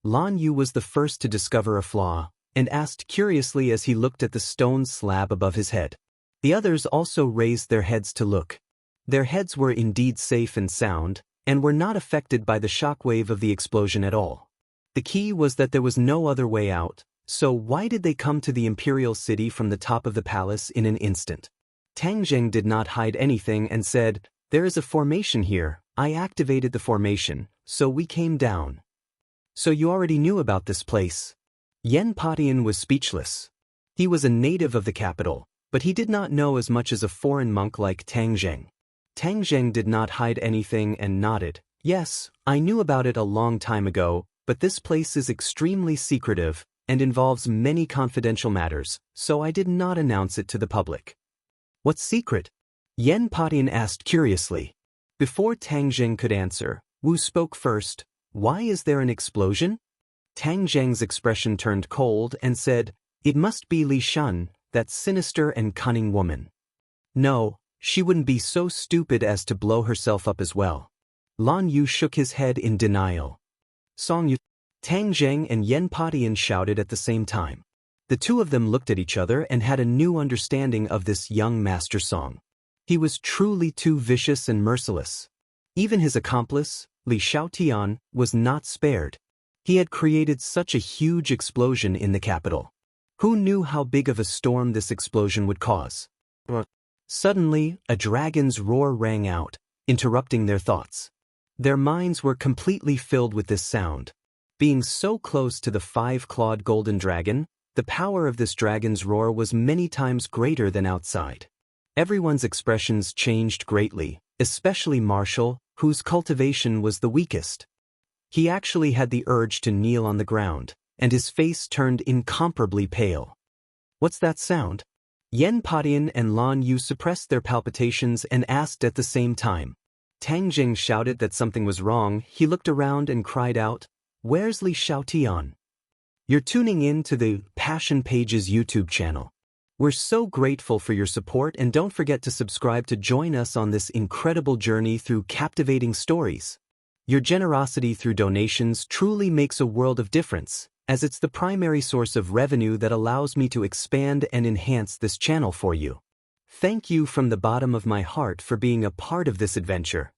Lan Yu was the first to discover a flaw, and asked curiously as he looked at the stone slab above his head. The others also raised their heads to look. Their heads were indeed safe and sound, and were not affected by the shockwave of the explosion at all. The key was that there was no other way out, so why did they come to the imperial city from the top of the palace in an instant? Tang Zheng did not hide anything and said, "There is a formation here, I activated the formation, so we came down." "So you already knew about this place?" Yen Patian was speechless. He was a native of the capital, but he did not know as much as a foreign monk like Tang Zheng. Tang Zheng did not hide anything and nodded. "Yes, I knew about it a long time ago, but this place is extremely secretive and involves many confidential matters, so I did not announce it to the public." "What secret?" Yen Patian asked curiously. Before Tang Zheng could answer, Wu spoke first. "Why is there an explosion?" Tang Zheng's expression turned cold and said, "It must be Li Shan, that sinister and cunning woman. No, she wouldn't be so stupid as to blow herself up as well." Lan Yu shook his head in denial. "Song Yu." Tang Zheng and Yen Patian shouted at the same time. The two of them looked at each other and had a new understanding of this young master Song. He was truly too vicious and merciless. Even his accomplice, Li Xiaotian, was not spared. He had created such a huge explosion in the capital. Who knew how big of a storm this explosion would cause? Suddenly, a dragon's roar rang out, interrupting their thoughts. Their minds were completely filled with this sound. Being so close to the five-clawed golden dragon, the power of this dragon's roar was many times greater than outside. Everyone's expressions changed greatly, especially Marshall, whose cultivation was the weakest. He actually had the urge to kneel on the ground, and his face turned incomparably pale. "What's that sound?" Yen Patian and Lan Yu suppressed their palpitations and asked at the same time. Tang Jing shouted that something was wrong. He looked around and cried out, "Where's Li Xiaotian?" You're tuning in to the Passion Pages YouTube channel. We're so grateful for your support, and don't forget to subscribe to join us on this incredible journey through captivating stories. Your generosity through donations truly makes a world of difference, as it's the primary source of revenue that allows me to expand and enhance this channel for you. Thank you from the bottom of my heart for being a part of this adventure.